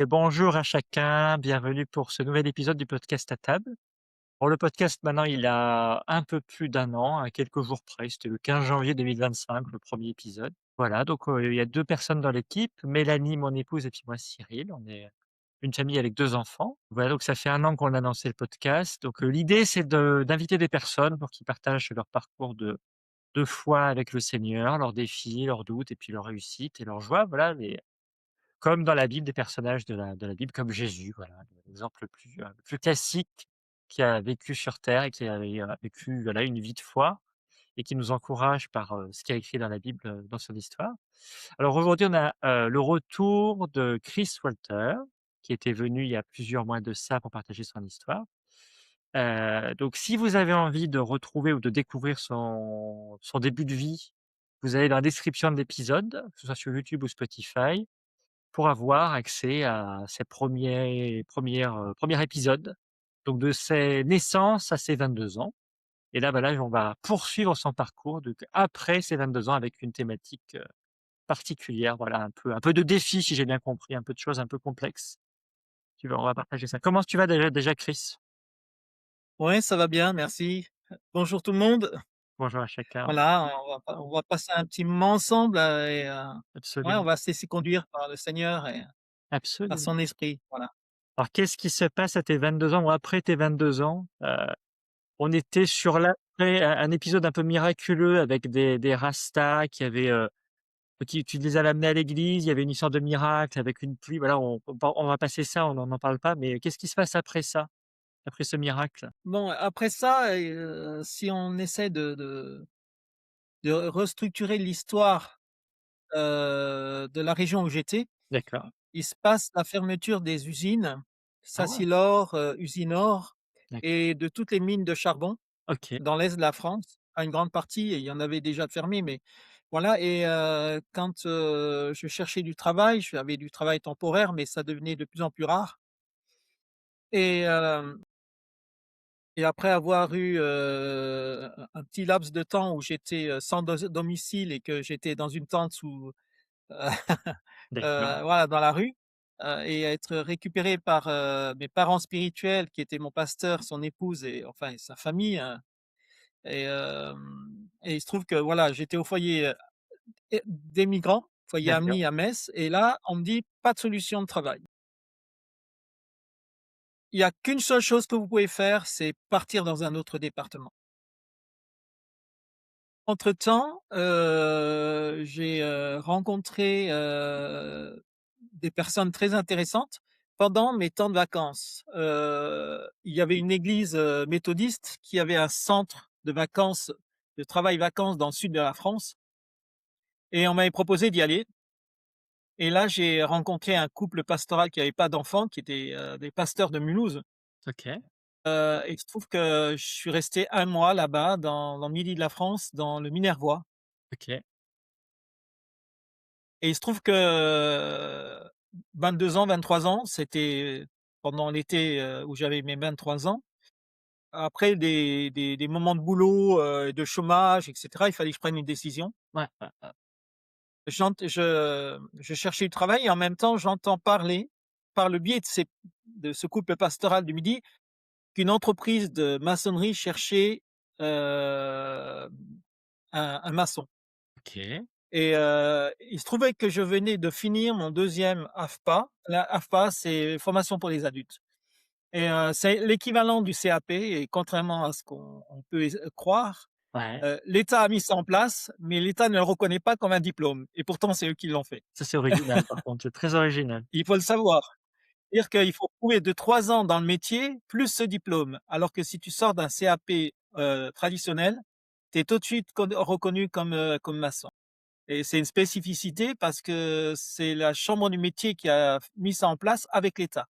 Et bonjour à chacun, bienvenue pour ce nouvel épisode du podcast à table. Bon, le podcast maintenant, il a un peu plus d'un an, à quelques jours près, c'était le 15 janvier 2025, le premier épisode. Voilà, donc il y a 2 personnes dans l'équipe, Mélanie, mon épouse, et puis moi, Cyril. On est une famille avec 2 enfants. Voilà, donc ça fait un an qu'on a lancé le podcast. Donc l'idée, c'est d'inviter des personnes pour qu'ils partagent leur parcours de foi avec le Seigneur, leurs défis, leurs doutes et puis leurs réussites et leurs joies. Voilà, les comme dans la Bible, des personnages de la Bible comme Jésus, voilà, l'exemple le plus classique qui a vécu sur terre et qui avait, vécu, voilà, une vie de foi et qui nous encourage par, ce qu'il y a écrit dans la Bible, dans son histoire. Alors aujourd'hui, on a, le retour de Chris Walter, qui était venu il y a plusieurs mois de ça pour partager son histoire. Donc si vous avez envie de retrouver ou de découvrir son début de vie, vous allez dans la description de l'épisode, que ce soit sur YouTube ou Spotify, pour avoir accès à ces premiers épisodes, donc de ses naissances à ses 22 ans. Et là, voilà, on va poursuivre son parcours donc après ses 22 ans avec une thématique, particulière, voilà, un peu de défi si j'ai bien compris, un peu de choses un peu complexes. On va partager ça. Comment tu vas déjà Chris? Ouais, ça va bien, merci. Bonjour tout le monde. Bonjour à chacun. Voilà, on va passer un petit moment ensemble, ouais, on Absolument, va se laisser conduire par le Seigneur et par absolument. son esprit, voilà. Alors qu'est-ce qui se passe à tes 22 ans ou après tes 22 ans? On était sur l'après un épisode un peu miraculeux avec des rastas qui avaient, qui tu les avais amenés à l'église, il y avait une histoire de miracle avec une pluie, voilà, on va passer ça, on n'en parle pas, mais qu'est-ce qui se passe après ça? Après ce miracle? Bon, après ça, si on essaie de restructurer l'histoire, de la région où j'étais, D'accord. il se passe la fermeture des usines Ah ouais, Sacy-Lor, Usinor d'accord. et de toutes les mines de charbon OK, dans l'est de la France. À une grande partie, il y en avait déjà de fermées, mais voilà. Et quand, je cherchais du travail, j'avais du travail temporaire, mais ça devenait de plus en plus rare. Et après avoir eu, un petit laps de temps où j'étais, sans domicile et que j'étais dans une tente sous, heu d'accord. voilà, dans la rue, et être récupéré par, mes parents spirituels qui étaient mon pasteur, son épouse et enfin et sa famille, et il se trouve que voilà, j'étais au foyer, des migrants, foyer D'accord. Amni à Metz, et là, on me dit: «Pas de solution de travail. Il y a qu'une seule chose que vous pouvez faire, c'est partir dans un autre département». Entre-temps, j'ai, rencontré, des personnes très intéressantes pendant mes temps de vacances. Il y avait une église, méthodiste qui avait un centre de vacances, de travail-vacances dans le sud de la France, et on m'avait proposé d'y aller. Et là, j'ai rencontré un couple pastoral qui avait pas d'enfants, qui étaient, des pasteurs de Mulhouse, OK, et il se trouve que je suis resté 1 mois là-bas dans le midi de la France, dans le Minervois. OK, Et il se trouve que, 22 ans, 23 ans, c'était pendant l'été, où j'avais mes 23 ans. Après des moments de boulot, de chômage et cetera, il fallait que je prenne une décision. ouais, ouais, ouais. Je cherchais du travail et en même temps, j'entends parler, par le biais de ce couple pastoral du Midi, qu'une entreprise de maçonnerie cherchait, un maçon. OK, Et il se trouvait que je venais de finir mon 2e AFPA. La AFPA, c'est formation pour les adultes, et c'est l'équivalent du CAP, et contrairement à ce qu'on peut croire, ouais, l'État a mis ça en place, mais l'État ne le reconnaît pas comme un diplôme, et pourtant c'est eux qui l'ont fait. ça c'est original par contre, c'est très original. Il faut le savoir. C'est-à-dire qu'il faut prouver de 3 ans dans le métier, plus ce diplôme. Alors que si tu sors d'un CAP, traditionnel, tu es tout de suite reconnu comme maçon. Et c'est une spécificité parce que c'est la chambre du métier qui a mis ça en place avec l'État,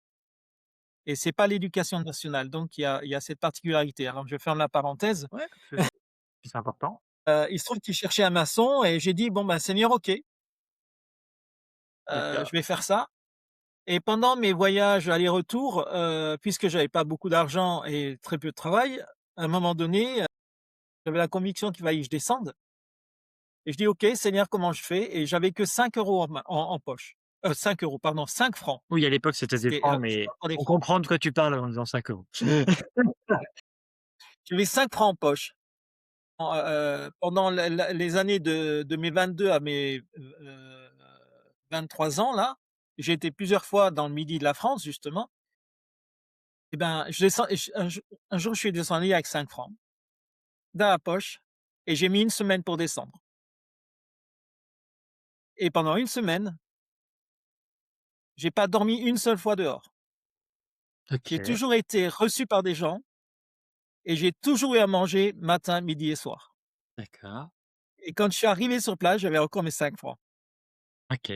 et c'est pas l'éducation nationale. Donc il y a cette particularité. Alors je ferme la parenthèse. Ouais, c'est important. Il se trouve qu'il cherchait un maçon et j'ai dit: «Bon, ben, Seigneur, OK, D'accord. je vais faire ça». Et pendant mes voyages aller-retour, puisque j'avais pas beaucoup d'argent et très peu de travail, à un moment donné, j'avais la conviction qu'il fallait que je descende, et je dis: «OK Seigneur, comment je fais?» Et j'avais que 5 € en poche. 5 €, pardon, 5 francs. Oui, à l'époque, c'était des C'était, francs, c'est mais encore des on francs. comprend de quoi tu parles en disant 5 €. J'avais 5 francs en poche. Pendant les années de mes 22 à mes, 23 ans là, j'ai été plusieurs fois dans le midi de la France justement. Et ben, je descends et un jour je suis descendu avec 5 francs dans la poche et j'ai mis une semaine pour descendre et pendant une semaine, j'ai pas dormi une seule fois dehors. J'ai OK, toujours été reçu par des gens et j'ai toujours eu à manger matin, midi et soir d'accord, et quand je suis arrivé sur place, j'avais encore mes 5 francs. OK.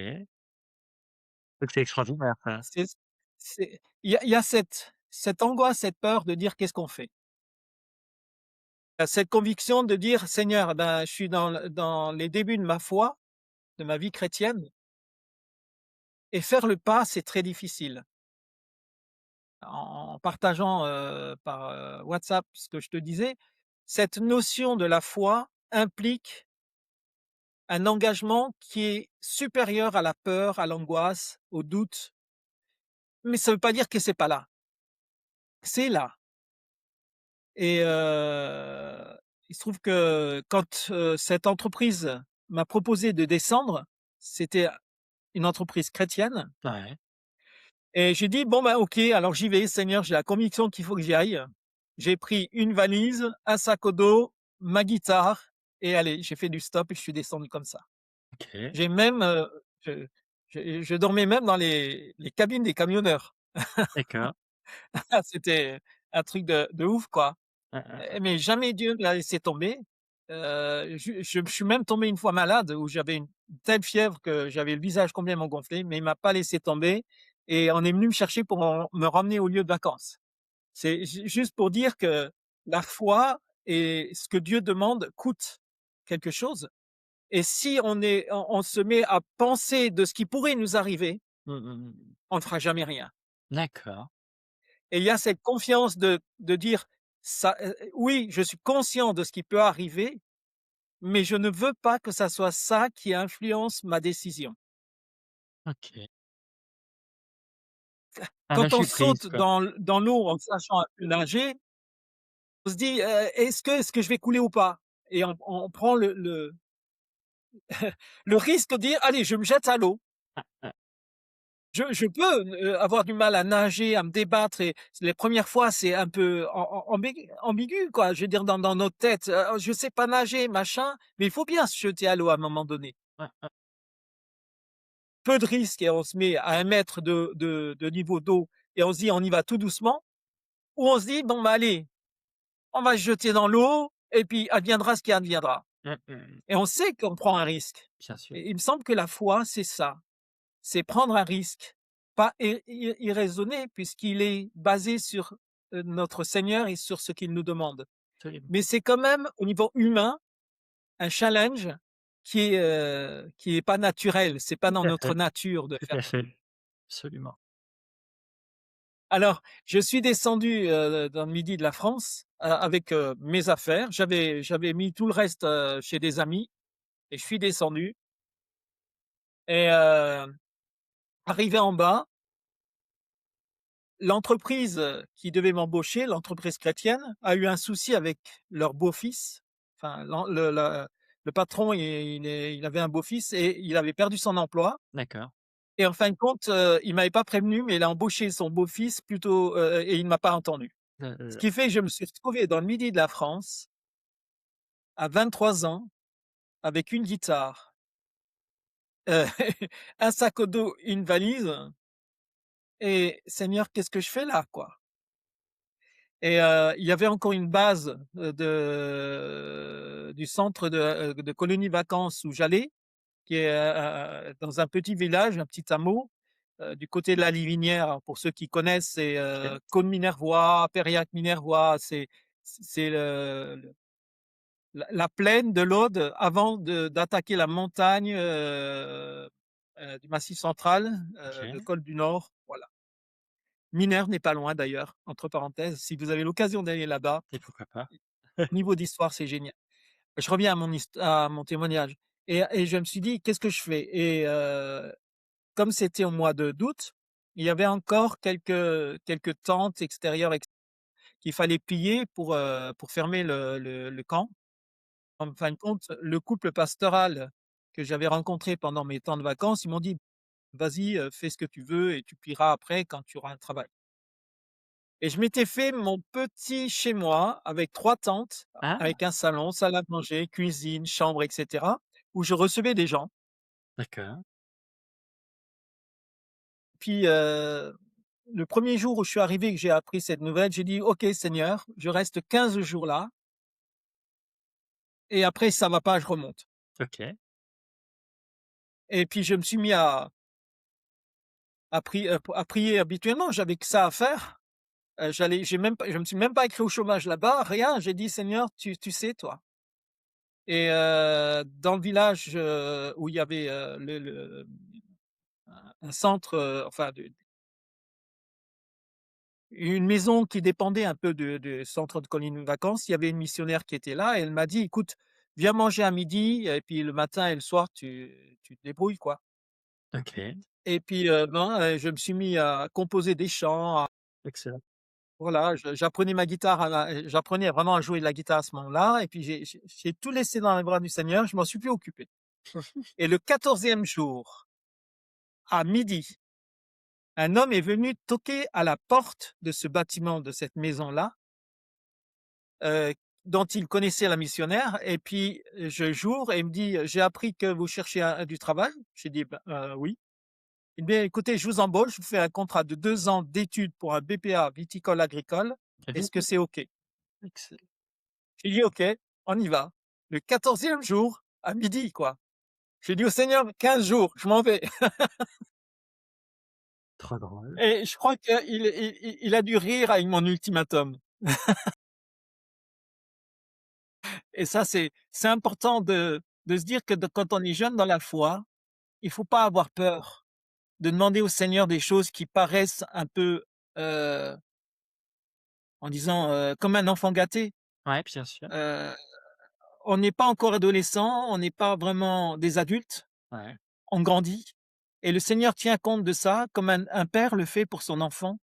Donc c'est extraordinaire ça. C'est il y a cette angoisse, cette peur de dire: «Qu'est-ce qu'on fait?» Il y a cette conviction de dire: «Seigneur, ben, je suis dans les débuts de ma foi, de ma vie chrétienne et faire le pas, c'est très difficile». En partageant, par, WhatsApp ce que je te disais, cette notion de la foi implique un engagement qui est supérieur à la peur, à l'angoisse, au doute, mais ça ne veut pas dire que c'est pas là. C'est là. Et il se trouve que quand, cette entreprise m'a proposé de descendre, c'était une entreprise chrétienne Ouais, et j'ai dit: «Bon, ben, OK, alors j'y vais Seigneur, j'ai la conviction qu'il faut que j'y aille». J'ai pris une valise, un sac au dos, ma guitare et allez, j'ai fait du stop et je suis descendu comme ça. OK, J'ai même, je je dormais même dans les cabines des camionneurs. d'accord. C'était un truc de ouf, quoi. Hein, hein, hein. Mais jamais Dieu ne l'a laissé tomber. Je suis même tombé une fois malade où j'avais une telle fièvre que j'avais le visage complètement gonflé, mais il m'a pas laissé tomber et on est venu me chercher pour me ramener au lieu de vacances. C'est juste pour dire que la foi et ce que Dieu demande coûte quelque chose et si on se met à penser de ce qui pourrait nous arriver, Mmh mh, mmh. on ne fera jamais rien. D'accord, Et il y a cette confiance de dire: «Ça, oui, je suis conscient de ce qui peut arriver, mais je ne veux pas que ça soit ça qui influence ma décision». OK. Un Quand on lâcher prise saute quoi. dans l'eau en sachant un peu nager, on se dit: «Est-ce que je vais couler ou pas?» Et on prend le risque de dire: «Allez, je me jette à l'eau». Hein, Je peux, avoir du mal à nager, à me débattre et les premières fois, c'est un peu ambigu, quoi. Je veux dire dans notre tête, «Je sais pas nager, machin», mais il faut bien se jeter à l'eau à un moment donné. hein, hein. Peu de risques et on se met à 1 mètre de niveau d'eau et on se dit: «On y va tout doucement» ou on se dit: «Bon, bah, allez, on va se jeter dans l'eau et puis adviendra ce qui adviendra» Mmh mh. et on sait qu'on prend un risque Bien sûr. et il me semble que la foi, c'est ça. C'est prendre un risque, pas irraisonné puisqu'il est basé sur, notre Seigneur et sur ce qu'il nous demande. Absolument. Mais c'est quand même au niveau humain un challenge qui est pas naturel, c'est pas Tout dans à notre fait, nature de tout faire à ça. fait. Absolument. Alors, je suis descendu, dans le midi de la France, avec, mes affaires. J'avais mis tout le reste, chez des amis et je suis descendu et arrivé en bas, l'entreprise, qui devait m'embaucher, l'entreprise chrétienne, a eu un souci avec leur beau-fils. Enfin, le patron, il avait un beau-fils et il avait perdu son emploi D'accord. et en fin de compte, il m'avait pas prévenu, mais il a embauché son beau-fils plutôt, et il ne m'a pas entendu. Ce qui fait que je me suis retrouvé dans le midi de la France, à 23 ans, avec une guitare, heu, un sac au dos, une valise et Seigneur, qu'est-ce que je fais là, quoi? Et il y avait encore une base, du centre de colonie vacances où j'allais, qui est, dans un petit village, un petit hameau, du côté de la Livinière. Pour ceux qui connaissent, c'est, OK, Caunes-Minervois, Périac-Minervois, c'est la plaine de l'Aude avant d'attaquer la montagne, du Massif central, le OK. col du Nord, voilà. Mineur n'est pas loin d'ailleurs, entre parenthèses, si vous avez l'occasion d'aller là-bas, Et pourquoi pas? niveau d'histoire, c'est génial. Je reviens à mon témoignage et je me suis dit: «Qu'est-ce que je fais?» et comme c'était au mois de d'août, il y avait encore quelques tentes extérieures qu'il fallait plier pour fermer le camp. En fin de compte, le couple pastoral que j'avais rencontré pendant mes temps de vacances, ils m'ont dit: «Vas-y, fais ce que tu veux et tu plieras après quand tu auras un travail». Et je m'étais fait mon petit chez moi avec 3 tentes, Ah! avec un salon, salle à manger, cuisine, chambre et cetera, où je recevais des gens. D'accord. Puis, le premier jour où je suis arrivé et que j'ai appris cette nouvelle, j'ai dit: «OK Seigneur, je reste 15 jours là et après ça va pas, je remonte». OK. Et puis je me suis mis à prier habituellement, j'avais que ça à faire. Je me suis même pas écrit au chômage là-bas, rien. J'ai dit: «Seigneur, tu sais toi». Et dans le village, où il y avait, un centre, enfin de une maison qui dépendait un peu de centre de colonies de vacances, il y avait une missionnaire qui était là et elle m'a dit: «Écoute, viens manger à midi et puis le matin et le soir tu te débrouilles quoi». OK. Et puis, ben, je me suis mis à composer des chants, à Excellent. voilà, j'apprenais ma guitare j'apprenais vraiment à jouer de la guitare à ce moment-là et puis j'ai tout laissé dans les bras du Seigneur, je m'en suis plus occupé. Et le 14e jour, à midi, un homme est venu toquer à la porte de ce bâtiment, de cette maison-là, heu, dont il connaissait la missionnaire et puis, je j'ouvre et il me dit: «J'ai appris que vous cherchez du travail». J'ai dit: «Ben, oui». Il me dit: «Écoutez, je vous embauche, je vous fais un contrat de 2 ans d'études pour un BPA viticole agricole. Est-ce que Génial. c'est OK?» Excellent. J'ai dit: «OK, on y va». Le 14e jour, à midi, quoi. J'ai dit au Seigneur: «15 jours, je m'en vais». Trop drôle. Et je crois qu'il a dû rire avec mon ultimatum. Et ça, c'est important de se dire que quand on est jeune dans la foi, il faut pas avoir peur de demander au Seigneur des choses qui paraissent un peu, heu, en disant, comme un enfant gâté. Ouais, bien sûr. Heu, on n'est pas encore adolescent, on n'est pas vraiment des adultes, Ouais. on grandit et le Seigneur tient compte de ça comme un père le fait pour son enfant.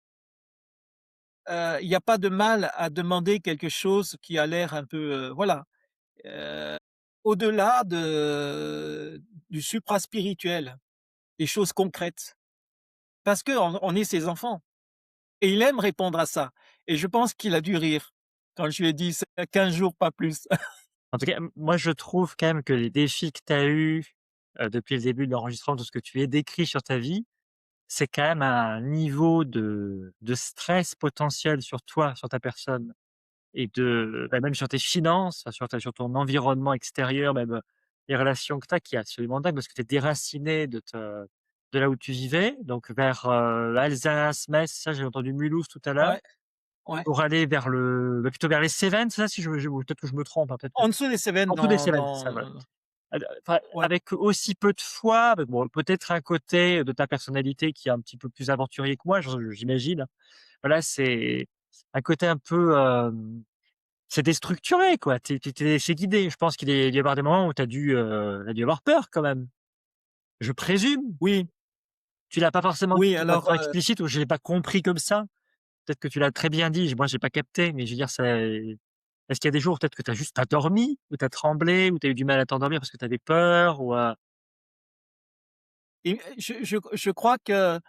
Il y a pas de mal à demander quelque chose qui a l'air un peu, voilà, heu, au-delà du supra-spirituel, des choses concrètes. Parce qu'on est ses enfants et il aime répondre à ça et je pense qu'il a dû rire quand je lui ai dit: «C'est 15 jours, pas plus». En tout cas, moi, je trouve quand même que les défis que tu as eus, depuis le début de l'enregistrement, de ce que tu as décrit sur ta vie, c'est quand même un niveau de stress potentiel sur toi, sur ta personne et même sur tes finances, enfin, sur ton environnement extérieur, même, les relations que tu as qui est absolument dingue parce que tu es déraciné de là où tu vivais, donc vers, Alsace, Metz, ça j'ai entendu Mulhouse tout à l'heure, Ouais, ouais. pour aller vers plutôt vers les Cévennes, c'est ça? Si je ou peut-être que je me trompe, hein, peut-être que En dessous des Cévennes en dessous des dans Cévennes, c'est ça, voilà. Enfin, ouais. avec aussi peu de foi, mais bon, peut-être un côté de ta personnalité qui est un petit peu plus aventurier que moi, j'imagine. Voilà, c'est un côté un peu, c'est déstructuré, quoi. Tu es laissé guider. Je pense qu'il y a avoir des moments où tu as dû avoir peur quand même, je présume. Oui, Tu l'as pas forcément dit oui, de alors, façon explicite ou je l'ai pas compris comme ça. Peut-être que tu l'as très bien dit, moi j'ai pas capté, mais je veux dire, est-ce qu'il y a des jours peut-être que tu as juste pas dormi, ou tu as tremblé, ou tu as eu du mal à t'endormir parce que tu avais peur ou et je crois que,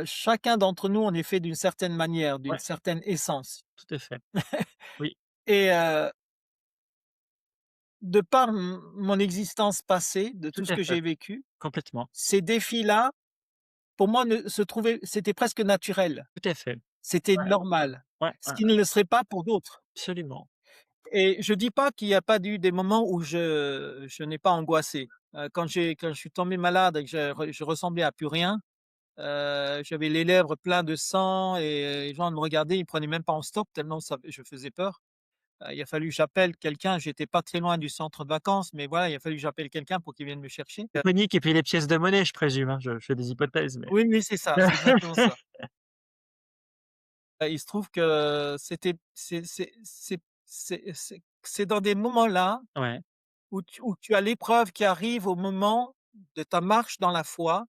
chacun d'entre nous, on est fait d'une certaine manière, d'une ouais, certaine essence tout à fait. Oui, et de par mon existence passée, de tout tout ce à que fait, j'ai vécu, complètement. ces défis-là, pour moi, ne se trouvaient c'était presque naturel. Tout à fait. C'était Ouais, normal, ouais, ce ouais, qui ne le serait pas pour d'autres. absolument. Et je dis pas qu'il y a pas eu des moments où je n'ai pas angoissé. Quand je suis tombé malade et que je ressemblais à plus rien, j'avais les lèvres pleins de sang et les gens me regardaient, ils prenaient même pas en stop tellement ça je faisais peur. Il a fallu que j'appelle quelqu'un, j'étais pas très loin du centre de vacances, mais voilà, il a fallu que j'appelle quelqu'un pour qu'il vienne me chercher. Panique et puis les pièces de monnaie, je présume, hein? Je fais des hypothèses, mais Oui, oui, c'est ça, c'est exactement ça. Il se trouve que c'est dans des moments-là ouais, où tu as l'épreuve qui arrive au moment de ta marche dans la foi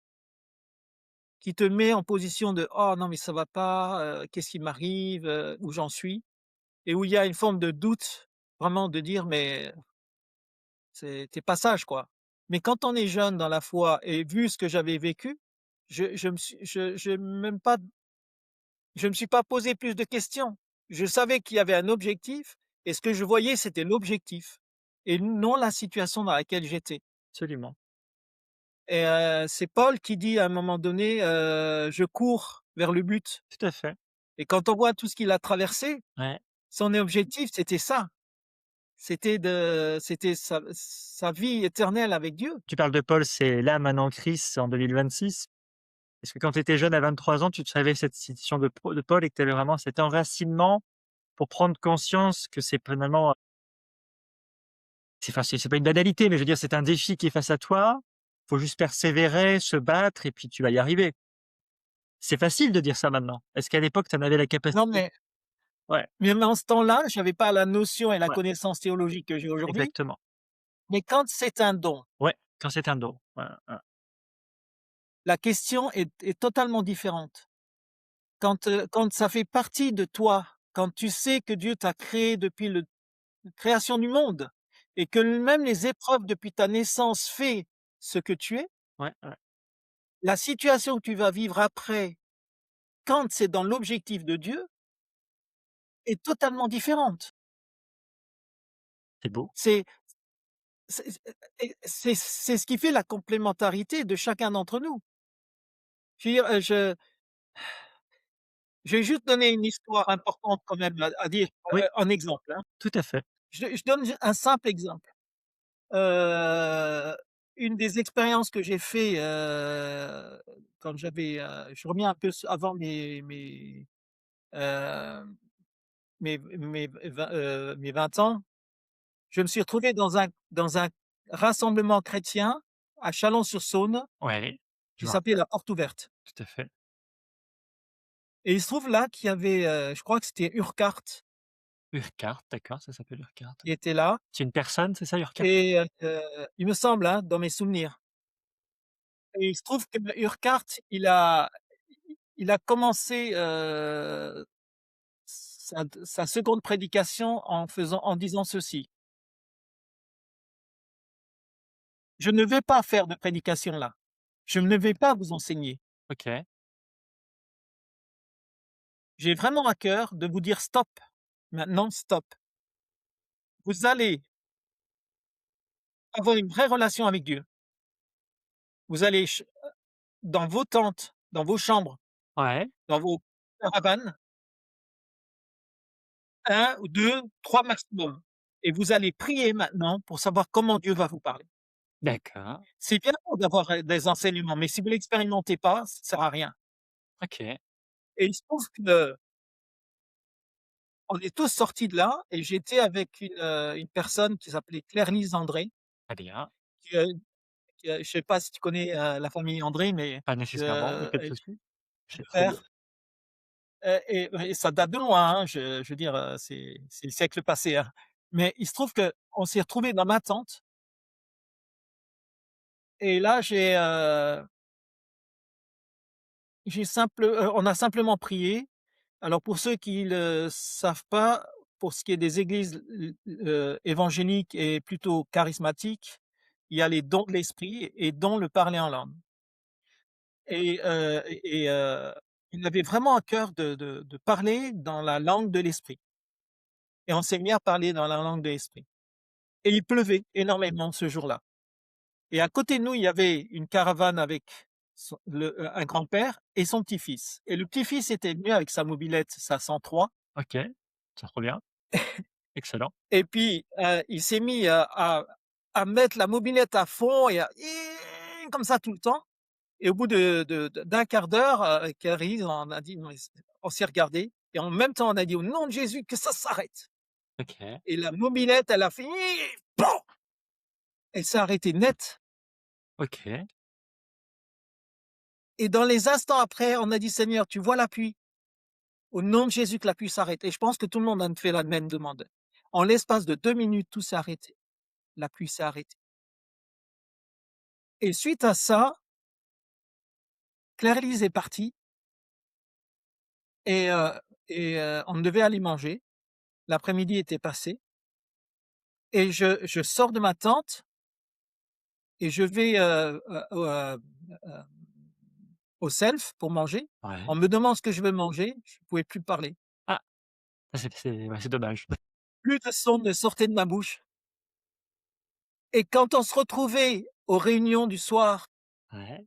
qui te met en position de: «Oh non mais ça va pas, qu'est-ce qui m'arrive? Où j'en suis?» et où il y a une forme de doute, vraiment de dire: «Mais c'est tu pas sage, quoi». Mais quand on est jeune dans la foi et vu ce que j'avais vécu, je me suis je même pas je me suis pas posé plus de questions. Je savais qu'il y avait un objectif et ce que je voyais, c'était l'objectif et non la situation dans laquelle j'étais absolument. et c'est Paul qui dit à un moment donné, «Je cours vers le but» Tout à fait. et quand on voit tout ce qu'il a traversé, Ouais. son objectif, c'était ça. C'était sa vie éternelle avec Dieu. Tu parles de Paul, c'est là, maintenant, Christ en 2026. Est-ce que quand tu étais jeune à 23 ans, tu te savais cette citation de Paul et que tu avais vraiment cet enracinement pour prendre conscience que c'est finalement, c'est pas une banalité, mais je veux dire, c'est un défi qui est face à toi. Faut juste persévérer, se battre et puis tu vas y arriver. C'est facile de dire ça maintenant. Est-ce qu'à l'époque, tu en avais la Non, capacité? Ouais, mais même en ce temps-là, j'avais pas la notion et la ouais, connaissance théologique que j'ai aujourd'hui, exactement. mais quand c'est un don, Ouais, quand c'est un don. Ouais, ouais, la question est totalement différente. Quand ça fait partie de toi, quand tu sais que Dieu t'a créé depuis le la création du monde et que même les épreuves depuis ta naissance fait ce que tu es, ouais, ouais, la situation que tu vas vivre après, quand c'est dans l'objectif de Dieu, est totalement différente. c'est beau. C'est c'est ce qui fait la complémentarité de chacun d'entre nous. Je veux dire, je vais juste donner une histoire importante quand même à dire, Oui, en exemple, hein. tout à fait. Je donne un simple exemple. Heu, une des expériences que j'ai fait, quand je reviens un peu avant heu, mes 20 ans, je me suis retrouvé dans un rassemblement chrétien à Chalon-sur-Saône Ouais, je qui me s'appelait rappelle, la Porte Ouverte tout à fait. et il se trouve là qu'il y avait, je crois que c'était Urquhart Urquhart, d'accord, ça s'appelle Urquhart. qui était là C'est une personne, c'est ça, Urquhart? et il me semble, hein, dans mes souvenirs et il se trouve que Urquhart, il a commencé, sa 2 prédication en disant ceci: «Je ne vais pas faire de prédication là. Je ne vais pas vous enseigner. OK, J'ai vraiment à cœur de vous dire stop. Maintenant, stop. Vous allez avoir une vraie relation avec Dieu. Vous allez dans vos tentes, dans vos chambres, ouais, dans vos caravanes, un ou 2, 3 maximum et vous allez prier maintenant pour savoir comment Dieu va vous parler. d'accord, C'est bien d'avoir, des enseignements, mais si vous l'expérimentez pas, ça sert à rien» OK, et il se trouve qu'on est tous sortis de là et j'étais avec une personne qui s'appelait Claire-Lise André, très bien. qui, je sais pas si tu connais, la famille André, mais Pas nécessairement, mais pas de souci. son J'ai trop bien. père, et ça date de loin, hein, je veux dire, c'est le siècle passé, hein. Mais il se trouve qu'on s'est retrouvés dans ma tente et là on a simplement prié. Alors pour ceux qui le savent pas, pour ce qui est des églises évangéliques et plutôt charismatiques, il y a les dons de l'esprit et dont le parler en langue et il avait vraiment à cœur de parler dans la langue de l'esprit et on s'est mis à parler dans la langue de l'esprit et il pleuvait énormément ce jour-là et à côté de nous, il y avait une caravane avec un grand-père et son petit-fils et le petit-fils était venu avec sa mobilette, sa 103. OK, c'est trop bien, excellent. Et puis, il s'est mis, à mettre la mobilette à fond et à comme ça tout le temps et au bout d'un quart d'heure, Carrie, on a dit: «Non mais c» on s'est regardés et en même temps on a dit: «Au nom de Jésus, que ça s'arrête» OK, et la mobilette, elle a fait «Pan!» elle s'est arrêtée net OK, et dans les instants après, on a dit: «Seigneur, tu vois la pluie? Au nom de Jésus, que la pluie s'arrête» et je pense que tout le monde a fait la même demande. En l'espace de 2 minutes, tout s'est arrêté. La pluie s'est arrêtée et suite à ça Claire-Lise est partie et heu on devait aller manger. L'après-midi était passé et je sors de ma tente et je vais, au self pour manger. Ouais. On me demande ce que je veux manger, je pouvais plus parler. Ah! Ça c'est ouais, c'est dommage. Plus de son ne sortait de ma bouche et quand on se retrouvait aux réunions du soir Ouais.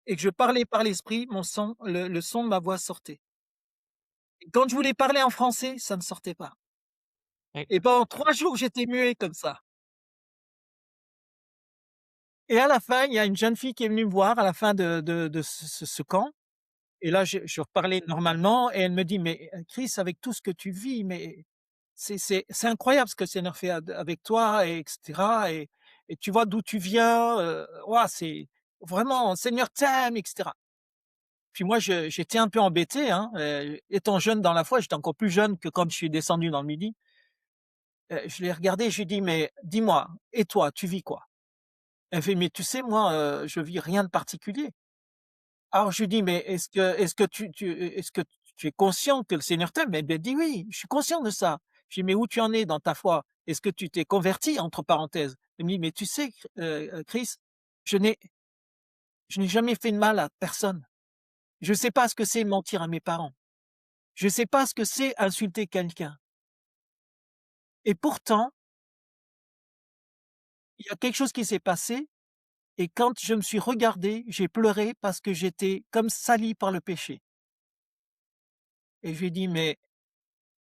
et que je parlais par l'esprit, mon son le son de ma voix sortait. Et quand je voulais parler en français, ça ne sortait pas Oui. et pendant 3 jours, j'étais muet comme ça et à la fin, il y a une jeune fille qui est venue me voir à la fin de ce camp et là, je reparlais normalement et elle me dit: «Mais, Chris, avec tout ce que tu vis, mais c'est incroyable ce que le Seigneur fait avec toi et cetera et tu vois d'où tu viens, waouh, c'est vraiment, le Seigneur t'aime» et cetera. Puis moi, j'étais un peu embêté, hein, étant jeune dans la foi, j'étais encore plus jeune que quand je suis descendu dans le Midi. Je l'ai regardée, je lui ai dit: «Mais dis-moi, et toi, tu vis quoi?» Elle fait: «Mais tu sais, moi, je vis rien de particulier». Alors je lui dis: «Mais est-ce que est-ce que tu es conscient que le Seigneur t'aime?» Elle me dit: «Oui, je suis conscient de ça». Je dis: «Mais où tu en es dans ta foi? Est-ce que tu t'es converti?» entre parenthèses. Elle me dit: «Mais tu sais, Chris, je n'ai je n'ai jamais fait de mal à personne. Je ne sais pas ce que c'est mentir à mes parents. Je ne sais pas ce que c'est insulter quelqu'un et pourtant, il y a quelque chose qui s'est passé et quand je me suis regardé, j'ai pleuré parce que j'étais comme sali par le péché» et je lui ai dit: «Mais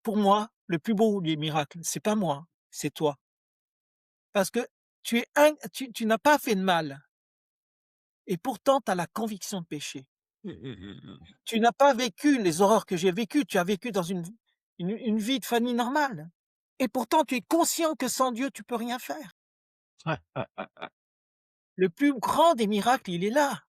pour moi, le plus beau des miracles, c'est pas moi, c'est toi. Parce que tu n'as pas fait de mal et pourtant tu as la conviction de pécher. Mmh. Tu n'as pas vécu les horreurs que j'ai vécues, tu as vécu dans une vie de famille normale et pourtant tu es conscient que sans Dieu, tu peux rien faire. Ouais, ouais, ouais, ouais. Le plus grand des miracles, il est là.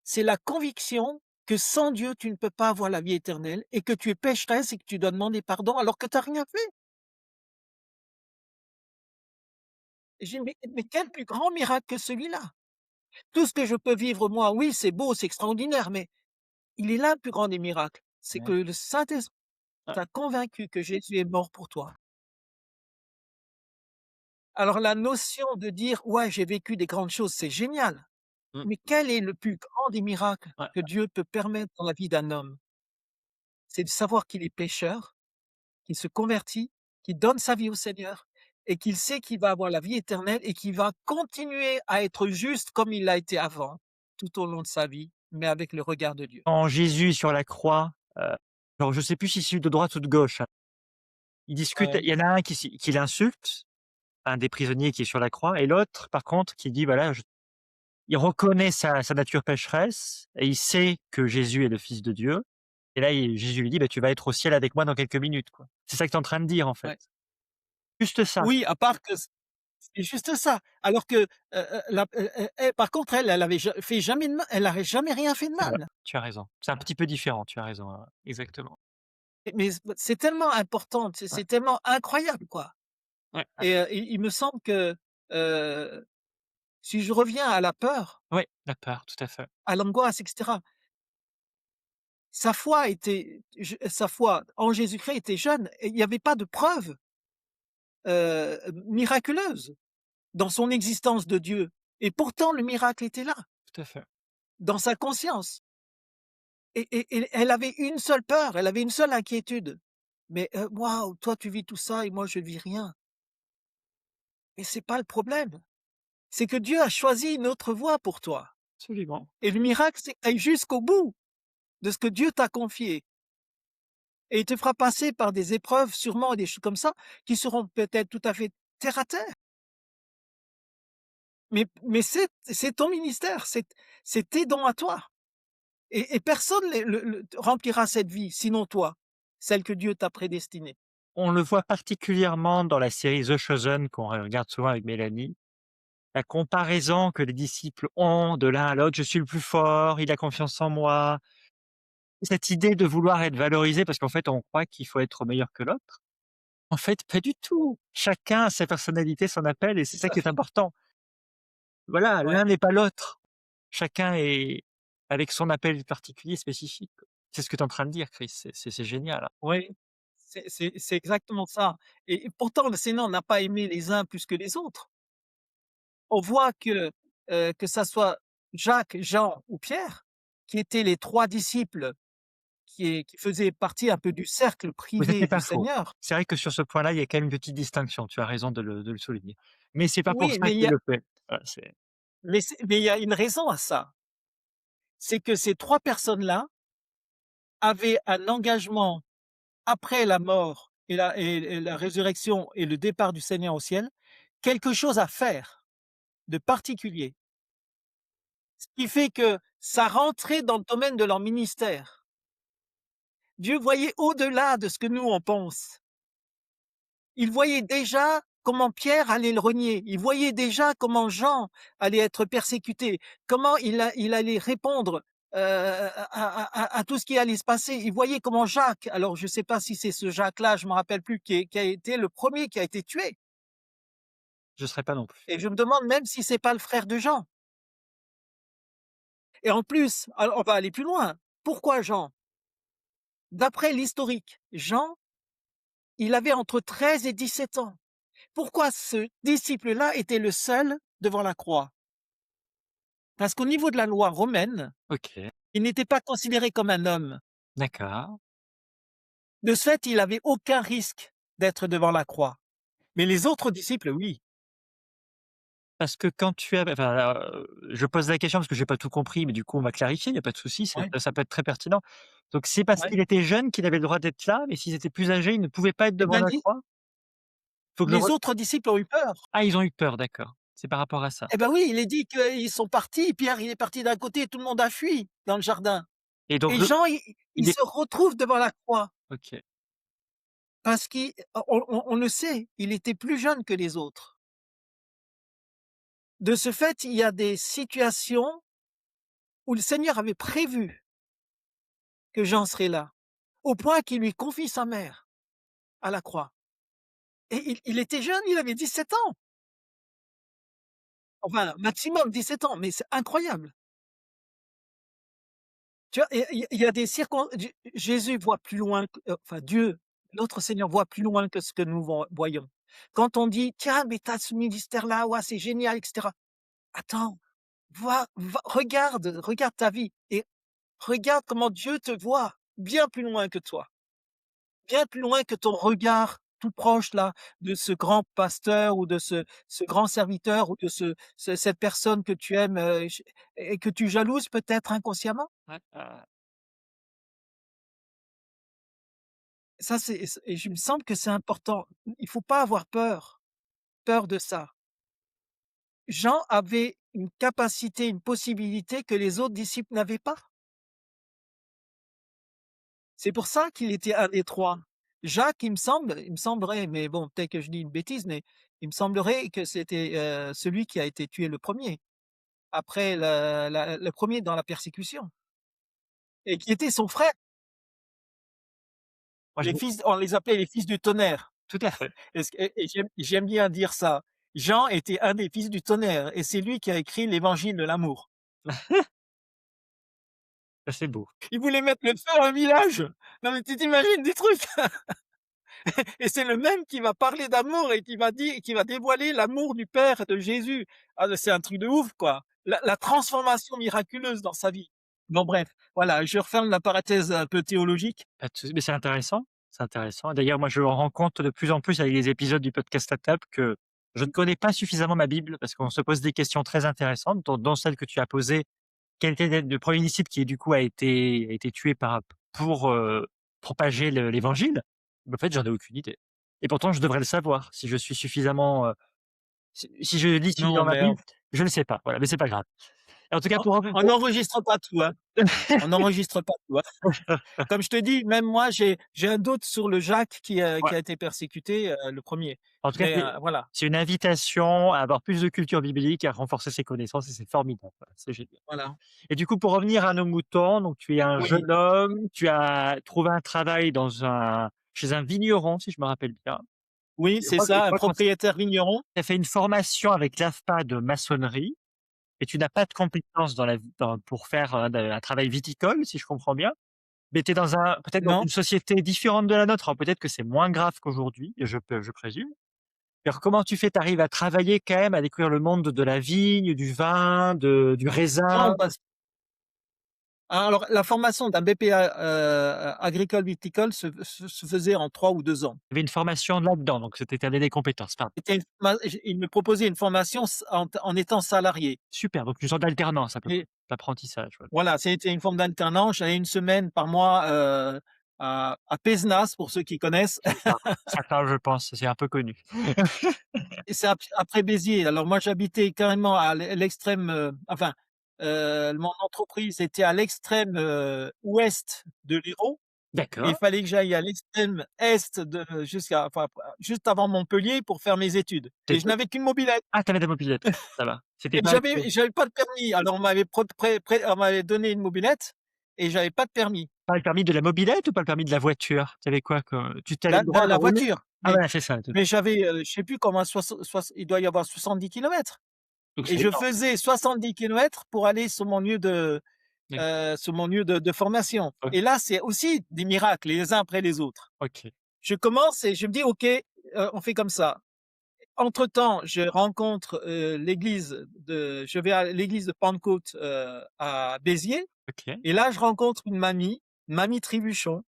C'est la conviction que sans Dieu, tu ne peux pas avoir la vie éternelle et que tu es pécheresse et que tu dois demander pardon alors que tu as rien fait. Et j'ai dit: «Mais quel plus grand miracle que celui-là?» Tout ce que je peux vivre moi, oui, c'est beau, c'est extraordinaire, mais il est là le plus grand des miracles. C'est que Ouais. le Saint-Esprit Ouais. t'a convaincu que Jésus est mort pour toi. Alors la notion de dire: «Ouais, j'ai vécu des grandes choses», c'est génial, Mmh. mais quel est le plus grand des miracles Ouais. que Dieu peut permettre dans la vie d'un homme? C'est de savoir qu'il est pécheur, qu'il se convertit, qu'il donne sa vie au Seigneur et qu'il sait qu'il va avoir la vie éternelle et qu'il va continuer à être juste comme il l'a été avant, tout au long de sa vie, mais avec le regard de Dieu. Quand Jésus est sur la croix, alors je sais plus si c'est de droite ou de gauche, hein. Ils discutent, Ouais, il y en a un qui l'insulte, un des prisonniers qui est sur la croix et l'autre par contre qui dit voilà, je il reconnaît sa nature pécheresse et il sait que Jésus est le fils de Dieu et là Jésus lui dit: «Bah, tu vas être au ciel avec moi dans quelques minutes», quoi. C'est ça que tu es en train de dire, en fait. ouais. Juste ça. Oui, à part que c'est juste ça. Alors que, elle par contre, elle avait jamais de mal, elle avait jamais rien fait de C'est vrai, mal. tu as raison. C'est un petit peu différent, tu as raison, ouais, ouais, exactement. Mais c'est tellement important, Ouais, c'est tellement incroyable, quoi ouais, ouais. et il me semble que, si je reviens à la peur, Oui, la peur, tout à fait. à l'angoisse et cetera, sa foi en Jésus-Christ était jeune et il y avait pas de preuve, miraculeuse dans son existence de Dieu et pourtant le miracle était là, Tout à fait. dans sa conscience. Et elle avait une seule peur, elle avait une seule inquiétude. Mais, waouh, toi tu vis tout ça et moi je vis rien. Mais c'est pas le problème. C'est que Dieu a choisi une autre voie pour toi. Absolument. Et le miracle, c'est que tu ailles jusqu'au bout de ce que Dieu t'a confié. Et il te fera passer par des épreuves, sûrement, et des choses comme ça, qui seront peut-être tout à fait terre à terre. Mais c'est ton ministère, c'est tes dons à toi. Et personne remplira cette vie, sinon toi, celle que Dieu t'a prédestinée. On le voit particulièrement dans la série The Chosen qu'on regarde souvent avec Mélanie. La comparaison que les disciples ont de l'un à l'autre: «Je suis le plus fort, il a confiance en moi». Cette idée de vouloir être valorisé parce qu'en fait, on croit qu'il faut être meilleur que l'autre. En fait, pas du tout. Chacun a sa personnalité, son appel et c'est Tout ça à qui est fait. important. Voilà, Ouais, l'un n'est pas l'autre. chacun est avec son appel particulier, spécifique. C'est ce que tu es en train de dire, Chris, c'est génial, hein. Oui, c'est exactement ça et pourtant le Seigneur n'a pas aimé les uns plus que les autres. On voit que ça soit Jacques, Jean ou Pierre, qui étaient les 3 disciples qui faisaient partie un peu du cercle Mais ça, privé c'est du pas faux. Seigneur. C'est vrai que sur ce point-là, il y a quand même une petite distinction. Tu as raison de le souligner. Mais c'est pas pour Oui, ça qu'il le fait. Voilà, c'est mais il y a une raison à ça. C'est que ces 3 personnes-là avaient un engagement après la mort et la résurrection et le départ du Seigneur au ciel, quelque chose à faire de particulier. Ce qui fait que ça rentrait dans le domaine de leur ministère. Dieu voyait au-delà de ce que nous on pense. Il voyait déjà comment Pierre allait le renier. Il voyait déjà comment Jean allait être persécuté, comment il allait répondre à tout ce qui allait se passer. Il voyait comment Jacques, alors je ne sais pas si c'est ce Jacques-là, je me rappelle plus, qui a été le premier qui a été tué. je serais pas non plus. Et je me demande même si c'est pas le frère de Jean. Et en plus, alors on va aller plus loin. Pourquoi Jean? D'après l'historique, Jean, il avait entre 13 et 17 ans. Pourquoi ce disciple-là était le seul devant la croix? Parce qu'au niveau de la loi romaine, OK, il n'était pas considéré comme un homme. d'accord. De ce fait, il avait aucun risque d'être devant la croix. Mais les autres disciples, oui. Parce que quand tu as enfin, je pose la question parce que j'ai pas tout compris, mais du coup, on va clarifier, il y a pas de souci, Ouais, ça peut être très pertinent. Donc c'est parce ouais. qu'il était jeune qu'il avait le droit d'être là, mais s'ils étaient plus âgés, ils ne pouvaient pas être Eh devant ben, la croix? Faut que je les re autres disciples ont eu peur. Ah, ils ont eu peur, d'accord. C'est par rapport à ça. Eh ben oui, il est dit qu'ils sont partis. Pierre, il est parti d'un côté, tout le monde a fui dans le jardin. Et donc Et le Jean, il il est se retrouve devant la croix OK. parce qu'on le sait, il était plus jeune que les autres. De ce fait, il y a des situations où le Seigneur avait prévu que Jean serait là, au point qu'il lui confie sa mère à la croix. Et il était jeune, il avait 17 ans. Enfin, maximum 17 ans, mais c'est incroyable. Tu vois? Et il y a des circon Jésus voit plus loin que enfin Dieu, notre Seigneur voit plus loin que ce que nous voyons. Quand on dit: «Tiens, mais tu as ce ministère-là, ouah, c'est génial» et cetera. Attends, regarde ta vie et regarde comment Dieu te voit bien plus loin que toi. Bien plus loin que ton regard tout proche là, de ce grand pasteur ou de ce grand serviteur ou de cette personne que tu aimes, et que tu jalouses peut-être inconsciemment. Ouais, Ça c'est et je me semble que c'est important. Il faut pas avoir peur de ça. Jean avait une capacité, une possibilité que les autres disciples n'avaient pas. C'est pour ça qu'il était un des 3. Jacques, il me semblerait, mais bon, peut-être que je dis une bêtise, mais il me semblerait que c'était, celui qui a été tué le premier. Après le premier dans la persécution et qui était son frère. moi je Les fils on les appelait les fils du tonnerre tout à fait. et j'aime bien dire ça. Jean était un des fils du tonnerre et c'est lui qui a écrit l'évangile de l'amour. Ça, c'est beau. Il voulait mettre le feu à un village. Non mais tu t'imagines des trucs? Et c'est le même qui va parler d'amour et qui va dévoiler l'amour du Père de Jésus. Ah c'est un truc de ouf quoi. La transformation miraculeuse dans sa vie. Bon bref, voilà, je referme la parenthèse un peu théologique. Pas de souci, mais c'est intéressant, c'est intéressant. D'ailleurs, moi, je me rends compte de plus en plus avec les épisodes du podcast à table que je ne connais pas suffisamment ma Bible parce qu'on se pose des questions très intéressantes, dont celle que tu as posée. Quel était le premier disciple qui, du coup, a été tué pour, propager l'évangile? En fait, j'en ai aucune idée et pourtant je devrais le savoir si je suis suffisamment, si je lis Non suffisamment ma mais Bible. Je ne le sais pas, voilà, mais c'est pas grave. En tout cas, on n'enregistre pas tout, hein. On n'enregistre pas tout, hein. Comme je te dis, même moi, j'ai un doute sur le Jacques ouais. qui a été persécuté, le premier. En tout cas, Mais, c'est voilà, c'est une invitation à avoir plus de culture biblique, à renforcer ses connaissances et c'est formidable. Voilà, c'est génial. voilà. Et du coup, pour revenir à nos moutons, donc tu es un Oui, jeune homme, tu as trouvé un travail chez un vigneron, si je me rappelle bien. oui, Je c'est crois que je ça, un crois qu'on propriétaire vigneron. tu fait une formation avec l'AFPA de maçonnerie et tu n'as pas de compétences dans la vie pour faire, un travail viticole, si je comprends bien. Mais tu es dans un peut-être dans Non, une société différente de la nôtre. Alors peut-être que c'est moins grave qu'aujourd'hui, je présume. Alors comment tu fais? Tu arrives à travailler quand même, à découvrir le monde de la vigne, du vin, du raisin? non, alors la formation d'un BPA, agricole viticole se faisait en 3 ou 2 ans. Il y avait une formation là-dedans, donc c'était tu avais des compétences, pardon. C'était une forma Il me proposait une formation en étant salarié Super, donc une sorte d'alternance un peu, et d'apprentissage, ouais. voilà, c'était une forme d'alternance. J'allais une semaine par mois, à Pézenas pour ceux qui connaissent. Ça parle, je pense, c'est un peu connu. Et c'est après Béziers. Alors moi, j'habitais carrément à l'extrême, enfin, mon entreprise était à l'extrême, ouest de l'Hérault et il D'accord. fallait que j'aille à l'extrême est juste avant Montpellier pour faire mes études Tu et je étais n'avais qu'une mobilette Ah, tu avais ta mobylette, ça va. C'était et pas que j'avais pas de permis. Alors on m'avait donné une mobilette et j'avais pas de permis. pas le permis de la mobylette ou pas le permis de la voiture? Tu avais quoi comme tu avais le droit de La rouler? voiture, Ah voilà, c'est ça, tout mais j'avais, je sais plus comment il doit y avoir 70 kilomètres donc et c'est je énorme. faisais 70 kilomètres pour aller D'accord, sur mon lieu de formation OK, et là, c'est aussi des miracles les uns après les autres. OK, Je commence et je me dis: «OK, on fait comme ça». Entre temps, je rencontre, je vais à l'église de Pentecôte, à Béziers OK. et là, je rencontre une mamie Tribuchon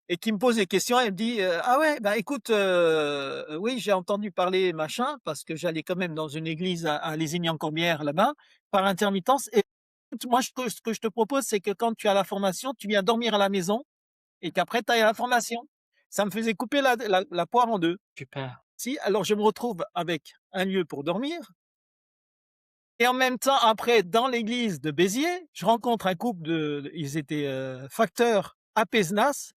et qui me pose des questions. Elle me dit, «Ah ouais, bah, écoute, oui, j'ai entendu parler machin», parce que j'allais quand même dans une église à Lézignan-Corbière là-bas, par intermittence et écoute, moi, ce que je te propose, c'est que quand tu as la formation, tu viens dormir à la maison et qu'après tu ailles à la formation. Ça me faisait couper la poire en 2. Super. Si, alors je me retrouve avec un lieu pour dormir et en même temps, après, dans l'église de Béziers, je rencontre un couple ils étaient, facteurs à Pézenas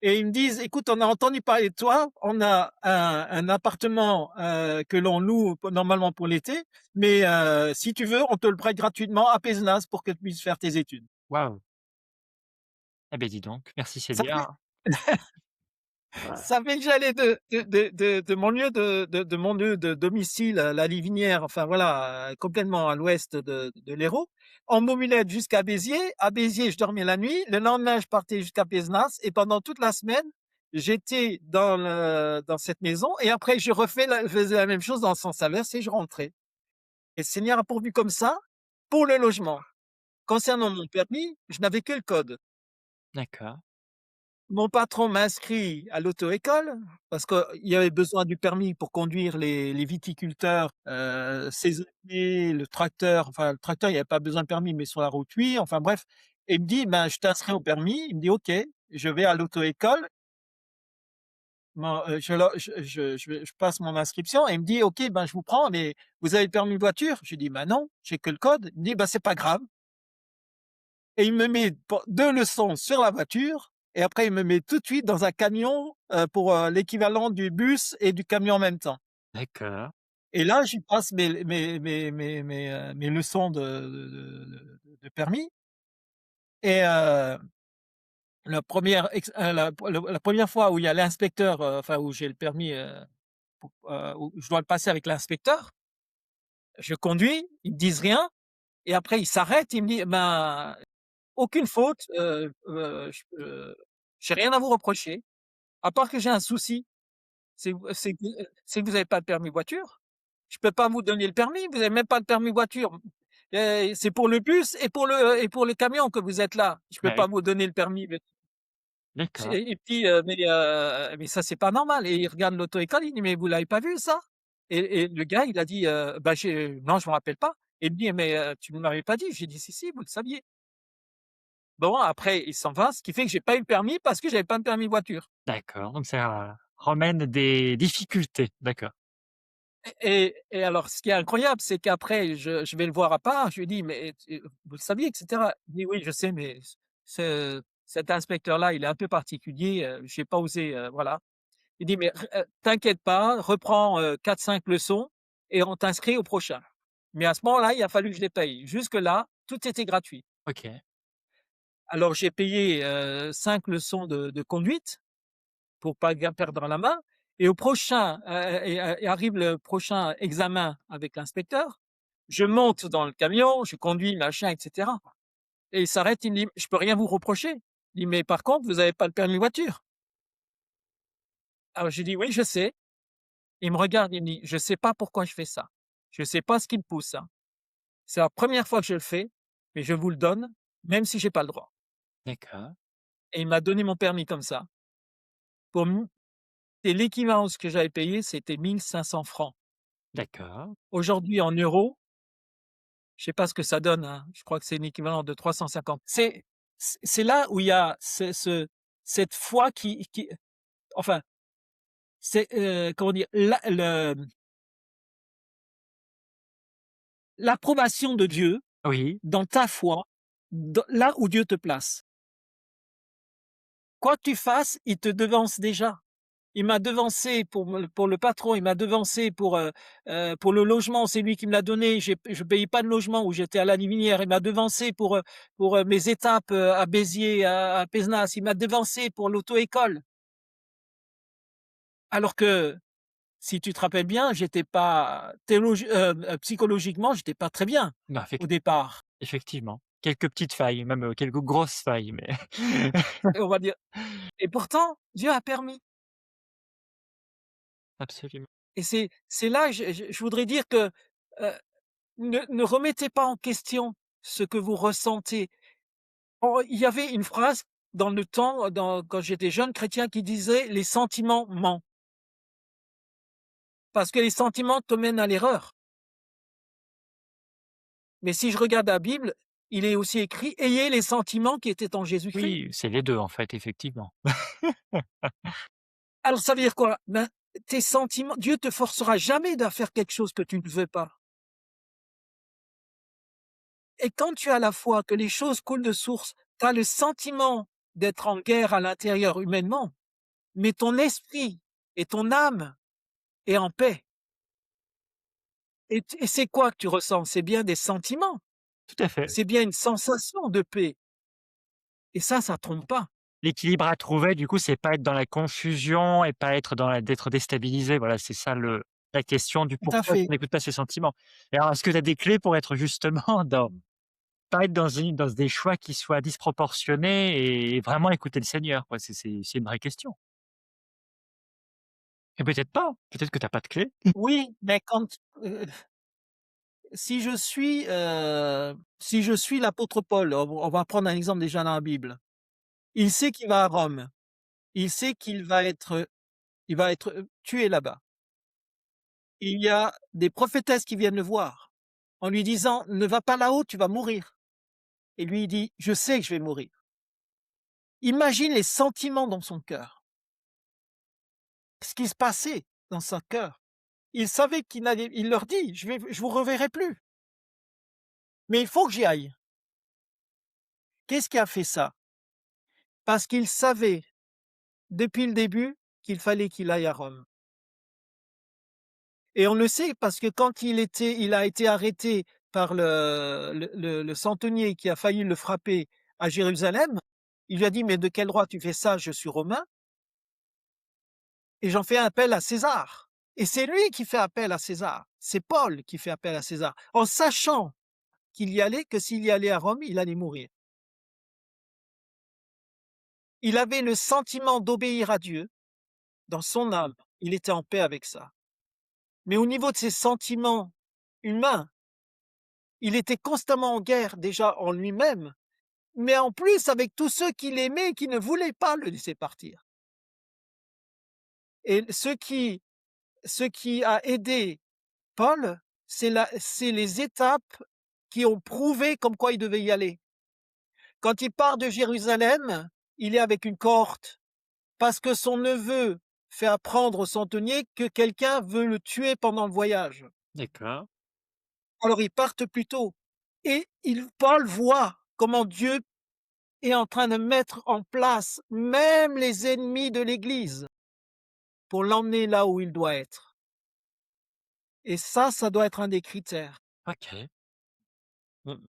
et ils me disent: «Écoute, on a entendu parler de toi, on a un appartement, que l'on loue normalement pour l'été, mais si tu veux, on te le prête gratuitement à Pézenas pour que tu puisses faire tes études». Waouh! Eh beh, dis donc, merci Ça fait Seigneur. Ouais. Ça fait que j'allais de mon lieu de mon lieu de domicile, la Livinière, enfin voilà, complètement à l'ouest de l'Hérault, en mobilette jusqu'à Béziers. À Béziers, je dormais la nuit. Le lendemain, je partais jusqu'à Pézenas et pendant toute la semaine, j'étais dans cette maison et après je faisais la même chose dans le sens inverse et je rentrais. Et le Seigneur a pourvu comme ça pour le logement. Concernant mon permis, je n'avais que le code. D'accord. Mon patron m'a inscrit à l'auto-école parce qu'il y avait besoin du permis pour conduire les viticulteurs, saisonniers, le tracteur, il y avait pas besoin de permis, mais sur la route, oui, enfin bref. Et il me dit: «Ben, je t'inscris au permis». Il me dit: «OK». Je vais à l'auto-école, je passe mon inscription et il me dit: «OK, ben, je vous prends, mais vous avez le permis voiture?» Je lui dis: «Ben non, j'ai que le code». Il me dit: «Ben, c'est pas grave». Et il me met pen 2 leçons sur la voiture et après il me met tout de suite dans un camion, pour, l'équivalent du bus et du camion en même temps. D'accord. Et là, j'y passe mes leçons de permis et la 1re fois où il y a l'inspecteur, enfin où j'ai le permis, où je dois le passer avec l'inspecteur, je conduis, ils me disent rien et après ils s'arrêtent, ils me disent: «Ben, aucune faute, j'ai rien à vous reprocher, à part que j'ai un souci, c'est que vous avez pas de permis voiture. Je peux pas vous donner le permis, vous avez même pas de permis voiture. C'est pour le bus et pour le camion que vous êtes là. Je peux Ouais, pas vous donner le permis». d'accord. Il me dit: Mais ça c'est pas normal» et il regarde l'auto-école, il dit: «Mais vous l'avez pas vu ça?» Et le gars il a dit: «Bah j'ai non je me rappelle pas». Et il me dit: «Mais tu ne m'avais pas dit». J'ai dit: «Si, si, vous le saviez». Bon, après, il s'en va, ce qui fait que j'ai pas eu le permis parce que j'avais pas de permis voiture. D'accord, donc ça ramène des difficultés. D'accord. Et alors, ce qui est incroyable, c'est qu'après, je vais le voir à part, je lui dis: «Mais vous le saviez?» et cetera. Il dit: «Oui, je sais, mais cet inspecteur-là, il est un peu particulier, j'ai pas osé, voilà». Il dit: «Mais t'inquiète pas, reprends, 4-5 leçons et on t'inscrit au prochain». Mais à ce moment-là, il a fallu que je les paye. Jusque-là, tout était gratuit. OK. Alors j'ai payé, 5 leçons de conduite pour pas ga perdre la main et au prochain, et arrive le prochain examen avec l'inspecteur Je monte dans le camion, je conduis, machin, et cetera, et il s'arrête, il me dit: «Je peux rien vous reprocher». Il dit: «Mais par contre, vous avez pas le permis voiture». Alors j'ai dit: «Oui, je sais». Il me regarde, il me dit: «Je sais pas pourquoi je fais ça. Je sais pas ce qui me pousse, hein. C'est la première fois que je le fais, mais je vous le donne, même si j'ai pas le droit». D'accord, Et il m'a donné mon permis comme ça. Pour m Et l'équivalent de ce que j'avais payé, c'était 1 500 francs. d'accord. Aujourd'hui, en euros, je sais pas ce que ça donne, hein, je crois que c'est l'équivalent de 350. C'est là où il y a cette foi qui enfin, c'est, comment dire? L'approbation de Dieu Oui, dans ta foi, dans là où Dieu te place. Quoi que tu fasses, il te devance déjà. Il m'a devancé pour le patron, il m'a devancé pour le logement, c'est lui qui me l'a donné. Je payais pas de logement où j'étais à la Livinière. Il m'a devancé pour mes étapes, à Béziers, à Pézenas. Il m'a devancé pour l'auto-école. Alors que, si tu te rappelles bien, j'étais pas psychologiquement, j'étais pas très bien bah, au départ. effectivement. Quelques petites failles, même, quelques grosses failles, mais Et on va dire et pourtant, Dieu a permis. absolument. Et c'est là, je voudrais dire que, heu, ne remettez pas en question ce que vous ressentez. Oh, il y avait une phrase dans le temps, quand j'étais jeune chrétien qui disait: «Les sentiments mentent», parce que les sentiments te mènent à l'erreur. Mais si je regarde la Bible, il est aussi écrit: «Ayez les sentiments qui étaient en Jésus-Christ». Oui, c'est les 2 en fait, effectivement. Alors ça veut dire quoi? Ben, tes sentiments, Dieu te forcera jamais à faire quelque chose que tu ne veux pas. Et quand tu as la foi, que les choses coulent de source, tu as le sentiment d'être en guerre à l'intérieur humainement, mais ton esprit et ton âme est en paix. Et c'est quoi que tu ressens? C'est bien des sentiments, Tout à fait. c'est bien une sensation de paix, et ça trompe pas. L'équilibre à trouver, du coup, c'est pas être dans la confusion et pas être dans la d'être déstabilisé. Voilà, c'est ça la question du Tout à pourquoi est-ce fait. qu'on n'écoute pas ses sentiments. Et alors, est-ce que tu as des clés pour être justement dans pas être dans des choix qui soient disproportionnés et vraiment écouter le Seigneur, quoi? C'est une vraie question. Et peut-être pas, peut-être que tu as pas de clé. Oui, mais heu, si je suis, si je suis l'apôtre Paul, on va prendre un exemple déjà dans la Bible. Il sait qu'il va à Rome, il sait il va être, tué là-bas. Il y a des prophétesses qui viennent le voir en lui disant: «Ne va pas là-haut, tu vas mourir». Et lui, il dit: «Je sais que je vais mourir». Imagine les sentiments dans son cœur, ce qui se passait dans son cœur. Il savait qu'il n'allait il leur dit: Je vous reverrai plus, mais il faut que j'y aille». Qu'est-ce qui a fait ça? Parce qu'il savait depuis le début qu'il fallait qu'il aille à Rome. Et on le sait parce que quand il a été arrêté par le centenier qui a failli le frapper à Jérusalem, il lui a dit: «Mais de quel droit tu fais ça? Je suis romain et j'en fais appel à César». Et c'est lui qui fait appel à César. C'est Paul qui fait appel à César, en sachant qu'il y allait que s'il y allait à Rome, il allait mourir. Il avait le sentiment d'obéir à Dieu dans son âme. Il était en paix avec ça. Mais au niveau de ses sentiments humains, il était constamment en guerre déjà en lui-même, mais en plus avec tous ceux qu'il aimait et qui ne voulaient pas le laisser partir. Et ce qui a aidé Paul, c'est les étapes qui ont prouvé comme quoi il devait y aller. Quand il part de Jérusalem, il est avec une cohorte parce que son neveu fait apprendre au centenier que quelqu'un veut le tuer pendant le voyage. D'accord, Alors ils partent plus tôt et Paul voit comment Dieu est en train de mettre en place même les ennemis de l'Église pour l'emmener là où il doit être. Et ça doit être un des critères. OK. Mmh,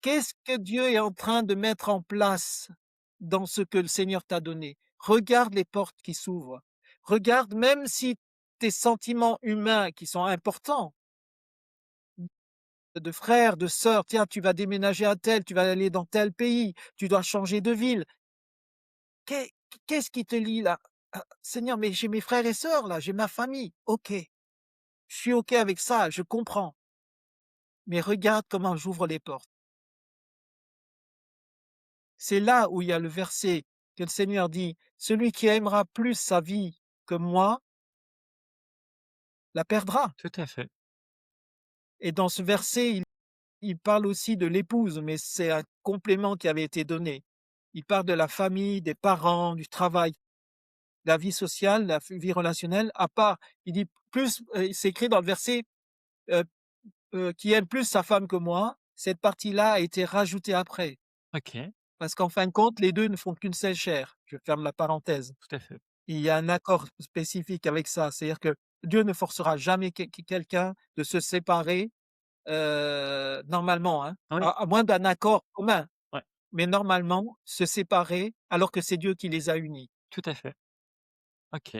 Qu'est-ce que Dieu est en train de mettre en place dans ce que le Seigneur t'a donné? Regarde les portes qui s'ouvrent. Regarde, même si tes sentiments humains qui sont importants, de frères, de sœurs: «Tiens, tu vas déménager à tel, tu vas aller dans tel pays, tu dois changer de ville». Qu'est qu'est-ce qui te lie là? Ah, Seigneur, mais j'ai mes frères et sœurs là, j'ai ma famille. OK, je suis OK avec ça, je comprends, mais regarde comment j'ouvre les portes. C'est là où il y a le verset que le Seigneur dit: «Celui qui aimera plus sa vie que moi la perdra», tout à fait. et dans ce verset, il parle aussi de l'épouse, mais c'est un complément qui avait été donné. Il parle de la famille, des parents, du travail, la vie sociale, la vie relationnelle, à part. Il dit plus, c'est écrit dans le verset, heu «Qui aime plus sa femme que moi», cette partie-là a été rajoutée après, OK, parce qu'en fin de compte, les 2 ne font qu'une seule chair. Je ferme la parenthèse. tout à fait. Il y a un accord spécifique avec ça, c'est-à-dire que Dieu ne forcera jamais quelqu'un de se séparer, normalement, hein, Oui, à moins d'un accord commun, ouais, mais normalement, se séparer alors que c'est Dieu qui les a unis. tout à fait. OK,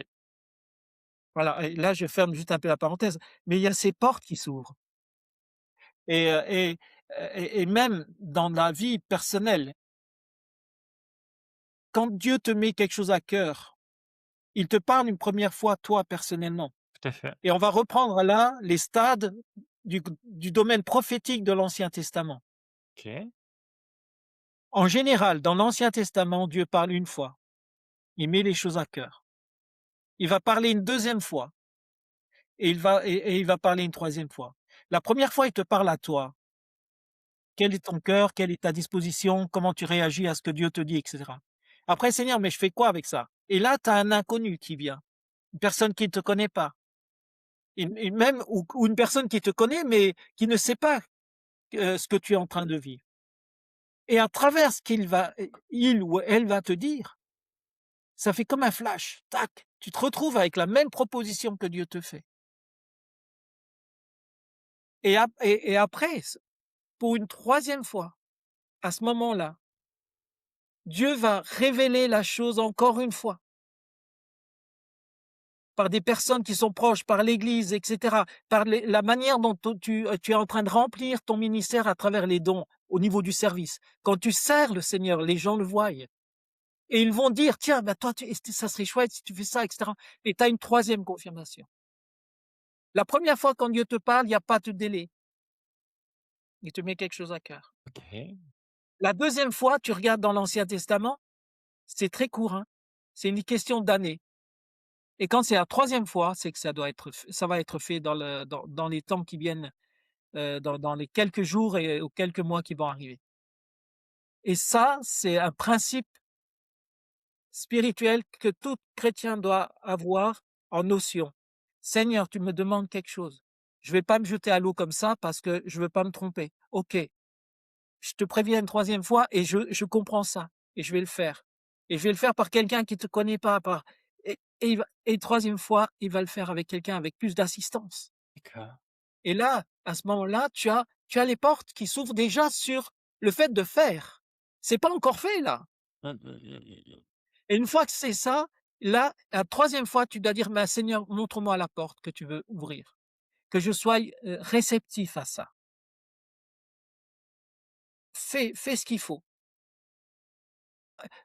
Voilà, et là, je ferme juste un peu la parenthèse, mais il y a ces portes qui s'ouvrent, et même dans la vie personnelle, quand Dieu te met quelque chose à cœur, il te parle une première fois, toi, personnellement, tout à fait. et on va reprendre là les stades du domaine prophétique de l'Ancien Testament. OK, En général, dans l'Ancien Testament, Dieu parle une fois, il met les choses à cœur. Il va parler une deuxième fois, et il va parler une troisième fois. La première fois, il te parle à toi. Quel est ton cœur? Quelle est ta disposition? Comment tu réagis à ce que Dieu te dit, et cetera. Après: «Seigneur, mais je fais quoi avec ça?» Et là, tu as un inconnu qui vient, une personne qui ne te connaît pas, et même, ou une personne qui te connaît, mais qui ne sait pas, ce que tu es en train de vivre, et à travers ce il ou elle va te dire, ça fait comme un flash, tac, tu te retrouves avec la même proposition que Dieu te fait, et après, pour une troisième fois, à ce moment-là, Dieu va révéler la chose encore une fois, par des personnes qui sont proches, par l'Église, et cetera, par la manière dont tu es en train de remplir ton ministère à travers les dons au niveau du service. Quand tu sers le Seigneur, les gens le voient, et ils vont dire: «Tiens, bah, toi, ça serait chouette si tu fais ça», et cetera, et tu as une troisième confirmation. La première fois, quand Dieu te parle, il y a pas de délai, il te met quelque chose à cœur. OK, La deuxième fois, tu regardes dans l'Ancien Testament, c'est très court, hein, c'est une question d'années, et quand c'est la troisième fois, c'est que ça va être fait dans les temps qui viennent, dans les quelques jours et aux quelques mois qui vont arriver, et ça, c'est un principe spirituel que tout chrétien doit avoir en notion. Seigneur, tu me demandes quelque chose. Je vais pas me jeter à l'eau comme ça parce que je veux pas me tromper. OK, je te préviens une troisième fois, et je comprends ça, et je vais le faire, et je vais le faire par quelqu'un qui te connaît pas, et une troisième fois, il va le faire avec quelqu'un avec plus d'assistance, d'accord. et là, à ce moment-là, tu as les portes qui s'ouvrent déjà sur le fait de faire. C'est pas encore fait là, et une fois que c'est ça, là, la troisième fois, tu dois dire: «Mais Seigneur, montre-moi la porte que tu veux ouvrir, que je sois, réceptif à ça. Fais ce qu'il faut.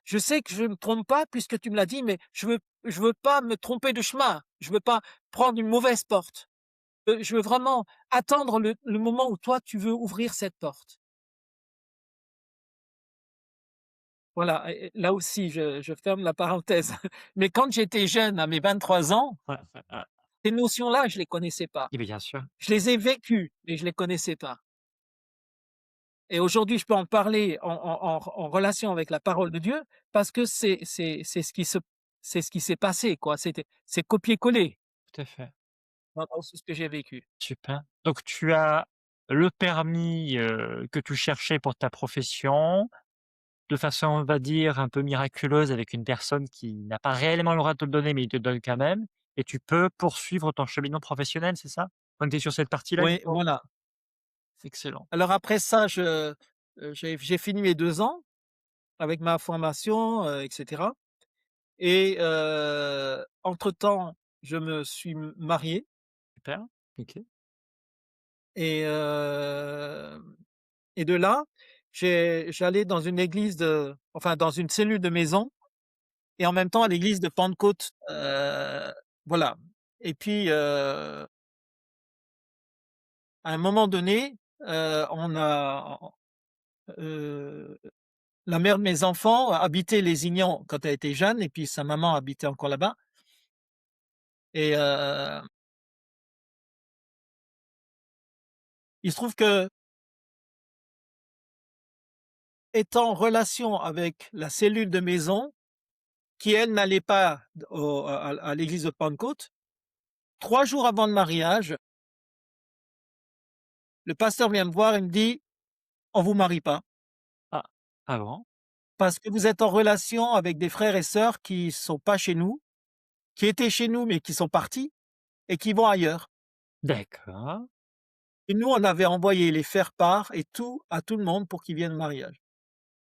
Je sais que je ne me trompe pas puisque tu me l'as dit, mais je veux pas me tromper de chemin. Je veux pas prendre une mauvaise porte. Je veux vraiment attendre le moment où toi, tu veux ouvrir cette porte». Voilà, et là aussi, je ferme la parenthèse. Mais quand j'étais jeune, à mes 23 ans, Ouais, ouais, ouais. ces notions-là, je les connaissais pas. Et bien sûr, Je les ai vécues, mais je les connaissais pas. Et aujourd'hui, je peux en parler en relation avec la parole de Dieu, parce que c'est ce qui s'est passé, quoi. C'est copier-coller tout à fait. dans ce que j'ai vécu. Super. Donc tu as le permis, que tu cherchais pour ta profession, de façon, on va dire, un peu miraculeuse avec une personne qui n'a pas réellement le droit de te le donner, mais il te le donne quand même et tu peux poursuivre ton cheminement professionnel, c'est ça? On était sur cette partie-là, du Oui, coup? voilà. Excellent. Alors après ça, j'ai fini mes 2 ans avec ma formation, et cetera, et entre-temps, je me suis marié, Super. OK. et et de là, j'allais dans une église dans une cellule de maison et en même temps à l'église de Pentecôte, voilà. Et puis, à un moment donné, on a heu, la mère de mes enfants habitait Lézignan quand elle était jeune et puis sa maman habitait encore là-bas et il se trouve que étant en relation avec la cellule de maison qui, elle, n'allait pas à l'église de Pentecôte, 3 jours avant le mariage, le pasteur vient me voir et me dit: «On vous marie pas, Ah, ah bon? parce que vous êtes en relation avec des frères et sœurs qui sont pas chez nous, qui étaient chez nous, mais qui sont partis et qui vont ailleurs. D'accord. Et nous, on avait envoyé les faire-part et tout à tout le monde pour qu'ils viennent au mariage».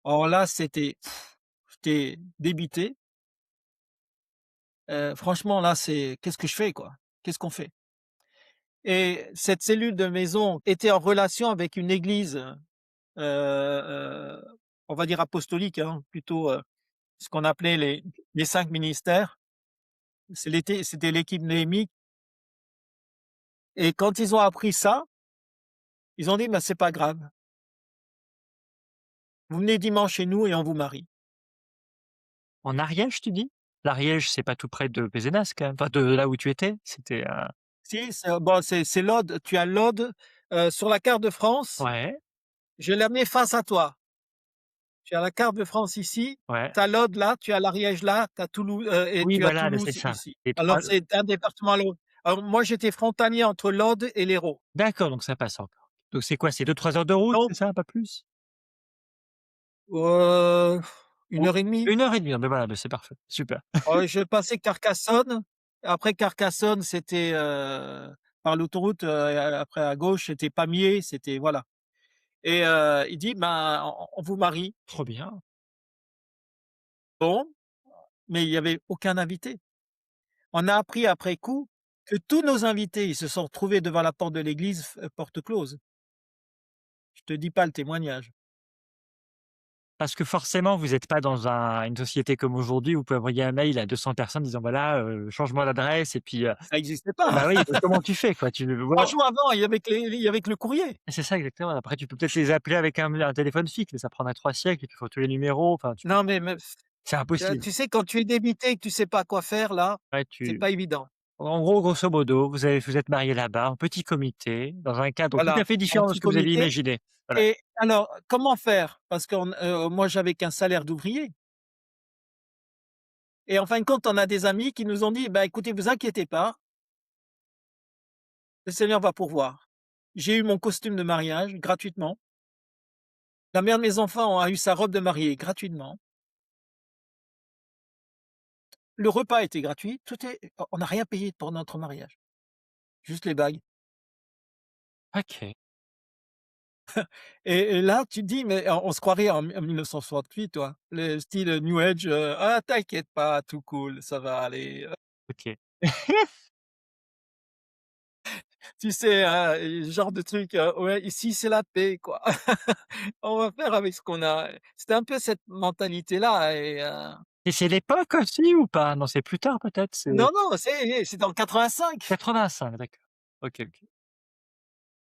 Alors là, j'étais débité. Franchement, là, c'est qu'est-ce que je fais, quoi? Qu'est-ce qu'on fait? Et cette cellule de maison était en relation avec une église, on va dire apostolique, hein, plutôt, ce qu'on appelait les 5 ministères. C'était l'équipe Néhémie et quand ils ont appris ça, ils ont dit: «Bah, c'est pas grave, vous venez dimanche chez nous et on vous marie». En Ariège, tu dis? L'Ariège, c'est pas tout près de Pézenas quand même? Enfin, de là où tu étais? C'était, Si, c'est l'Aude, tu as l'Aude, sur la carte de France, ouais, je l'ai amené face à toi. Tu as la carte de France ici, ouais. tu as l'Aude là, tu as l'Ariège là, tu as Toulouse, et Oui, tu as voilà, c'est Toulouse ça. ici. Les Alors 3. c'est d'un département à l'autre. Alors moi, j'étais frontalier entre l'Aude et l'Hérault. D'accord, donc ça passe encore. Donc c'est quoi? C'est 2-3 heures de route, Donc c'est ça, pas plus? heu, 1 Ou heure et demie. 1 heure et demie. Ah beh, voilà, beh, c'est parfait, super. Je passais Carcassonne. Après Carcassonne, c'était, par l'autoroute, après à gauche, c'était Pamiers, c'était voilà. Et il dit: «Ben, on vous marie». Trop bien. Bon, mais il y avait aucun invité. On a appris après coup que tous nos invités, ils se sont retrouvés devant la porte de l'église, porte close. Je te dis pas le témoignage. Parce que forcément, vous êtes pas dans une société comme aujourd'hui où vous pouvez envoyer un mail à 200 personnes disant: «Voilà, change-moi d'adresse» et puis, Ça existait pas. bah, oui, comment tu fais, quoi? Tu voilà, Franchement, avant, il y avait que le courrier. c'est ça exactement. Après tu peux peut-être les appeler avec un téléphone fixe, mais ça prendrait 3 siècles et puis il faut tous les numéros, enfin tu Non, mais même c'est impossible. tu sais, quand tu es débité et que tu sais pas quoi faire là, Ouais, c'est tu pas évident. en gros, grosso modo, vous êtes mariés là-bas, en petit comité, dans un cadre tout à Voilà, fait en différent de ce petit que vous aviez comité. imaginé. Voilà. Et alors, comment faire? Parce moi, j'avais qu'un salaire d'ouvrier et en fin de compte, on a des amis qui nous ont dit: «Bah, écoutez, vous inquiétez pas, le Seigneur va pourvoir». J'ai eu mon costume de mariage gratuitement. La mère de mes enfants a eu sa robe de mariée gratuitement. Le repas était gratuit. On n'a rien payé pour notre mariage, juste les bagues. OK. Et là, tu te dis: «Mais on se croirait en 1968, toi». Le style, new age, «Ah, t'inquiète pas, tout cool, ça va aller». OK. Tu sais, hein, genre de truc, ouais, ici, c'est la paix, quoi. On va faire avec ce qu'on a. C'était un peu cette mentalité-là et Et c'est l'époque aussi ou pas? Non, c'est plus tard peut-être? C'est non, non, c'est dans le 85 85, d'accord. OK, OK.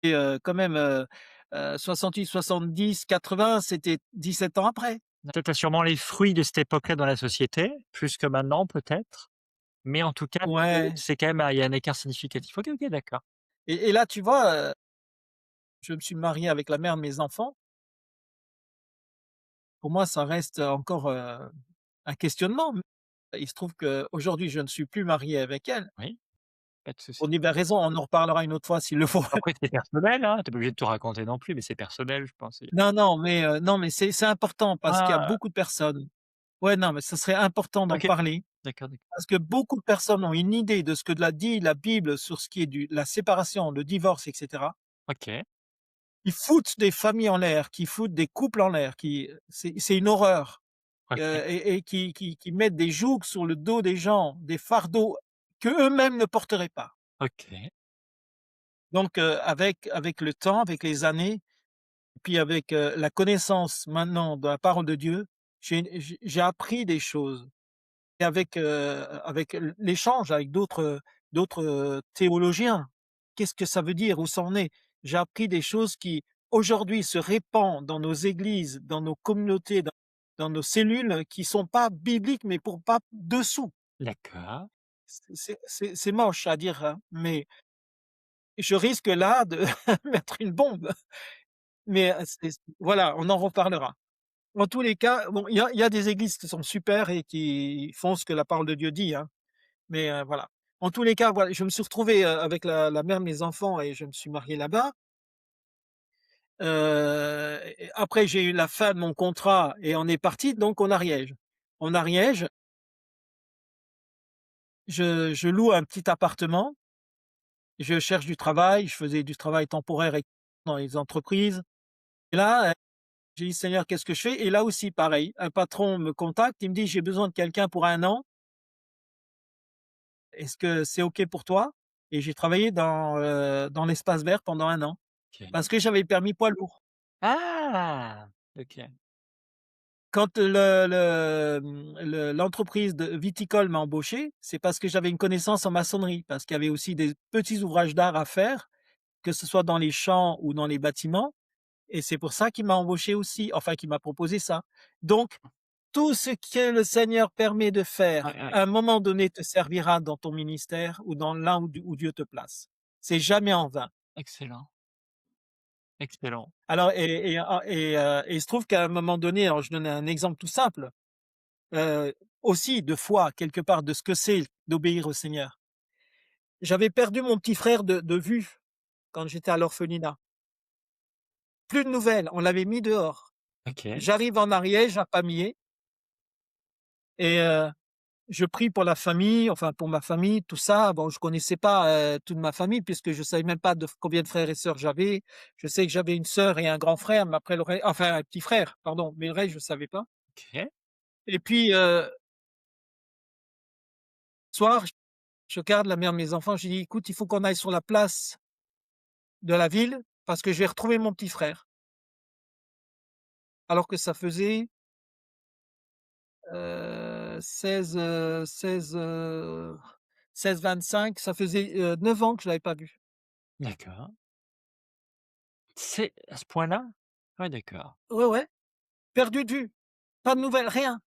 et quand même, 68, 70, 80, c'était 17 ans après. Peut-être tu sûrement les fruits de cette époque-là dans la société, plus que maintenant peut-être, mais en tout cas, Ouais. c'est quand même, il y a un écart significatif. OK, OK, d'accord. Et là, tu vois, je me suis marié avec la mère de mes enfants. Pour moi, ça reste encore, un questionnement. Il se trouve qu'aujourd'hui, je ne suis plus marié avec elle. Oui, pas de souci. Pour diverses raisons, on en reparlera une autre fois s'il le faut. Après c'est personnel, hein, tu es pas obligé de tout raconter non plus, mais c'est personnel, je pense. Non, non, non, mais c'est important parce qu'il y a Ah! beaucoup de personnes. Ouais, non, mais ce serait important d'en OK. parler D'accord, d'accord. parce que beaucoup de personnes ont une idée de ce que dit la Bible sur ce qui est du la séparation, le divorce et cetera. OK, Qui foutent des familles en l'air, qui foutent des couples en l'air, qui c'est une horreur, OK. et qui mettent des jougs sur le dos des gens, des fardeaux qu'eux-mêmes ne porteraient pas. OK. Donc avec le temps, avec les années, puis avec, la connaissance maintenant de la parole de Dieu, j'ai appris des choses. Et avec l'échange avec d'autres théologiens. Qu'est-ce que ça veut dire? Où ça en est? J'ai appris des choses qui, aujourd'hui, se répandent dans nos églises, dans nos communautés, dans nos cellules, qui sont pas bibliques, mais pour pas dessous. D'accord. C'est moche à dire, hein, mais je risque là de mettre une bombe, mais, voilà, on en reparlera. En tous les cas, bon, il y a des églises qui sont super et qui font ce que la parole de Dieu dit, hein. Mais voilà. En tous les cas, voilà, je me suis retrouvé, avec la mère de mes enfants et je me suis marié là-bas. Et après j'ai eu la fin de mon contrat et on est parti donc en Ariège. En Ariège, je loue un petit appartement, je cherche du travail, je faisais du travail temporaire et dans les entreprises et là, j'ai dit: «Seigneur, qu'est-ce que je fais?» Et là aussi pareil, un patron me contacte, il me dit: «J'ai besoin de quelqu'un pour 1 an, est-ce que c'est OK pour toi?» Et j'ai travaillé dans l'espace vert pendant 1 an. OK. Parce que j'avais le permis poids lourd. Ah! OK. Quand l'entreprise de viticole m'a embauché, c'est parce que j'avais une connaissance en maçonnerie, parce qu'il y avait aussi des petits ouvrages d'art à faire, que ce soit dans les champs ou dans les bâtiments et c'est pour ça qu'il m'a embauché aussi, enfin qu'il m'a proposé ça. Donc tout ce que le Seigneur permet de Ouais, faire, ouais. à un moment donné, te servira dans ton ministère ou dans là où Dieu te place. C'est jamais en vain. Excellent, excellent. Alors et il se trouve qu'à un moment donné, alors je donne un exemple tout simple, aussi de foi quelque part de ce que c'est d'obéir au Seigneur. J'avais perdu mon petit frère de vue quand j'étais à l'orphelinat. Plus de nouvelles, on l'avait mis dehors. OK. J'arrive en Ariège, à Pamiers et je prie pour la famille, enfin pour ma famille, tout ça. Bon, je connaissais pas, toute ma famille puisque je savais même pas de combien de frères et sœurs j'avais. Je sais que j'avais une sœur et un grand frère, mais après le reste enfin un petit frère, pardon, mais le reste je savais pas. OK. Et puis, soir, je regarde la mère de mes enfants, je lui dis: «Écoute, il faut qu'on aille sur la place de la ville parce que je vais retrouver mon petit frère». Alors que ça faisait, 16, 16-25, ça faisait, 9 ans que je l'avais pas vu. D'accord. C'est à ce point-là? Ouais, d'accord. Ouais, ouais, perdu de vue, pas de nouvelles, rien.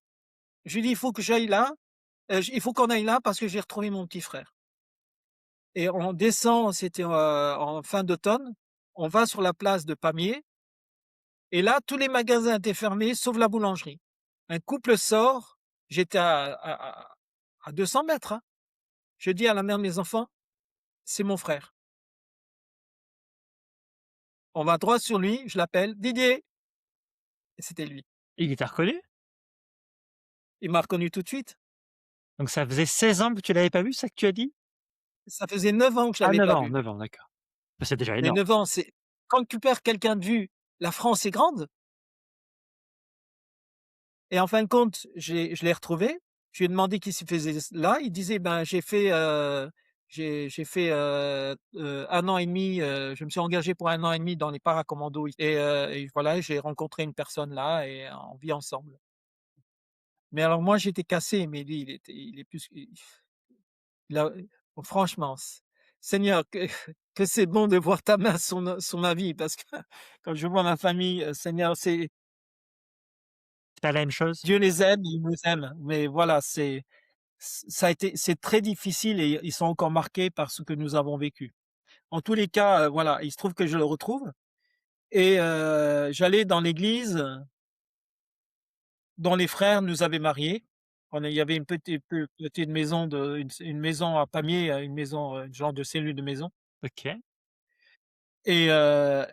Je lui dis: «Il faut que j'aille là, il faut qu'on aille là parce que j'ai retrouvé mon petit frère» et on descend, c'était, en fin d'automne, on va sur la place de Pamiers et là, tous les magasins étaient fermés sauf la boulangerie. Un couple sort, j'étais à 200 mètres, hein. Je dis à la mère de mes enfants: «C'est mon frère». On va droit sur lui, je l'appelle: «Didier!» Et c'était lui. Il t'a reconnu? Il m'a reconnu tout de suite. Donc ça faisait 16 ans que tu l'avais pas vu, c'est ça que tu as dit? Ça faisait 9 ans que je Ah l'avais 9 pas ans, vu. 9 ans, d'accord. Bah, c'est déjà Mais énorme. 9 ans, c'est quand tu perds quelqu'un de vue, la France est grande et en fin de compte, je l'ai retrouvé. Je lui ai demandé qu'est-ce qu'il faisait là. Il disait: «Ben, j'ai fait, 1 an et demi, je me suis engagé pour 1 an et demi dans les paracommandos et voilà, j'ai rencontré une personne là et on vit ensemble». Mais alors moi, j'étais cassé, mais lui, il est plus il a franchement, Seigneur, que c'est bon de voir ta main sur ma vie parce que quand je vois ma famille, Seigneur, c'est C'est pas la même chose? Dieu les aime, il nous aime, mais voilà, ça a été c'est très difficile et ils sont encore marqués par ce que nous avons vécu. En tous les cas, voilà, il se trouve que je le retrouve et j'allais dans l'église dont les frères nous avaient mariés. Il y avait une petite maison une maison à Pamiers, une maison, genre de cellule de maison. OK. Et là,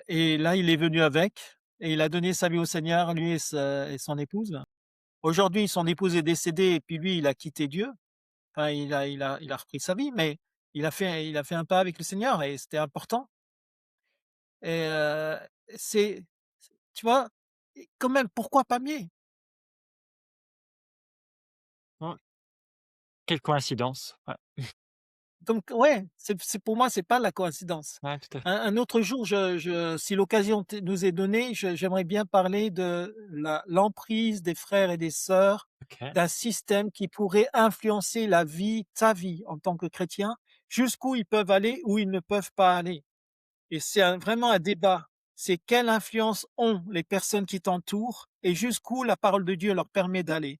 il est venu avec et il a donné sa vie au Seigneur, lui et son épouse. Aujourd'hui, son épouse est décédée et puis lui, il a quitté Dieu. Enfin, il a repris sa vie, mais il a fait un pas avec le Seigneur et c'était important et c'est tu vois? Et quand même, pourquoi pas mieux? Ouais. Quelle coïncidence. Ouais. donc ouais, c'est pour moi, c'est pas la coïncidence. Ouais, tout à fait. Un autre jour, si l'occasion nous est donnée, j'aimerais bien parler de l'emprise des frères et des sœurs, OK. d'un système qui pourrait influencer la vie, ta vie en tant que chrétien, jusqu'où ils peuvent aller, où ils ne peuvent pas aller. Et c'est vraiment un débat. C'est quelle influence ont les personnes qui t'entourent et jusqu'où la parole de Dieu leur permet d'aller.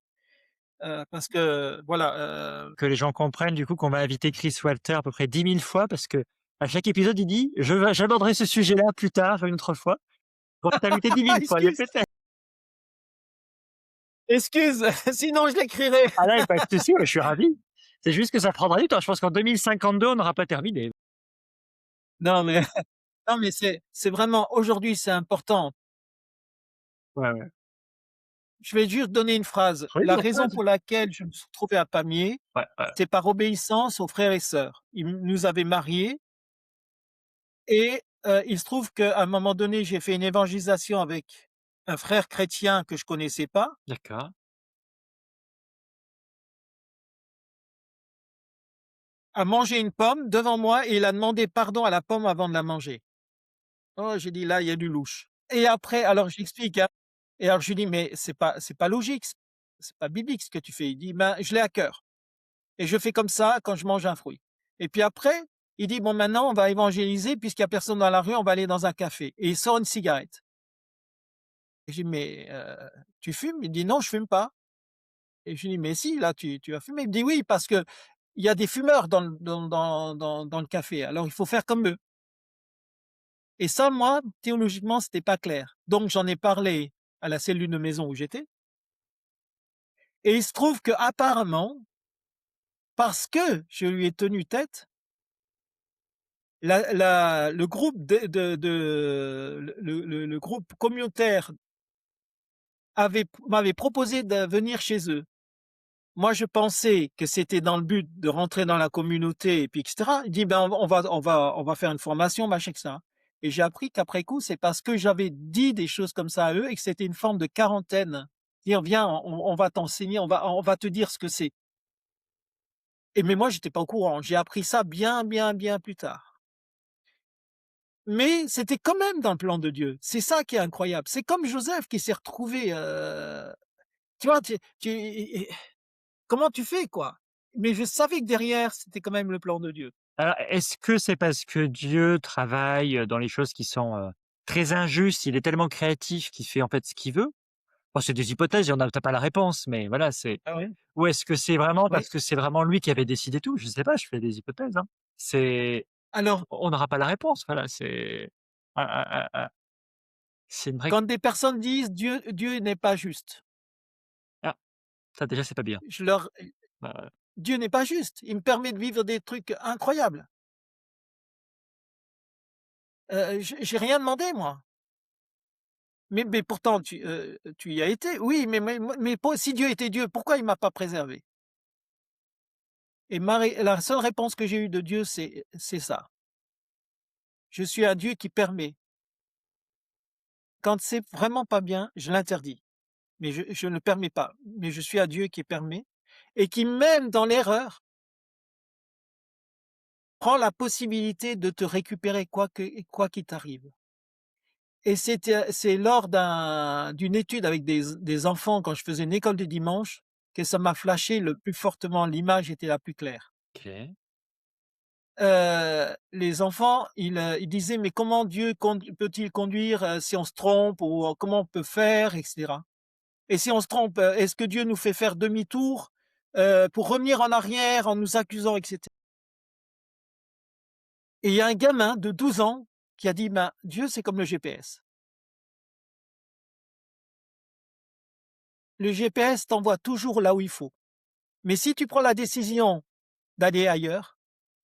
Parce que voilà, Que les gens comprennent du coup qu'on va inviter Chris Walter à peu près 10 000 fois parce que à chaque épisode, il dit: J'aborderai ce sujet-là plus tard, une autre fois». On va t'inviter 10 000 fois, mais excuse, peut-être. excuse, sinon je l'écrirai. Ah là, pas de souci, ouais, je suis ravi. C'est juste que ça prendra du temps. Je pense qu'en 2052, on n'aura pas terminé. Non mais non mais c'est vraiment aujourd'hui, c'est important. Ouais, ouais. Je vais juste donner une phrase. Oui, La vas-y, raison vas-y. pour laquelle je me suis retrouvé à Pamiers, Ouais, ouais. c'est par obéissance aux frères et sœurs. Ils nous avaient mariés et il se trouve qu'à un moment donné, j'ai fait une évangélisation avec un frère chrétien que je connaissais pas, D'accord, a mangé une pomme devant moi et il a demandé pardon à la pomme avant de la manger. Oh, j'ai dit: «Là, il y a du louche» et après alors j'explique, hein, et alors je lui dis: «Mais c'est pas logique, c'est pas biblique ce que tu fais». Il dit: «Ben, je l'ai à cœur et je fais comme ça quand je mange un fruit» et puis après, il dit: «Bon, maintenant, on va évangéliser puisqu'il y a personne dans la rue, on va aller dans un café» et il sort une cigarette. Et je dis: «Mais, tu fumes?» Il dit: «Non, je fume pas» et je lui dis: «Mais si, là, tu as fumé». Il me dit: «Oui, parce qu'il y a des fumeurs dans le café, alors il faut faire comme eux». Et ça, moi, théologiquement, c'était pas clair. Donc j'en ai parlé à la cellule de maison où j'étais et il se trouve qu'apparemment, parce que je lui ai tenu tête, le groupe le groupe communautaire m'avait proposé de venir chez eux. Moi, je pensais que c'était dans le but de rentrer dans la communauté et puis et cetera. Il dit: «Ben, on va faire une formation, machin et cetera» et j'ai appris qu'après coup, c'est parce que j'avais dit des choses comme ça à eux et que c'était une forme de quarantaine. Dire: «Viens, on va t'enseigner, on va te dire ce que c'est» et mais moi, j'étais pas au courant. J'ai appris ça bien, bien, bien plus tard. Mais c'était quand même dans le plan de Dieu. C'est ça qui est incroyable. C'est comme Joseph qui s'est retrouvé, tu vois? Comment tu fais, quoi? Mais je savais que derrière, c'était quand même le plan de Dieu. Alors, est-ce que c'est parce que Dieu travaille, dans les choses qui sont, très injustes, il est tellement créatif qu'il fait, en fait, ce qu'il veut? Bon, c'est des hypothèses et on n'a tu pas la réponse, mais voilà, c'est Ah ouais? ou est-ce que c'est vraiment Oui. parce que c'est vraiment lui qui avait décidé tout? Je sais pas, je fais des hypothèses, hein. C'est Alors, on n'aura pas la réponse, voilà, c'est c'est une vraie quand des personnes disent: «Dieu n'est pas juste», ah, ça déjà, c'est pas bien. je leur Bah, Dieu n'est pas juste. Il me permet de vivre des trucs incroyables. J'ai rien demandé moi. Mais pourtant tu y as été. Oui, mais pour si Dieu était Dieu, pourquoi il m'a pas préservé? Et la seule réponse que j'ai eue de Dieu, c'est ça. Je suis un Dieu qui permet. Quand c'est vraiment pas bien, je l'interdis, mais je ne permets pas. Mais je suis un Dieu qui permet et qui, même dans l'erreur, prend la possibilité de te récupérer quoi qu'il t'arrive. Et c'est lors d'une étude avec des enfants quand je faisais une école du dimanche que ça m'a flashé le plus fortement, l'image était la plus claire. OK. Les enfants, ils disaient: «Mais comment Dieu peut-il conduire, si on se trompe ou comment on peut faire?» et cetera. «Et si on se trompe, est-ce que Dieu nous fait faire demi-tour, pour revenir en arrière en nous accusant?» et cetera. Et il y a un gamin de 12 ans qui a dit: «Ben, Dieu, c'est comme le GPS. Le GPS t'envoie toujours là où il faut. Mais si tu prends la décision d'aller ailleurs,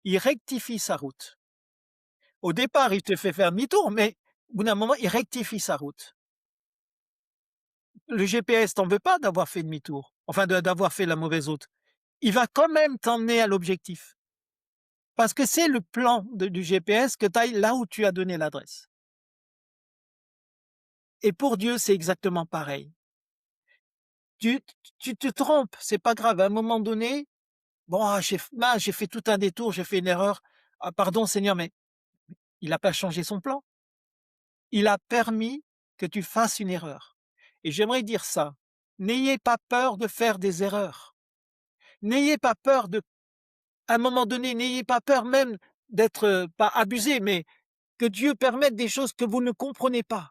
il rectifie sa route. Au départ, il te fait faire demi-tour, mais au bout d'un moment, il rectifie sa route. Le GPS t'en veut pas d'avoir fait demi-tour, enfin d'avoir fait la mauvaise route. Il va quand même t'emmener à l'objectif. Parce que c'est le plan du GPS que tu ailles là où tu as donné l'adresse. Et pour Dieu, c'est exactement pareil. Tu, tu te trompes, c'est pas grave. À un moment donné, «Bon, ah, mince, j'ai fait tout un détour, j'ai fait une erreur. Ah pardon Seigneur», mais il n'a pas changé son plan. Il a permis que tu fasses une erreur. Et j'aimerais dire ça, n'ayez pas peur de faire des erreurs. N'ayez pas peur de à un moment donné, n'ayez pas peur même d'être, pas abusé, mais que Dieu permette des choses que vous ne comprenez pas.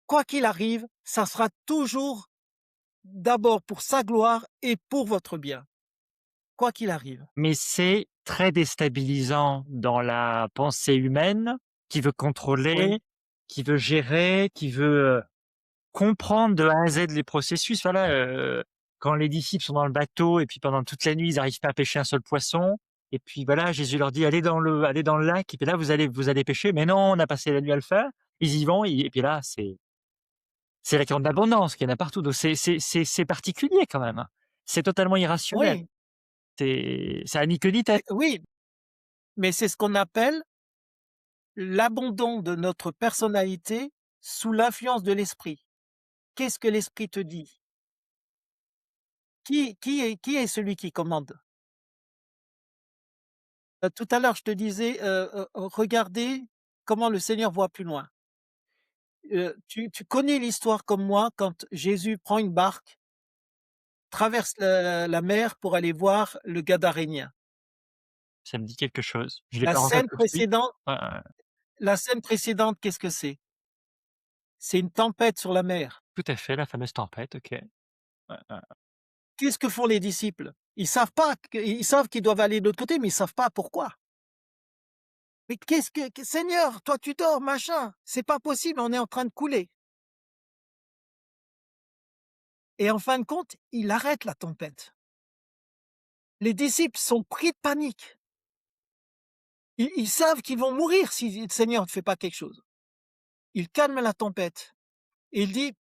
Quoi qu'il arrive, ça sera toujours d'abord pour sa gloire et pour votre bien, quoi qu'il arrive. Mais c'est très déstabilisant dans la pensée humaine qui veut Oui, contrôler, qui veut gérer, qui veut, comprendre de A à Z les processus. Voilà, quand les disciples sont dans le bateau et puis pendant toute la nuit, ils n'arrivent pas à pêcher un seul poisson et puis voilà, Jésus leur dit: «Allez dans le lac et puis là vous allez pêcher». Mais non, on a passé la nuit à le faire. Ils y vont et puis là, c'est la grande abondance qu'il y en a partout. Donc c'est particulier quand même, hein. C'est totalement irrationnel. oui, Ça a ni queue ni tête. oui, mais c'est ce qu'on appelle l'abandon de notre personnalité sous l'influence de l'esprit. Qu'est-ce que l'esprit te dit? Qui est celui qui commande? Tout à l'heure, je te disais, regardez comment le Seigneur voit plus loin. Tu connais l'histoire comme moi quand Jésus prend une barque, traverse la mer pour aller voir le Gadarénien. Ça me dit quelque chose. Je l'ai La pas en tête scène tout de suite. précédente Ouais, ouais, ouais. la scène précédente, qu'est-ce que c'est? C'est une tempête sur la mer. Tout à fait, la fameuse tempête, OK. Ouais, ouais. Qu'est-ce que font les disciples? Ils savent qu'ils doivent aller de l'autre côté, mais ils savent pas pourquoi. «Mais qu'est-ce que Seigneur, toi tu dors, machin, c'est pas possible, on est en train de couler». Et en fin de compte, il arrête la tempête. Les disciples sont pris de panique. Ils savent qu'ils vont mourir si le Seigneur ne fait pas quelque chose. Il calme la tempête et il dit: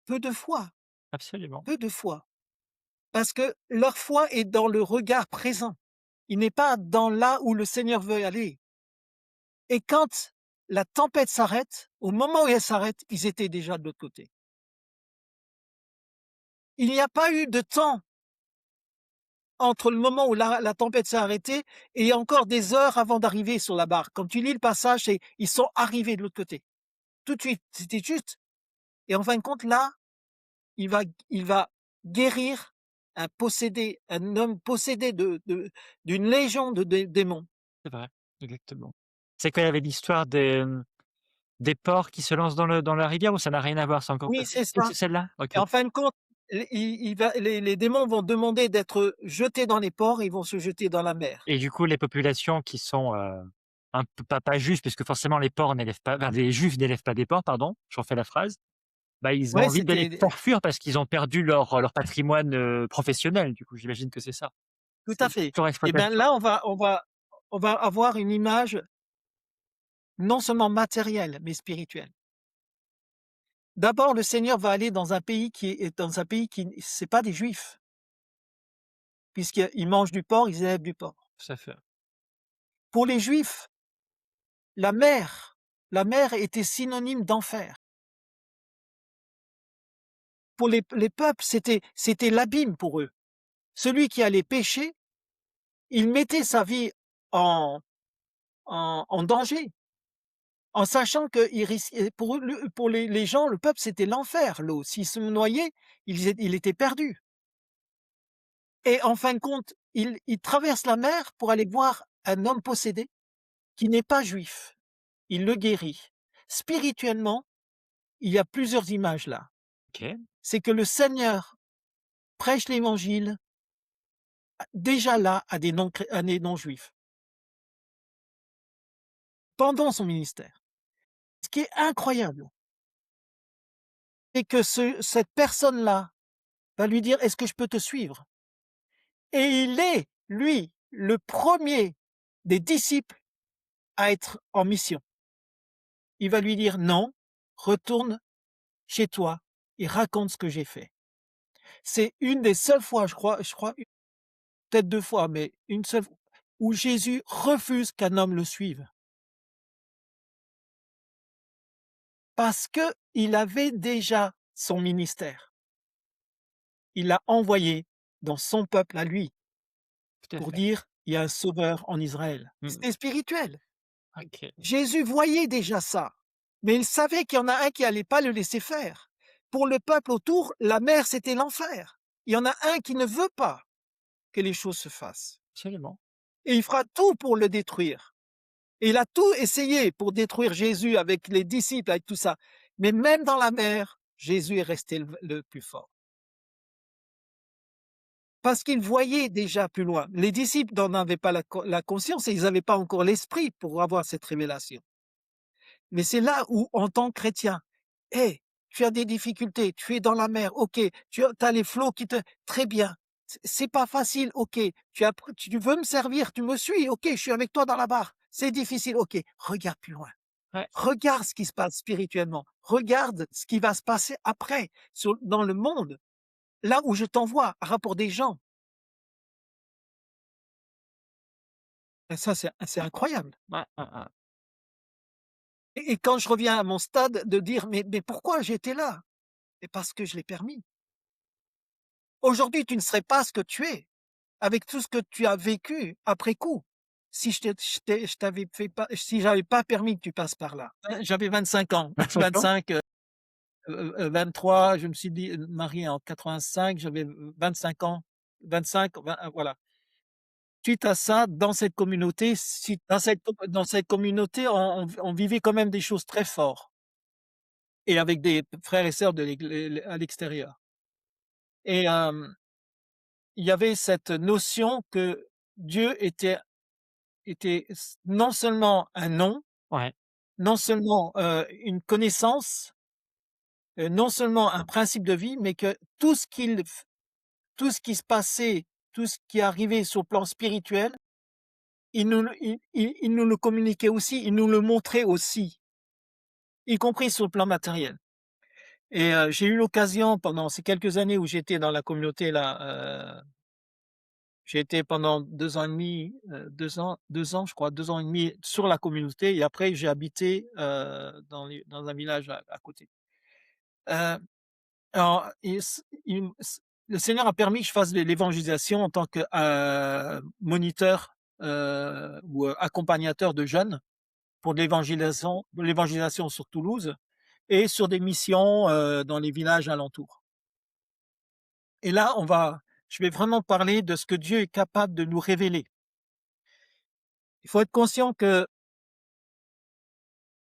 «Peu de foi, Absolument. peu de foi». Parce que leur foi est dans le regard présent. Il n'est pas dans là où le Seigneur veut aller. Et quand la tempête s'arrête, au moment où elle s'arrête, ils étaient déjà de l'autre côté. Il n'y a pas eu de temps entre le moment où la tempête s'est arrêtée et il y a encore des heures avant d'arriver sur la barque. Quand tu lis le passage, c'est ils sont arrivés de l'autre côté. Tout de suite, c'était juste. Et en fin de compte, là, il va guérir un homme possédé d'une légion de démons. C'est vrai, exactement. C'est quoi, il y avait l'histoire des porcs qui se lancent dans la rivière ou ça n'a rien à voir? C'est encore Oui, c'est oui, ça. c'est celle-là? OK. Et en fin de compte, les démons vont demander d'être jetés dans les ports, ils vont se jeter dans la mer. Et du coup, les populations qui sont, un peu pas justes, puisque forcément les porcs n'élèvent pas enfin les juifs n'élèvent pas des porcs, pardon, je refais la phrase. Bah, ils ont Ouais, envie de les c'était faire fuir parce qu'ils ont perdu leur patrimoine, professionnel, du coup, j'imagine que c'est ça. tout C'est à fait. Et bien surexploitation. là, on va avoir une image non seulement matérielle, mais spirituelle. D'abord, le Seigneur va aller dans un pays qui c'est pas des Juifs, puisqu'ils mangent du porc, ils élèvent du porc. Tout à fait. Pour les Juifs, la mer la mer était synonyme d'enfer. Pour les peuples, c'était l'abîme pour eux. Celui qui allait pêcher, il mettait sa vie en en danger, en sachant qu'il risquait pour les gens, le peuple, c'était l'enfer, l'eau. S'ils se noyaient, il était perdu. Et en fin de compte, il traverse la mer pour aller voir un homme possédé qui n'est pas juif. Il le guérit. Spirituellement, il y a plusieurs images là. OK, C'est que le Seigneur prêche l'évangile déjà là à des non-juifs, pendant son ministère. Ce qui est incroyable, c'est que cette personne-là va lui dire: «Est-ce que je peux te suivre?» Et il est, lui, le premier des disciples à être en mission. Il va lui dire: «Non, retourne chez toi et raconte ce que j'ai fait». C'est une des seules fois, je crois, peut-être 2 fois, mais une seule fois où Jésus refuse qu'un homme le suive. Parce que il avait déjà son ministère. Il l'a envoyé dans son peuple à lui. tout à pour fait. dire: «Il y a un sauveur en Israël». Mmh. C'était spirituel. OK. Jésus voyait déjà ça, mais il savait qu'il y en a un qui allait pas le laisser faire. Pour le peuple autour, la mer, c'était l'enfer. Il y en a un qui ne veut pas que les choses se fassent Absolument. et il fera tout pour le détruire. Et il a tout essayé pour détruire Jésus avec les disciples, avec tout ça. Mais même dans la mer, Jésus est resté le plus fort. Parce qu'il voyait déjà plus loin. Les disciples n'en avaient pas la conscience et ils n'avaient pas encore l'esprit pour avoir cette révélation. Mais c'est là où, en tant que chrétien, hey, tu as des difficultés, tu es dans la mer, ok, as les flots qui te... Très bien, c'est pas facile, ok, tu veux me servir, tu me suis, ok, je suis avec toi dans la barre. C'est difficile, ok, regarde plus loin. Ouais, Regarde ce qui se passe spirituellement. Regarde ce qui va se passer après dans le monde, là où je t'envoie, à rapport des gens. Et ça, c'est incroyable. ouais, ouais, ouais. Et quand je reviens à mon stade de dire, mais pourquoi j'étais là? Et parce que je l'ai permis. Aujourd'hui, tu ne serais pas ce que tu es, avec tout ce que tu as vécu après coup. Si je t'avais fait pas, si j'avais pas permis que tu passes par là. J'avais 25 ans, 25 ans? 25, 23, je me suis dit, marié en 85, j'avais 25 ans, 25, 20, voilà. Suite à ça, dans cette communauté, si dans cette communauté, on vivait quand même des choses très fortes et avec des frères et sœurs de à l'extérieur et il y avait cette notion que Dieu était non seulement un nom, Ouais, non seulement, une connaissance, non seulement un principe de vie, mais que tout ce qui se passait, tout ce qui arrivait sur le plan spirituel, il nous le communiquait aussi, il nous le montrait aussi, y compris sur le plan matériel. Et j'ai eu l'occasion pendant ces quelques années où j'étais dans la communauté là, j'ai été pendant 2 ans et demi, 2 ans je crois, 2 ans et demi sur la communauté et après j'ai habité, dans un village à côté. Heu, alors il m s le Seigneur a permis que je fasse l'évangélisation en tant que, moniteur, ou, accompagnateur de jeunes pour de l'évangélisation sur Toulouse et sur des missions, dans les villages alentours. Et là, je vais vraiment parler de ce que Dieu est capable de nous révéler. Il faut être conscient que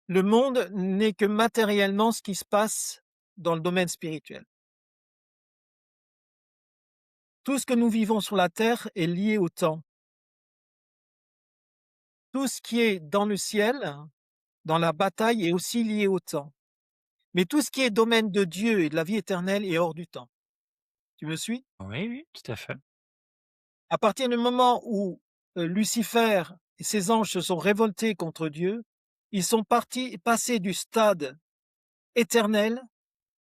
le monde n'est que matériellement ce qui se passe dans le domaine spirituel. Tout ce que nous vivons sur la terre est lié au temps. Tout ce qui est dans le ciel, dans la bataille, est aussi lié au temps. Mais tout ce qui est domaine de Dieu et de la vie éternelle est hors du temps. Tu me suis? oui, oui, tout à fait. À partir du moment où Lucifer et ses anges se sont révoltés contre Dieu, ils sont passés du stade éternel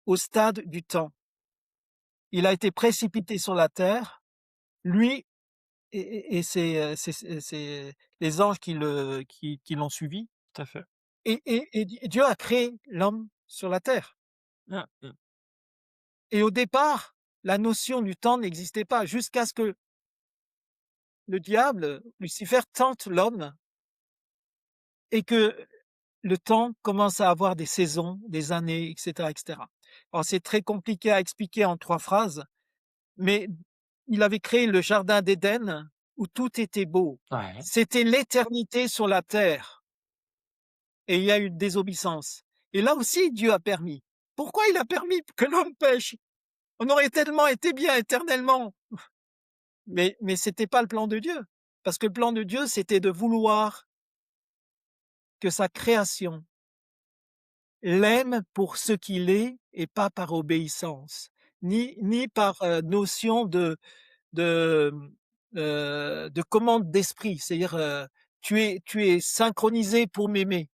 au stade du temps. Il a été précipité sur la terre, lui et les anges qui l'ont suivi Tout à fait. et Dieu a créé l'homme sur la terre Ah, mmh. et au départ, la notion du temps n'existait pas jusqu'à ce que le diable, Lucifer, tente l'homme et que le temps commence à avoir des saisons, des années, et cetera, et cetera. Alors c'est très compliqué à expliquer en 3 phrases, mais il avait créé le jardin d'Éden où tout était beau. Ouais, C'était l'éternité sur la terre et il y a eu une désobéissance. Et là aussi, Dieu a permis. Pourquoi il a permis que l'homme pêche? On aurait tellement été bien éternellement. Mais c'était pas le plan de Dieu. Parce que le plan de Dieu, c'était de vouloir que sa création l'aime pour ce qu'il est et pas par obéissance, ni par, notion de, de commande d'esprit. C'est-à-dire, tu es synchronisé pour m'aimer.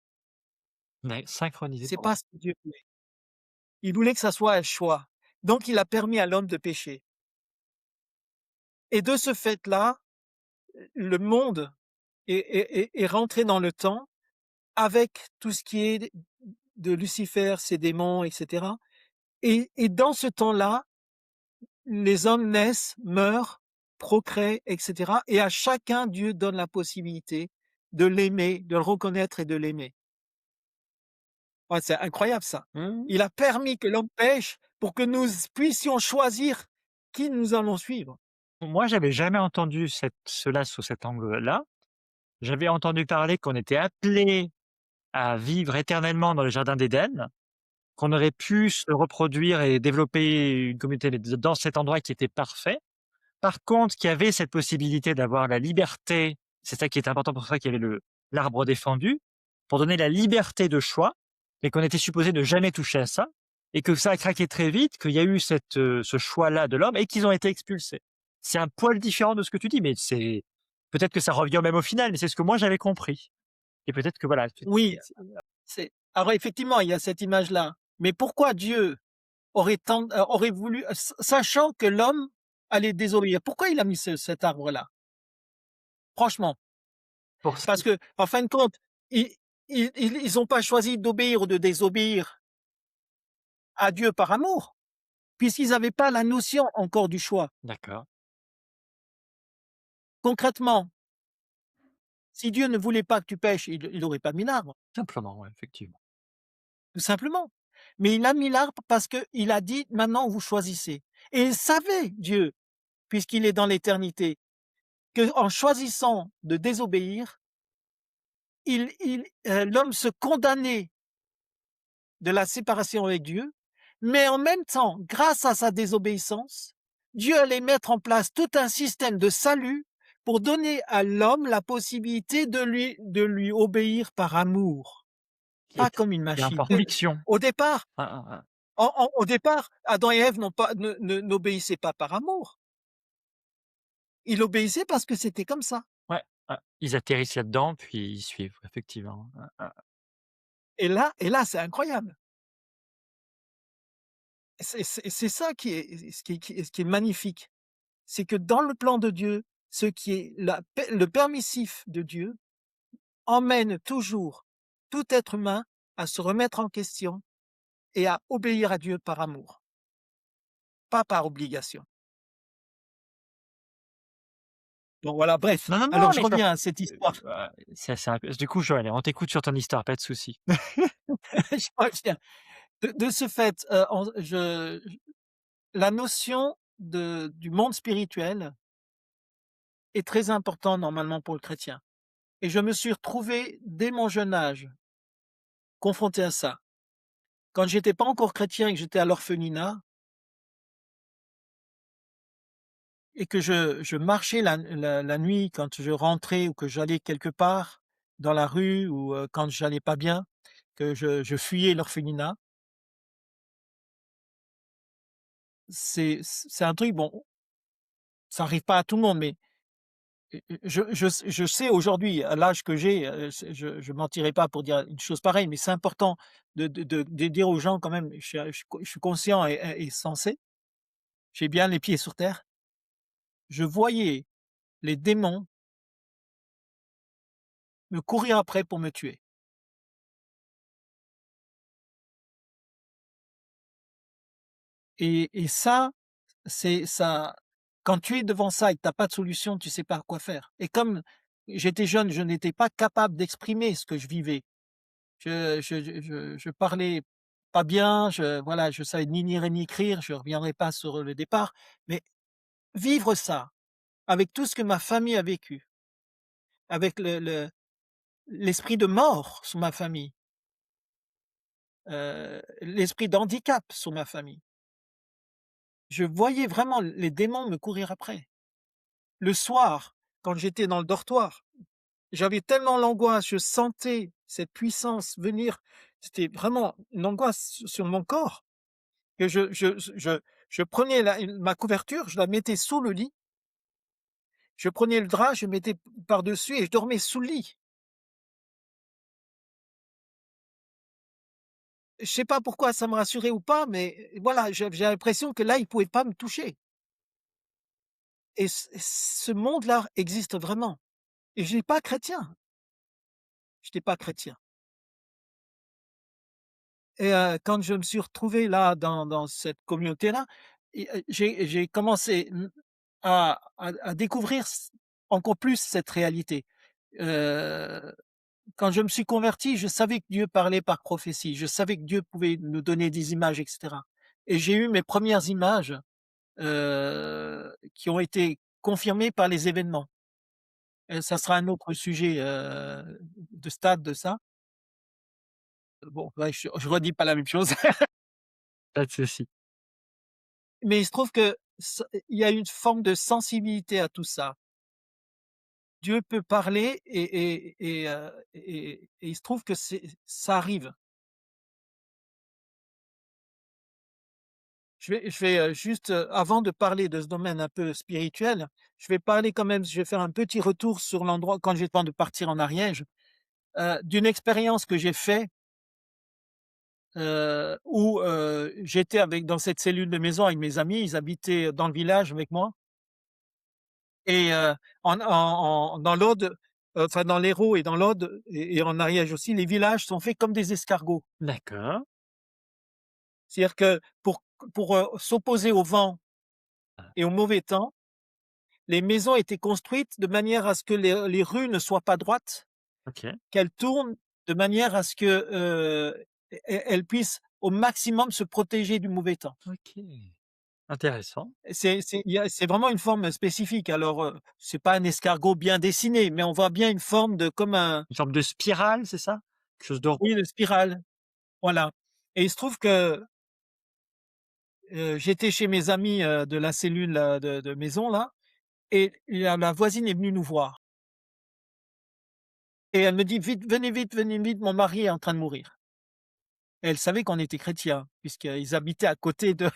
ouais, synchronisé C'est pour pas ce que Dieu voulait. Il voulait que ça soit un choix. Donc il a permis à l'homme de pécher et de ce fait-là, le monde est rentré dans le temps avec tout ce qui est de Lucifer, ses démons et cetera et dans ce temps-là, les hommes naissent, meurent procrée et cetera et à chacun, Dieu donne la possibilité de l'aimer, de le reconnaître et de l'aimer. Ouais, c'est incroyable ça. Mmh. Il a permis que l'homme pêche pour que nous puissions choisir qui nous allons suivre. Moi, j'avais jamais entendu cela sous cet angle-là. J'avais entendu parler qu'on était appelé à vivre éternellement dans le jardin d'Éden, qu'on aurait pu se reproduire et développer une communauté dans cet endroit qui était parfait. Par contre, qu'il y avait cette possibilité d'avoir la liberté, c'est ça qui est important pour ça qu'il y avait le l'arbre défendu, pour donner la liberté de choix, et qu'on était supposé ne jamais toucher à ça, et que ça a craqué très vite, qu'il y a eu ce choix-là de l'homme et qu'ils ont été expulsés. C'est un poil différent de ce que tu dis, mais c'est peut-être que ça revient au même au final, mais c'est ce que moi j'avais compris et peut-être que voilà, Oui, c'est alors effectivement, il y a cette image-là. Mais pourquoi Dieu aurait voulu, sachant que l'homme allait désobéir, pourquoi il a mis cet arbre-là? Franchement, pour ça parce que en fin de compte, i ils ont pas choisi d'obéir ou de désobéir à Dieu par amour, puisqu'ils n'avaient pas la notion encore du choix. d'accord, Concrètement, si Dieu ne voulait pas que tu pêches, il aurait pas mis l'arbre, simplement, ouais, effectivement. tout simplement. Mais il a mis l'arbre parce qu'il a dit: «Maintenant vous choisissez» et il savait, Dieu, puisqu'il est dans l'éternité, qu'en choisissant de désobéir, l'homme se condamnait de la séparation avec Dieu, mais en même temps, grâce à sa désobéissance, Dieu allait mettre en place tout un système de salut pour donner à l'homme la possibilité de lui obéir par amour, Qui pas est comme une qui est en machine. conviction. Au départ, Ah, ah, ah. au départ, Adam et Ève n'obéissaient pas par amour. Ils obéissaient parce que c'était comme ça. Ouais, ouais, ils atterrissent là-dedans, puis ils suivent, effectivement. Ouais, ouais. Et là, c'est incroyable. C'est ça qui est magnifique. C'est que dans le plan de Dieu, ce qui est le permissif de Dieu emmène toujours tout être humain à se remettre en question et à obéir à Dieu par amour, pas par obligation. Donc voilà, bref. Non, non, non, Alors je mais ça reviens à cette histoire. c'est un du coup, je allez, on t'écoute sur ton histoire, pas de souci. Je reviens. De ce fait, la notion du monde spirituel est très importante normalement pour le chrétien. Et je me suis retrouvé dès mon jeune âge confronté à ça. Quand j'étais pas encore chrétien et que j'étais à l'orphelinat et que je marchais la nuit quand je rentrais ou que j'allais quelque part dans la rue ou, quand j'allais pas bien, que je fuyais l'orphelinat, c'est un truc, bon, ça arrive pas à tout le monde, mais je sais aujourd'hui, à l'âge que j'ai, je mentirais pas pour dire une chose pareille, mais c'est important de dire aux gens quand même, je suis conscient et sensé, j'ai bien les pieds sur terre. Je voyais les démons me courir après pour me tuer et ça, c'est ça quand tu es devant ça et que tu as pas de solution, tu sais pas quoi faire et comme j'étais jeune, je n'étais pas capable d'exprimer ce que je vivais. Je parlais pas bien, voilà, je savais ni lire ni écrire, je reviendrai pas sur le départ, mais vivre ça, avec tout ce que ma famille a vécu, avec l'esprit de mort sur ma famille, l'esprit d'handicap sur ma famille. Je voyais vraiment les démons me courir après. Le soir, quand j'étais dans le dortoir, j'avais tellement l'angoisse, je sentais cette puissance venir, c'était vraiment une angoisse sur mon corps que je prenais ma couverture, je la mettais sous le lit, je prenais le drap, je mettais par-dessus et je dormais sous le lit. Je sais pas pourquoi ça me rassurait ou pas, mais voilà, j'ai l'impression que là, il pouvait pas me toucher et ce monde-là existe vraiment et je n'étais pas chrétien, je n'étais pas chrétien et quand je me suis retrouvé là dans cette communauté-là et j'ai commencé. à découvrir encore plus cette réalité. Heu, Quand je me suis converti, je savais que Dieu parlait par prophétie. Je savais que Dieu pouvait nous donner des images et cetera, et j'ai eu mes premières images, qui ont été confirmées par les événements. Ça sera un autre sujet, de stade de ça. Bon, ouais, je redis pas la même chose. Pas de souci. Mais il se trouve que il y a une forme de sensibilité à tout ça. Dieu peut parler et il se trouve que ça arrive. Je vais, juste, avant de parler de ce domaine un peu spirituel, je vais faire un petit retour sur l'endroit quand j'ai le temps de partir en Ariège, d'une expérience que j'ai fait, où, j'étais avec dans cette cellule de maison avec mes amis. Ils habitaient dans le village avec moi. Et dans l'Aude, enfin dans l'Hérault et dans l'Aude et en Ariège aussi, les villages sont faits comme des escargots. D'accord. C'est-à-dire que s'opposer au vent Ah, et au mauvais temps, les maisons étaient construites de manière à ce que les rues ne soient pas droites, OK. qu'elles tournent de manière à ce que, elles puissent au maximum se protéger du mauvais temps. OK. Intéressant. C'est vraiment une forme spécifique. Alors, c'est pas un escargot bien dessiné, mais on voit bien une forme de comme un Une forme de spirale, c'est ça? Quelque chose de rond? oui, de spirale. Voilà, et il se trouve que, j'étais chez mes amis, de la cellule, de maison là, et la voisine est venue nous voir et elle me dit: vite, venez vite, mon mari est en train de mourir». Et elle savait qu'on était chrétiens, puisqu'ils habitaient à côté de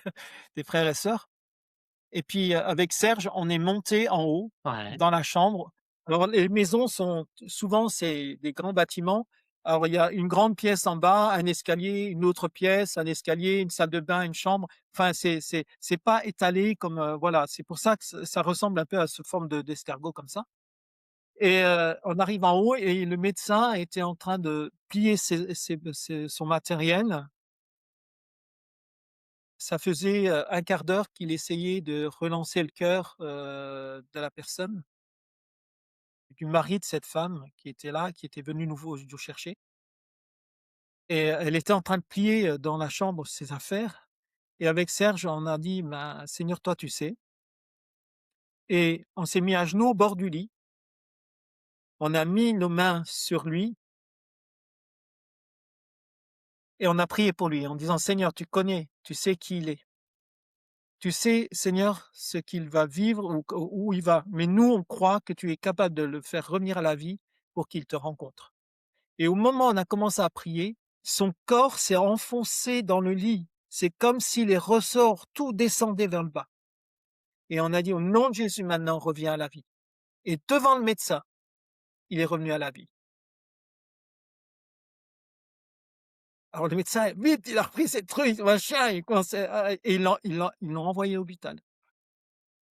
des frères et sœurs. Et puis, avec Serge, on est monté en haut, Ouais. dans la chambre. Alors les maisons sont souvent, c'est des grands bâtiments. Alors il y a une grande pièce en bas, un escalier, une autre pièce, un escalier, une salle de bain, une chambre. Enfin, c'est pas étalé comme, voilà. C'est pour ça que ça ressemble un peu à cette forme d'escargot comme ça. Et on arrive en haut et le médecin était en train de plier son matériel. Ça faisait, 1/4 d'heure qu'il essayait de relancer le cœur, de la personne, du mari de cette femme qui était là, qui était venue nous chercher, et elle était en train de plier, dans la chambre ses affaires, et avec Serge, on a dit: «Ben, Seigneur, toi tu sais», et on s'est mis à genoux au bord du lit. On a mis nos mains sur lui et on a prié pour lui en disant: «Seigneur, tu connais, tu sais qui il est. Tu sais, Seigneur, ce qu'il va vivre ou où il va, mais nous, on croit que tu es capable de le faire revenir à la vie pour qu'il te rencontre». Et au moment où on a commencé à prier, son corps s'est enfoncé dans le lit. C'est comme si les ressorts, tout descendait vers le bas. Et on a dit: «Au nom de Jésus, maintenant, reviens à la vie». Et devant le médecin, il est revenu à la vie. Alors le médecin, vite, il a repris ses trucs, machin, il commençait à et ils l'ont envoyé à l'hôpital.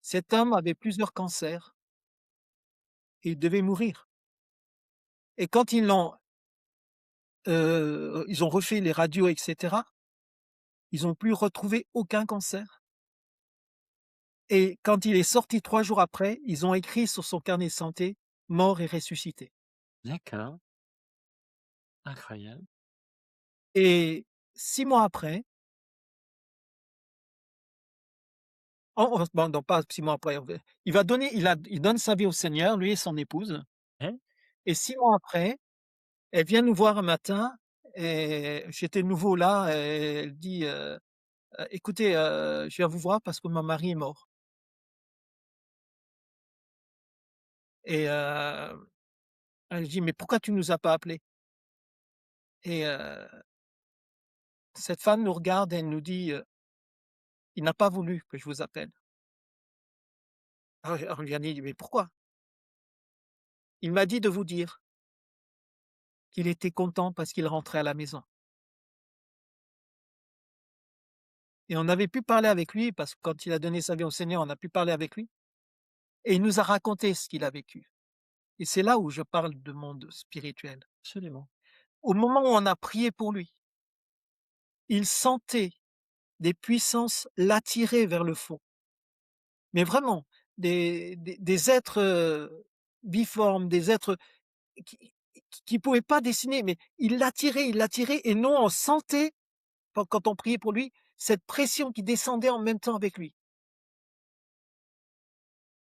Cet homme avait plusieurs cancers et il devait mourir. Et quand ils ont refait les radios et cetera, ils ont pu retrouver aucun cancer. Et quand il est sorti 3 jours après, ils ont écrit sur son carnet de santé: «Mort et ressuscité». D'accord. Incroyable. Et 6 mois après, en bon, non, pas 6 mois après, il donne sa vie au Seigneur, lui et son épouse. Ouais. Et 6 mois après, elle vient nous voir un matin et j'étais de nouveau là et elle dit, «Écoutez, je viens vous voir parce que mon mari est mort». Et elle dit: «Mais pourquoi tu nous as pas appelés?» Et cette femme nous regarde et elle nous dit, «Il n'a pas voulu que je vous appelle». Alors on lui a dit: «Mais pourquoi?» «Il m'a dit de vous dire qu'il était content parce qu'il rentrait à la maison». Et on avait pu parler avec lui parce que quand il a donné sa vie au Seigneur, on a pu parler avec lui et il nous a raconté ce qu'il a vécu. Et c'est là où je parle de monde spirituel. Absolument. Au moment où on a prié pour lui, il sentait des puissances l'attirer vers le fond. Mais vraiment, des êtres, biformes, des êtres qui pouvaient pas dessiner, mais il l'attirait et nous, on sentait, quand on priait pour lui, cette pression qui descendait en même temps avec lui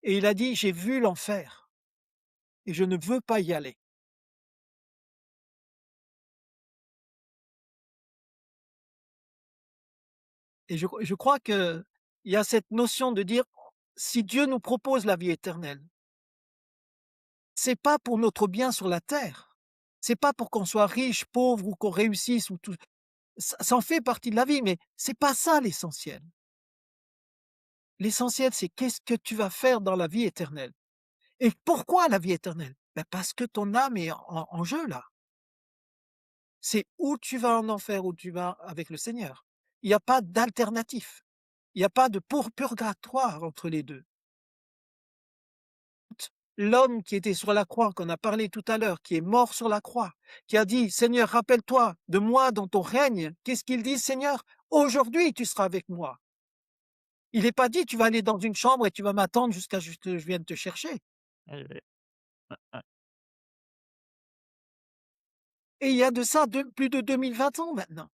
et il a dit: «J'ai vu l'enfer et je ne veux pas y aller» et je crois qu'il y a cette notion de dire: «Si Dieu nous propose la vie éternelle, c'est pas pour notre bien sur la terre, c'est pas pour qu'on soit riche, pauvre ou qu'on réussisse ou tout». Ça en fait partie de la vie, mais c'est pas ça l'essentiel. L'essentiel, c'est qu'est-ce que tu vas faire dans la vie éternelle? Et pourquoi la vie éternelle? Ben parce que ton âme est en jeu là. C'est où tu vas en enfer ou tu vas avec le Seigneur. Il n'y a pas d'alternatif. Il n'y a pas de purgatoire entre les 2. L'homme qui était sur la croix, qu'on a parlé tout à l'heure, qui est mort sur la croix, qui a dit: «Seigneur, rappelle-toi de moi dans ton règne». Qu'est-ce qu'il dit: «Seigneur, aujourd'hui tu seras avec moi». Il n'est pas dit: «Tu vas aller dans une chambre et tu vas m'attendre jusqu'à ce que je vienne te chercher». Ouais, ouais. Ouais, Et il y a de ça plus de 2020 ans maintenant.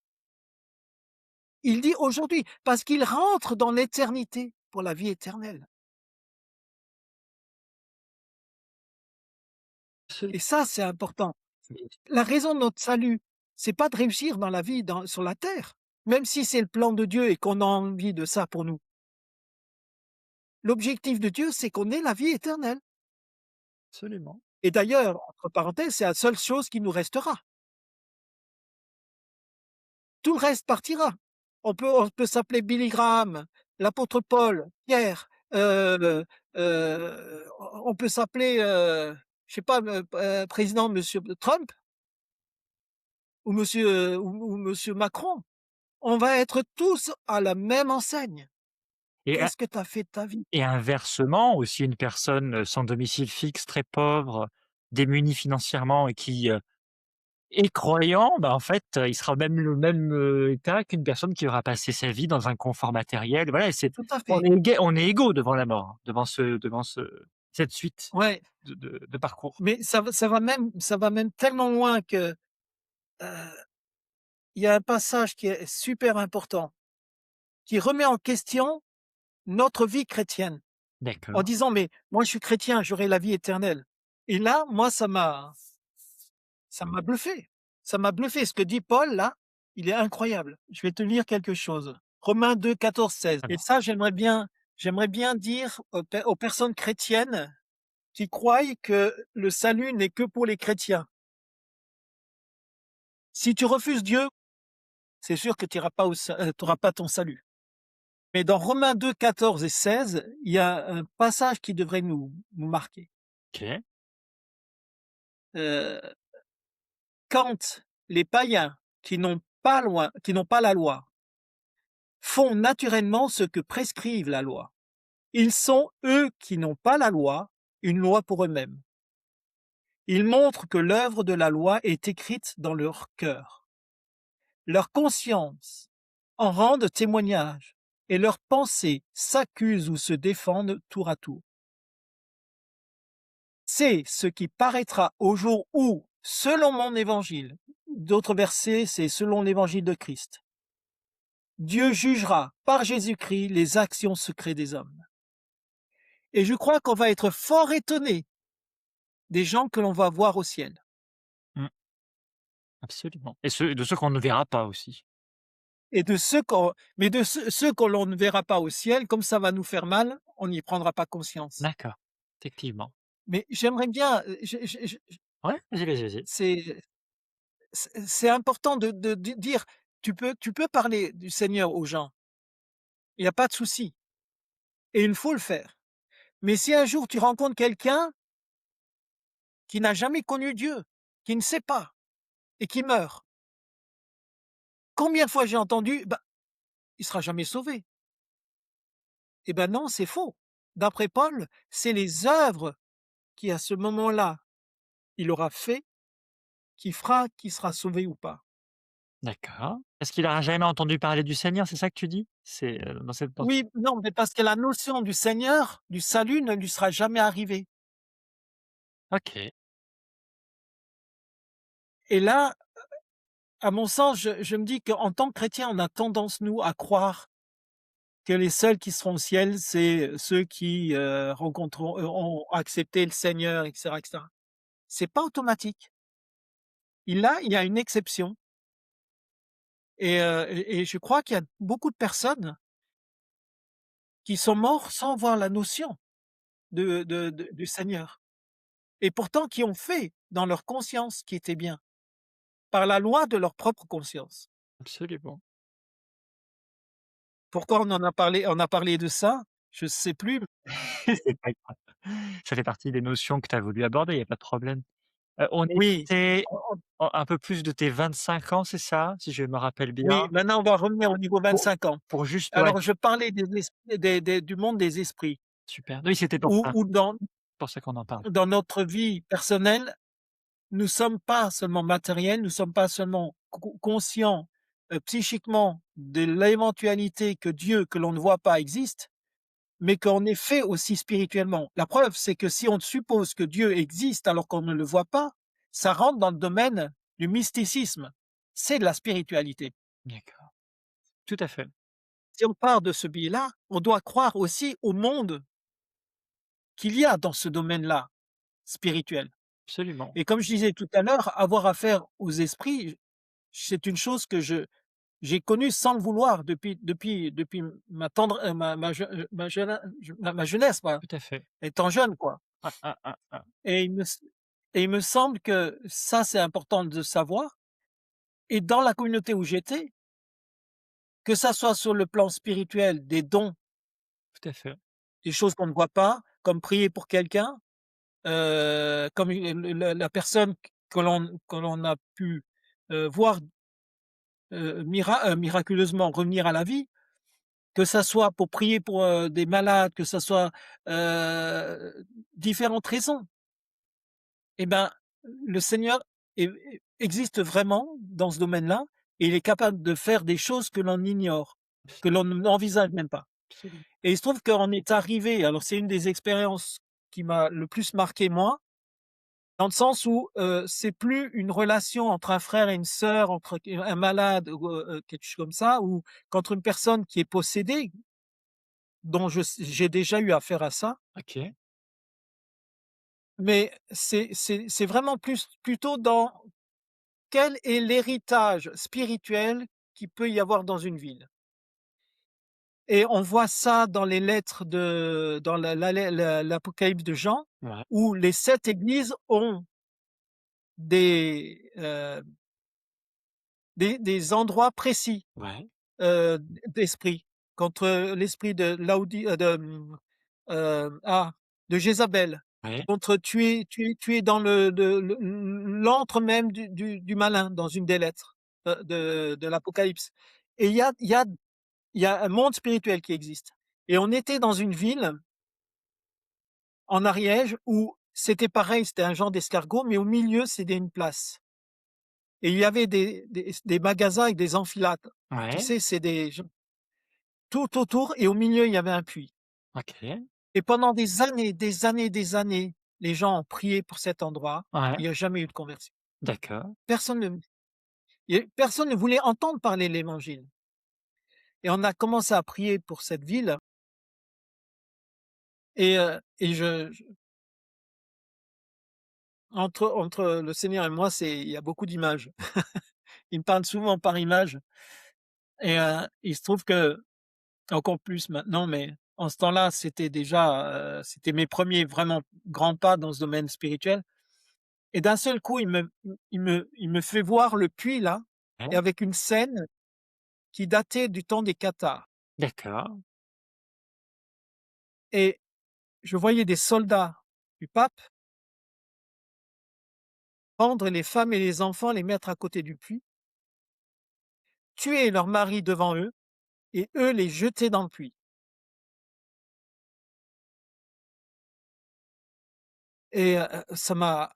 Il dit: «Aujourd'hui», parce qu'il rentre dans l'éternité pour la vie éternelle absolument. et ça, c'est important. La raison de notre salut, c'est pas de réussir dans la vie sur la terre, même si c'est le plan de Dieu et qu'on a envie de ça pour nous. L'objectif de Dieu, c'est qu'on ait la vie éternelle Absolument. et d'ailleurs, entre parenthèses, c'est la seule chose qui nous restera. Tout le reste partira. On peut s'appeler Billy Graham, l'apôtre Paul, Pierre, on peut s'appeler, je sais pas, président monsieur Trump ou monsieur Macron. On va être tous à la même enseigne. Et Qu'est-ce que tu as fait de ta vie? Et inversement, aussi une personne, sans domicile fixe, très pauvre, démunie financièrement et qui, est croyant, bah, en fait, il sera même le même, état qu'une personne qui aura passé sa vie dans un confort matériel. Voilà et c'est Tout à fait. on est égaux devant la mort, hein, devant cette suite Ouais, de parcours. mais ça va même tellement loin que, il y a un passage qui est super important, qui remet en question notre vie chrétienne. En D'accord. disant: «Mais moi je suis chrétien, j'aurai la vie éternelle» et là, moi ça m'a bluffé. Ça m'a bluffé. Ce que dit Paul là, il est incroyable. Je vais te lire quelque chose. Romains 2, 14, 16 et Alors ça j'aimerais bien dire aux personnes chrétiennes qui croient que le salut n'est que pour les chrétiens. Si tu refuses Dieu, c'est sûr que tu auras pas ton salut. Mais dans Romains 2, 14 et 16, il y a un passage qui devrait nous marquer. OK, Heu Quand les païens qui n'ont pas la loi font naturellement ce que prescrive la loi, ils sont, eux qui n'ont pas la loi, une loi pour eux-mêmes. Ils montrent que l'œuvre de la loi est écrite dans leur cœur. Leur conscience en rendent témoignage et leurs pensées s'accusent ou se défendent tour à tour. C'est ce qui paraîtra au jour où, selon mon évangile, d'autres versets, c'est selon l'évangile de Christ, Dieu jugera par Jésus-Christ les actions secrètes des hommes. Et je crois qu'on va être fort étonné des gens que l'on va voir au ciel. mmh, absolument et de ceux qu'on ne verra pas aussi. Et de ceux que l'on ne verra pas au ciel, comme ça va nous faire mal, on n'y prendra pas conscience. D'accord, effectivement. Mais j'aimerais bien, Ouais, vas-y. c'est important de dire, tu peux parler du Seigneur aux gens, il n'y a pas de souci, et il faut le faire. Mais si un jour tu rencontres quelqu'un qui n'a jamais connu Dieu, qui ne sait pas, et qui meurt, combien de fois j'ai entendu: «Bah, il sera jamais sauvé». Eh ben non, c'est faux. D'après Paul, c'est les œuvres qui, à ce moment-là, il aura fait, qui fera qu'il sera sauvé ou pas. D'accord. Est-ce qu'il a jamais entendu parler du Seigneur, c'est ça que tu dis? C'est, dans Oui, non, mais parce que la notion du Seigneur, du salut ne lui sera jamais arrivée OK, et là, à mon sens, je me dis qu'en tant que chrétien, on a tendance, nous, à croire que les seuls qui seront au ciel, c'est ceux qui, rencontreront ont accepté le Seigneur et cetera et cetera. C'est pas automatique. Il y a une exception et je crois qu'il y a beaucoup de personnes qui sont morts sans voir la notion de du Seigneur et pourtant qui ont fait dans leur conscience ce qui était bien, par la loi de leur propre conscience. absolument. Pourquoi on a parlé de ça? Je sais plus. C'est pas grave. Ça fait partie des notions que tu as voulu aborder, il y a pas de problème. On Oui, était un peu plus de tes 25 ans, c'est ça? Si je me rappelle bien? oui, maintenant on va revenir au niveau Pour 25 ans. pour juste ouais, Alors je parlais des du monde des esprits, super. Oui, c'était pour ça, où pour ça qu'on en parle. dans notre vie personnelle, nous sommes pas seulement matériels, nous sommes pas seulement conscients, psychiquement de l'éventualité que Dieu, que l'on ne voit pas, existe, mais qu'on est fait aussi spirituellement. La preuve, c'est que si on suppose que Dieu existe alors qu'on ne le voit pas, ça rentre dans le domaine du mysticisme. C'est de la spiritualité. D'accord, tout à fait, Si on part de ce biais-là, on doit croire aussi au monde qu'il y a dans ce domaine-là, spirituel. absolument. Et comme je disais tout à l'heure, avoir affaire aux esprits, c'est une chose que j'ai connue sans le vouloir depuis ma tendre ma jeunesse, moi, Tout à fait. étant jeune, quoi. Ah, ah, ah, ah. Et il me semble que ça, c'est important de savoir et dans la communauté où j'étais, que ça soit sur le plan spirituel, des dons, Tout à fait. des choses qu'on ne voit pas, comme prier pour quelqu'un, comme la personne que l'on a pu, voir, miraculeusement revenir à la vie, que ça soit pour prier pour, des malades, que ça soit, différentes raisons. Et ben, le Seigneur existe vraiment dans ce domaine-là et il est capable de faire des choses que l'on ignore, que l'on n'envisage même pas. Absolument. Et il se trouve qu'on est arrivé, alors c'est une des expériences qui m'a le plus marqué moi, dans le sens où, c'est plus une relation entre un frère et une sœur, entre un malade ou, quelque chose comme ça, ou qu'entre une personne qui est possédée, dont j'ai déjà eu affaire à ça, OK, mais c'est vraiment plutôt dans quel est l'héritage spirituel qu'il peut y avoir dans une ville? Et on voit ça dans les lettres dans l'Apocalypse de Jean, ouais, où les 7 églises ont des, des endroits précis, ouais, d'esprit. Contre l'esprit de de Jézabel, ouais, contre tu es dans l'antre même du malin, dans une des lettres, de l'Apocalypse. Et il y a un monde spirituel qui existe. Et on était dans une ville, en Ariège, où c'était pareil, c'était un genre d'escargot, mais au milieu, c'était une place. Et il y avait des magasins avec des enfilades. Tu ouais, sais, c'est tout autour et au milieu, il y avait un puits. OK, Et pendant des années, des années, des années, les gens ont prié pour cet endroit. ouais, Il n'y a jamais eu de conversion. d'accord, Personne ne personne ne voulait entendre parler l'Évangile. Et on a commencé à prier pour cette ville et entre le Seigneur et moi, il y a beaucoup d'images. Il me parle souvent par images et il se trouve que encore plus maintenant, mais en ce temps-là, c'était déjà, c'était mes premiers vraiment grands pas dans ce domaine spirituel et d'un seul coup, il me fait voir le puits là et ouais, avec une scène qui datait du temps des cathares d'accord, et je voyais des soldats du pape prendre les femmes et les enfants, les mettre à côté du puits, tuer leurs maris devant eux et eux les jeter dans le puits et ça m'a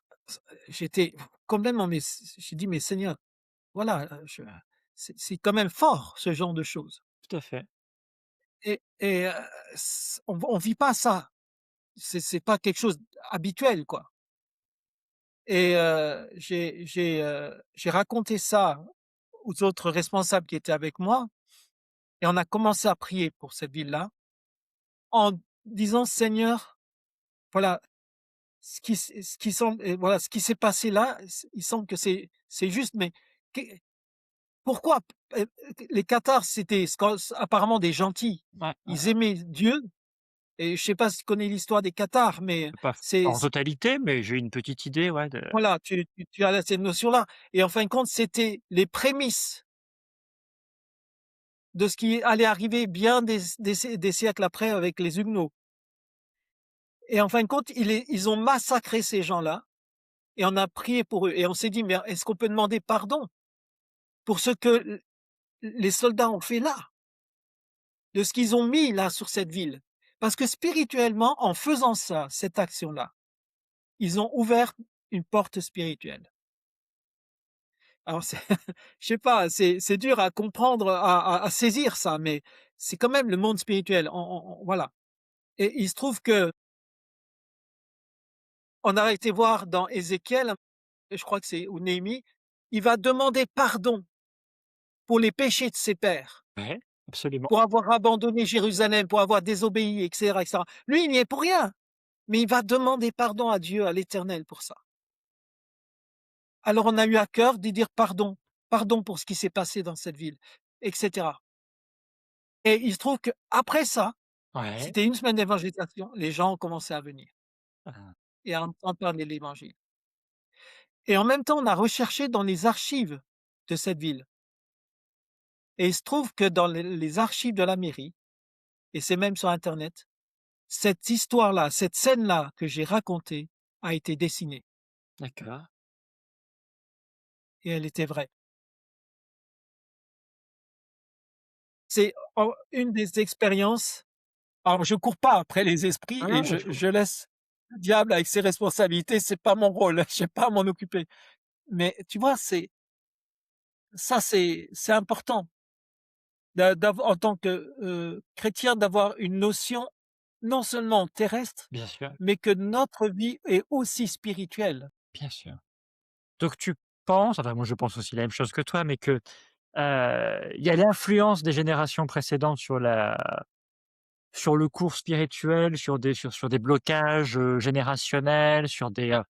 j'étais complètement mais j'ai dit: «Mais Seigneur, voilà, c'est quand même fort ce genre de choses tout à fait. et on vit pas ça. C'est pas quelque chose habituel, quoi et j'ai raconté ça aux autres responsables qui étaient avec moi et on a commencé à prier pour cette ville-là en disant: «Seigneur, voilà, ce qui semble et voilà, ce qui s'est passé là, il semble que c'est juste, mais qu'est pourquoi?» Les Cathares, c'était apparemment des gentils. Ouais, Ils aimaient Dieu et je sais pas si tu connais l'histoire des Cathares, mais pas c'est en totalité, mais j'ai une petite idée, ouais, de voilà, tu as cette notion-là et en fin de compte, c'était les prémices de ce qui allait arriver bien des siècles après avec les Huguenots et en fin de compte, ils ont massacré ces gens-là et on a prié pour eux et on s'est dit: «Mais est-ce qu'on peut demander pardon pour ce que les soldats ont fait là, de ce qu'ils ont mis là sur cette ville?» Parce que spirituellement, en faisant ça, cette action-là, ils ont ouvert une porte spirituelle. Alors c'est je sais pas, c'est dur à comprendre, à saisir ça, mais c'est quand même le monde spirituel. On voilà et il se trouve qu'on a été voir dans Ézéchiel, je crois que c'est ou Néhémie, il va demander pardon pour les péchés de ses pères, ouais, absolument. pour avoir abandonné Jérusalem, pour avoir désobéi et cetera et cetera. Lui, il n'y est pour rien, mais il va demander pardon à Dieu, à l'Éternel pour ça. Alors on a eu à cœur de dire pardon, pardon pour ce qui s'est passé dans cette ville et cetera et il se trouve qu'après ça, Ouais. c'était une semaine d'évangélisation, les gens ont commencé à venir Ah, et à entendre parler de l'Évangile et en même temps, on a recherché dans les archives de cette ville et il se trouve que dans les archives de la mairie et c'est même sur internet, cette histoire-là, cette scène-là que j'ai racontée a été dessinée d'accord. et elle était vraie. C'est en une des expériences alors je cours pas après les esprits Ah et non, mais je je laisse le diable avec ses responsabilités, c'est pas mon rôle, j'ai pas à m'en occuper. Mais tu vois, c'est important en tant que, chrétien d'avoir une notion non seulement terrestre, bien sûr, mais que notre vie est aussi spirituelle. bien sûr. Donc tu penses, enfin moi je pense aussi la même chose que toi, mais que, il y a l'influence des générations précédentes sur le cours spirituel, sur des blocages, générationnels, sur des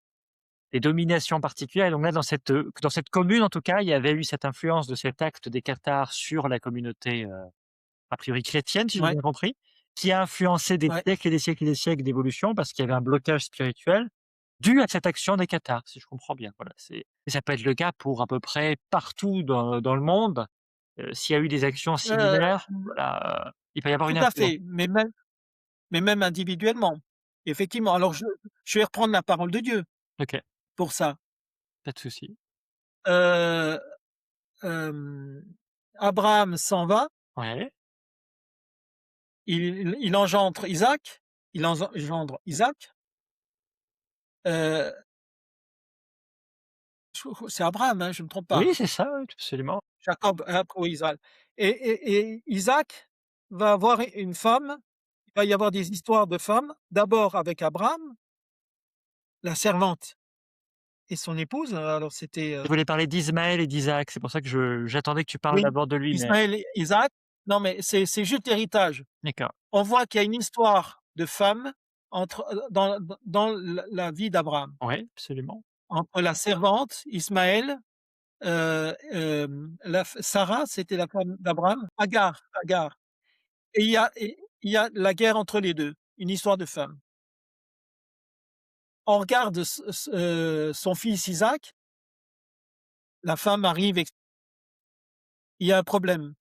dominations particulières. Et donc là, dans cette commune, en tout cas, il y avait eu cette influence de cet acte des cathares sur la communauté, a priori chrétienne, si j'ai Ouais, bien compris, qui a influencé des ouais, siècles et des siècles et des siècles d'évolution parce qu'il y avait un blocage spirituel dû à cette action des cathares, si je comprends bien. Voilà, c'est et ça peut être le cas pour à peu près partout dans le monde. S'il y a eu des actions heu, similaires, voilà, il peut y avoir une tout à influence. fait, mais même individuellement. Effectivement, alors je vais reprendre la parole de Dieu OK, pour ça. pas de souci. Heu, hem, Abraham s'en va, Ouais. il engendre Isaac, engendre Isaac, heu, c'est Abraham, hein, je ne me trompe Oui, pas. c'est ça, oui, absolument. Jacob, ou Israël et Isaac va avoir une femme, il va y avoir des histoires de femmes, d'abord avec Abraham, la servante et son épouse, alors c'était, Je voulais parler d'Ismaël et d'Isaac, c'est pour ça que je j'attendais que tu parles oui, d'abord de lui, mais Ismaël et Isaac. Non, mais c'est juste l'héritage. d'accord. On voit qu'il y a une histoire de femmes dans la vie d'Abraham, Ouais, absolument. entre la servante, Ismaël, la f Sarah, c'était la femme d'Abraham, Agar et il y a la guerre entre les 2, une histoire de femmes. On regarde son fils Isaac, la femme arrive ex il y a un problème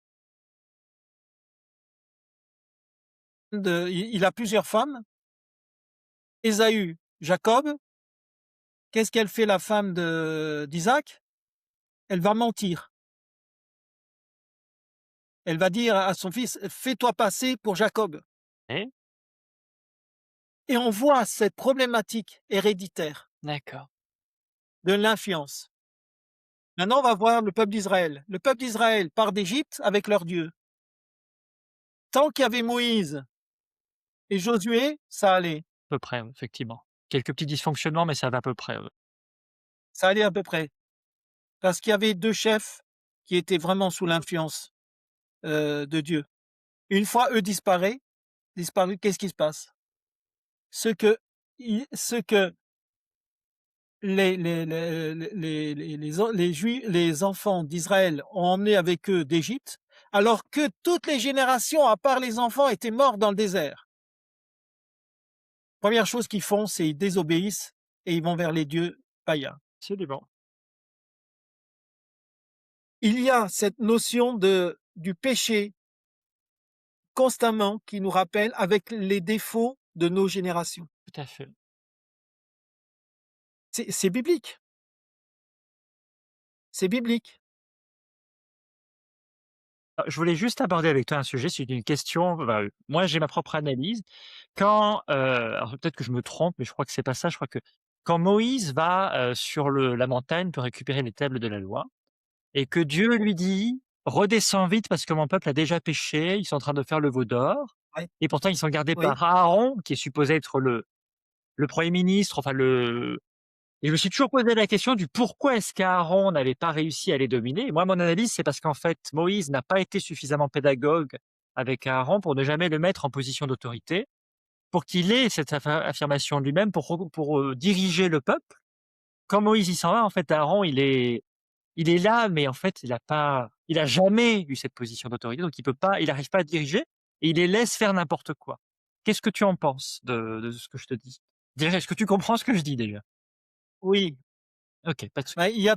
il a plusieurs femmes. Ésaü, Jacob, qu'est-ce qu'elle fait la femme d'Isaac? Elle va mentir. Elle va dire à son fils: «Fais-toi passer pour Jacob» Et et on voit cette problématique héréditaire d'accord. de l'influence Maintenant, on va voir le peuple d'Israël. Le peuple d'Israël part d'Égypte avec leur Dieu. Tant qu'il y avait Moïse et Josué, ça allait. À peu près, ouais, effectivement. Quelques petits dysfonctionnements, mais ça va à peu près, ouais. Ça allait à peu près. Parce qu'il y avait 2 chefs qui étaient vraiment sous l'influence, de Dieu. Une fois eux disparus, qu'est-ce qui se passe? Ce que les enfants d'Israël ont emmené avec eux d'Égypte, alors que toutes les générations, à part les enfants, étaient morts dans le désert. Première chose qu'ils font, c'est ils désobéissent et ils vont vers les dieux païens. Absolument, Il y a cette notion du péché constamment qui nous rappelle avec les défauts de nos générations. tout à fait. C'est biblique, c'est biblique. Je voulais juste aborder avec toi un sujet, c'est une question, bah, moi j'ai ma propre analyse. Quand, alors peut-être que je me trompe, mais je crois que c'est pas ça. Je crois que quand Moïse va, sur la montagne pour récupérer les tables de la loi et que Dieu lui dit: «Redescends vite parce que mon peuple a déjà péché, ils sont en train de faire le veau d'or» Ouais, et pourtant ils sont gardés oui, par Aaron qui est supposé être le premier ministre, enfin et je me suis toujours posé la question du pourquoi est-ce qu'Aaron n'avait pas réussi à les dominer? Et moi, mon analyse, c'est parce qu'en fait, Moïse n'a pas été suffisamment pédagogue avec Aaron pour ne jamais le mettre en position d'autorité, pour qu'il ait cette affirmation de lui-même pour diriger le peuple. Quand Moïse il s'en va, en fait, Aaron, il est là, mais en fait, il a jamais eu cette position d'autorité, donc il n'arrive pas à diriger et il les laisse faire n'importe quoi. Qu'est-ce que tu en penses de ce que je te dis? Déjà, est-ce que tu comprends ce que je dis déjà? oui. OK, pas de Bah, souci. il y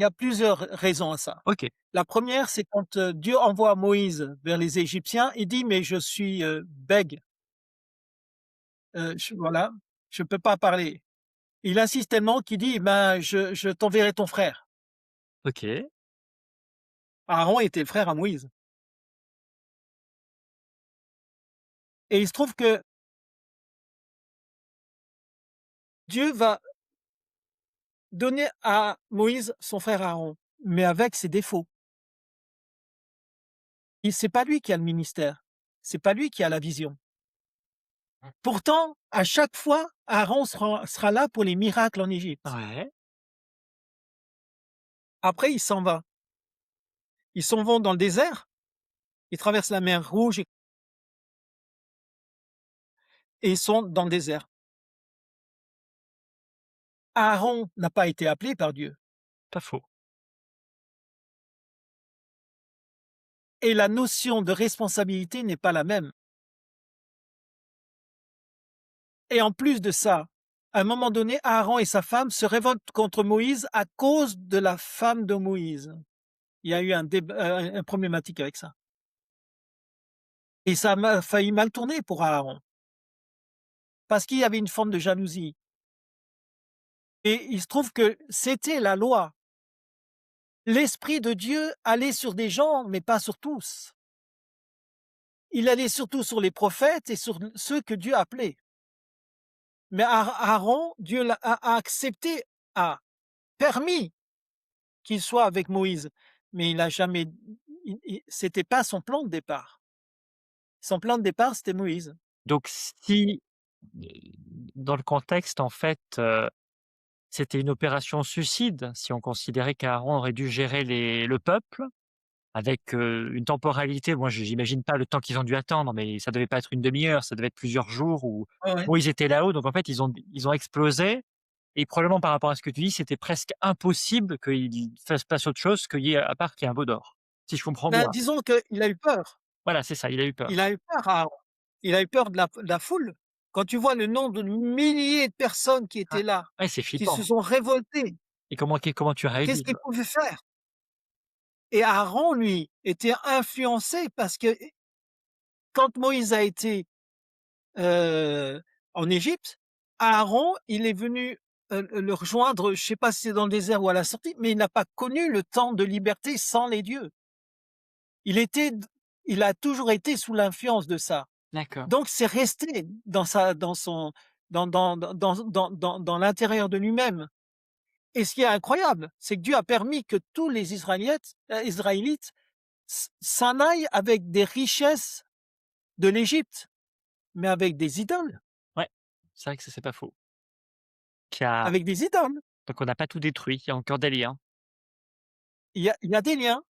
a plusieurs raisons à ça. OK, La première, c'est quand, Dieu envoie Moïse vers les Égyptiens, il dit: «Mais je suis, bègue, voilà, je peux pas parler». Il insiste tellement qu'il dit: «Ben, je t'enverrai ton frère». OK, Aaron était le frère à Moïse et il se trouve que Dieu va donner à Moïse son frère Aaron, mais avec ses défauts. C'est pas lui qui a le ministère, c'est pas lui qui a la vision. Pourtant, à chaque fois, Aaron sera là pour les miracles en Égypte. ouais, Après, il s'en va. Ils s'en vont dans le désert, ils traversent la mer Rouge et ils sont dans le désert. Aaron n'a pas été appelé par Dieu pas faux. et la notion de responsabilité n'est pas la même. Et en plus de ça, à un moment donné, Aaron et sa femme se révoltent contre Moïse à cause de la femme de Moïse. Il y a eu un problématique avec ça. Et ça a failli mal tourner pour Aaron, parce qu'il y avait une forme de jalousie. Et il se trouve que c'était la loi. L'Esprit de Dieu allait sur des gens, mais pas sur tous. Il allait surtout sur les prophètes et sur ceux que Dieu appelait. Mais Aaron, Dieu a accepté, a permis qu'il soit avec Moïse, mais il a jamais, c'était pas son plan de départ. Son plan de départ, c'était Moïse. Donc si, heu, dans le contexte, en fait, c'était une opération suicide, si on considérait qu'Aaron aurait dû gérer le peuple avec, une temporalité, moi j'imagine pas le temps qu'ils ont dû attendre, mais ça devait pas être une demi heure, ça devait être plusieurs jours Ouais, ouais. où ils étaient là-haut, donc en fait ils ont explosé et probablement par rapport à ce que tu dis, c'était presque impossible qu'ils fassent passe autre chose à part qu'il y ait un veau d'or, si je comprends Ben, bien? disons qu'il a eu peur. Voilà, c'est ça, il a eu Il peur. a eu peur, Aaron. Il a eu peur de la foule. Quand tu vois le nombre de milliers de personnes qui Ouais, étaient là, ouais, c'est qui se flippant sont révoltées, et comment tu qu'est-ce réagis? qu'il pouvait faire? Et Aaron, lui, était influencé parce que quand Moïse a été en Égypte, Aaron, il est venu le rejoindre, je sais pas si c'est dans le désert ou à la sortie, mais il n'a pas connu le temps de liberté sans les dieux. Il était, il a toujours été sous l'influence de ça. D'accord. Donc c'est resté dans sa, dans son, dans l'intérieur de lui-même. et ce qui est incroyable, c'est que Dieu a permis que tous les Israélites s'en aillent avec des richesses de l'Égypte, mais avec des idoles, Ouais, c'est vrai que ça, c'est pas faux. Qu'il y a avec des idoles. donc on n'a pas tout détruit, il y a encore des liens. Il y a des liens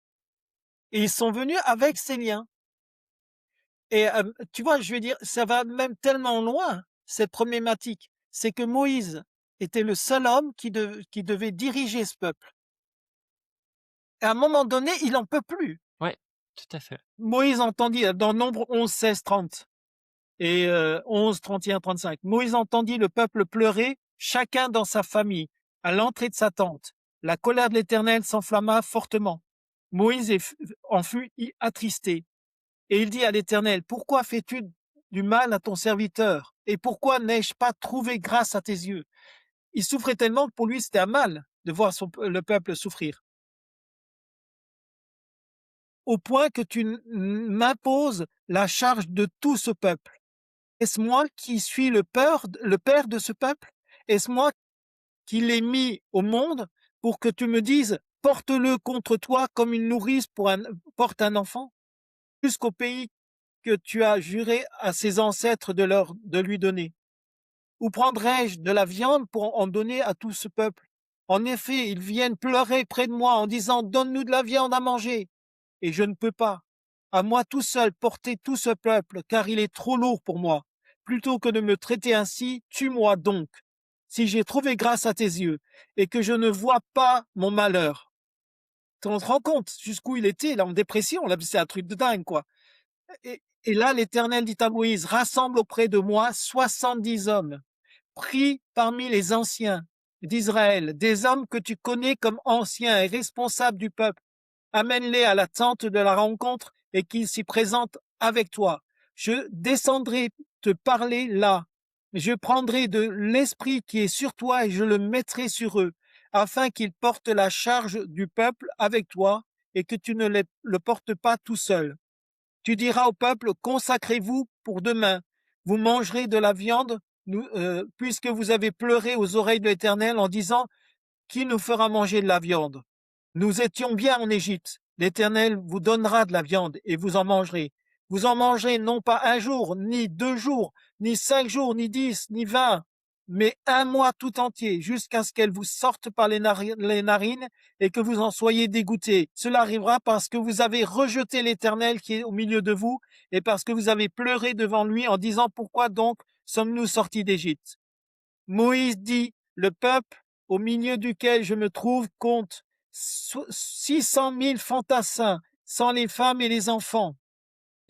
et ils sont venus avec ces liens et tu vois, je veux dire, ça va même tellement loin, cette problématique. C'est que Moïse était le seul homme qui devait diriger ce peuple et à un moment donné, il en peut plus. Ouais, tout à fait. Moïse entendit dans Nombre 11, 16, 30 et 11, 31, 35. Moïse entendit le peuple pleurer, chacun dans sa famille, à l'entrée de sa tente. La colère de l'Éternel s'enflamma fortement. Moïse en fut attristé. Et il dit à l'Éternel, pourquoi fais-tu du mal à ton serviteur? Et pourquoi n'ai-je pas trouvé grâce à tes yeux? Il souffrait tellement que pour lui c'était un mal de voir le peuple souffrir. Au point que tu m'imposes la charge de tout ce peuple. Est-ce moi qui suis le père de ce peuple? Est-ce moi qui l'ai mis au monde pour que tu me dises, porte-le contre toi comme une nourrice porte un enfant, jusqu'au pays que tu as juré à ses ancêtres de lui donner? Ou prendrai-je de la viande pour en donner à tout ce peuple? En effet, ils viennent pleurer près de moi en disant, donne-nous de la viande à manger. Et je ne peux pas, à moi tout seul, porter tout ce peuple, car il est trop lourd pour moi. Plutôt que de me traiter ainsi, tue-moi donc, si j'ai trouvé grâce à tes yeux, et que je ne vois pas mon malheur. On se rend compte jusqu'où il était, là, en dépression, là, c'est un truc de dingue, quoi. Et là, l'Éternel dit à Moïse, rassemble auprès de moi 70 hommes, pris parmi les anciens d'Israël, des hommes que tu connais comme anciens et responsables du peuple. Amène-les à la tente de la rencontre et qu'ils s'y présentent avec toi. Je descendrai te parler là. Je prendrai de l'esprit qui est sur toi et je le mettrai sur eux, afin qu'ils portent la charge du peuple avec toi et que tu ne le portes pas tout seul. Tu diras au peuple, consacrez-vous pour demain. Vous mangerez de la viande, puisque vous avez pleuré aux oreilles de l'Éternel en disant, qui nous fera manger de la viande? Nous étions bien en Égypte. L'Éternel vous donnera de la viande et vous en mangerez. Vous en mangerez non pas un jour, ni 2 jours, ni 5 jours, ni 10, ni 20, mais un mois tout entier, jusqu'à ce qu'elle vous sorte par les narines et que vous en soyez dégoûtés. Cela arrivera parce que vous avez rejeté l'Éternel qui est au milieu de vous et parce que vous avez pleuré devant lui en disant, pourquoi donc sommes-nous sortis d'Égypte? Moïse dit, le peuple au milieu duquel je me trouve compte 600 000 fantassins, sans les femmes et les enfants.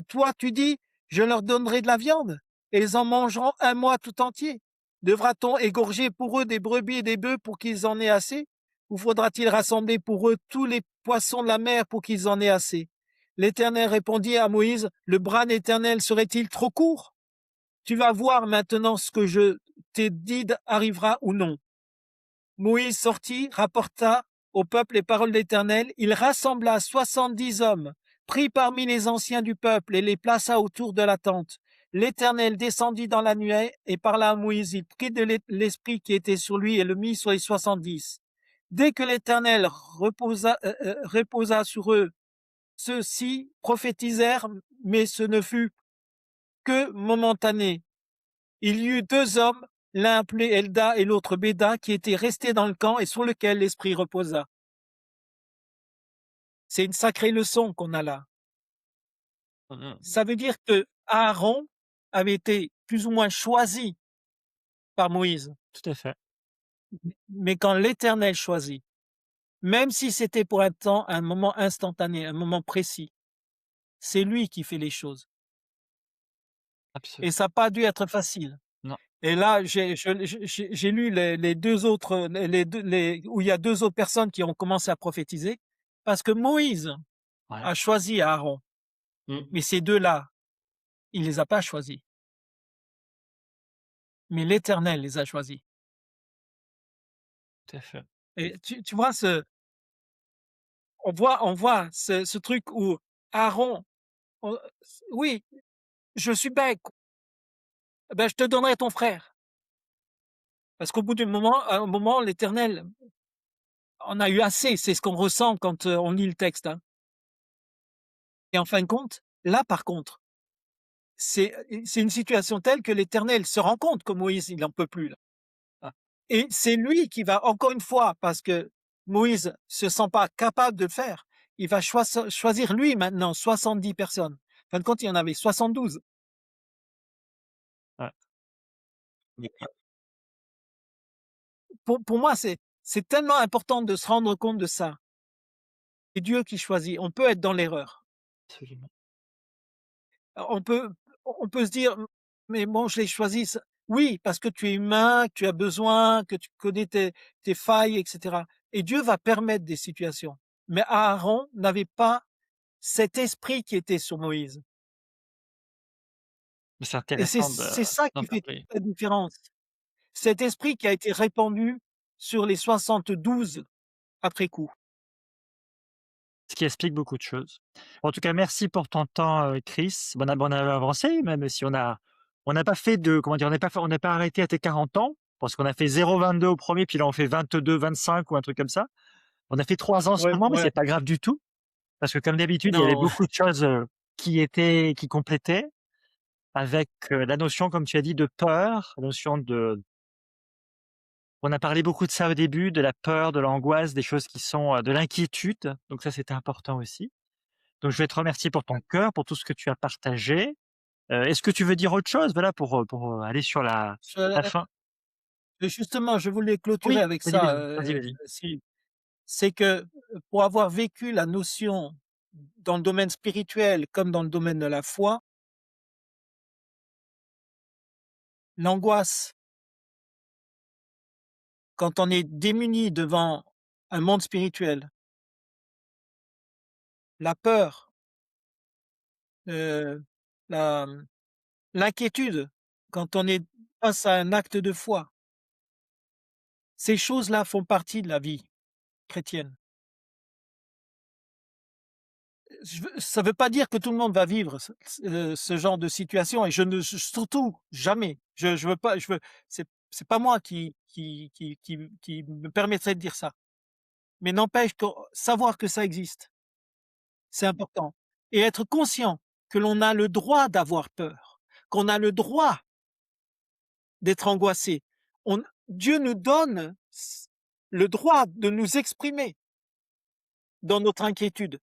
Toi, tu dis, je leur donnerai de la viande, et ils en mangeront un mois tout entier. Devra-t-on égorger pour eux des brebis et des bœufs pour qu'ils en aient assez? Ou faudra-t-il rassembler pour eux tous les poissons de la mer pour qu'ils en aient assez? L'Éternel répondit à Moïse, le bras de l'Éternel serait-il trop court? Tu vas voir maintenant ce que je t'ai dit arrivera ou non. Moïse sortit, rapporta au peuple les paroles de l'Éternel. Il rassembla 70 hommes, pris parmi les anciens du peuple, et les plaça autour de la tente. L'Éternel descendit dans la nuée et parla à Moïse. Il prit de l'esprit qui était sur lui et le mit sur les 70. Dès que l'Éternel reposa sur eux, ceux-ci prophétisèrent, mais ce ne fut que momentané. Il y eut 2 hommes, l'un appelé Elda et l'autre Béda, qui étaient restés dans le camp et sur lequel l'esprit reposa. C'est une sacrée leçon qu'on a là. Mmh mh. Ça veut dire que Aaron avait été plus ou moins choisi par Moïse. Tout à fait. Mais quand l'Éternel choisit, même si c'était pour un temps, un moment instantané, un moment précis, c'est lui qui fait les choses. Et Absolument. ça n'a pas dû être facile. Non. Et là, j'ai lu les 2 autres, où il y a 2 autres personnes qui ont commencé à prophétiser, parce que Moïse Ouais. a choisi Aaron, Mmh. mais ces 2-là, il les a pas choisis, mais l'Éternel les a choisis. Tout à fait. Et tu vois on voit ce truc où Aaron, on oui, je suis bête, ben, je te donnerai ton frère. Parce qu'au bout d'un moment, à un moment, l'Éternel on a eu assez, c'est ce qu'on ressent quand, on lit le texte, hein, et en fin de compte, là, par contre, c'est une situation telle que l'Éternel se rend compte que Moïse, il en peut plus, là. Ah, et c'est lui qui va encore une fois, parce que Moïse se sent pas capable de le faire, il va choisir lui maintenant 70 personnes. En fin de compte, il y en avait 72. Ouais. D'accord. Pour moi, c'est tellement important de se rendre compte de ça. C'est Dieu qui choisit. On peut être dans l'erreur. Absolument. On peut on peut se dire: «Mais bon, je l'ai choisi ce». Oui, parce que tu es humain, que tu as besoin, que tu connais tes failles et cetera, et Dieu va permettre des situations. Mais Aaron n'avait pas cet esprit qui était sur Moïse, C'est et c'est intéressant c'est ça d'en qui fait parler. la différence. Cet esprit qui a été répandu sur les 72 après coup. Ce qui explique beaucoup de choses. En tout cas, merci pour ton temps, Chris. On a avancé, même si on n'a pas fait de comment dire? On n'est pas arrêté à tes 40 ans, parce qu'on a fait 0,22 au premier, puis là on fait 22-25 ou un truc comme ça. On a fait 3 ans Ouais, seulement, mais ouais. c'est pas grave du tout, parce que comme d'habitude, il y avait Non, beaucoup de choses, qui complétaient avec, la notion, comme tu as dit, de peur, la notion de on a parlé beaucoup de ça au début, de la peur, de l'angoisse, des choses qui sont, de l'inquiétude, donc ça, c'était important aussi. Donc je vais te remercier pour ton cœur, pour tout ce que tu as partagé. Est-ce que tu veux dire autre chose, voilà, pour aller sur la je fin? justement, je voulais clôturer Oui, avec vas-y, ça, vas-y, vas-y, vas-y. si c'est que, pour avoir vécu la notion dans le domaine spirituel comme dans le domaine de la foi, l'angoisse quand on est démuni devant un monde spirituel, la peur, heu, la, l'inquiétude quand on est face à un acte de foi, ces choses-là font partie de la vie chrétienne. Ça veut pas dire que tout le monde va vivre ce genre de situation, et je ne surtout jamais. Je veux pas, c'est pas moi qui me permettrait de dire ça. Mais n'empêche que savoir que ça existe, c'est important, et être conscient que l'on a le droit d'avoir peur, qu'on a le droit d'être angoissé. On Dieu nous donne le droit de nous exprimer dans notre inquiétude,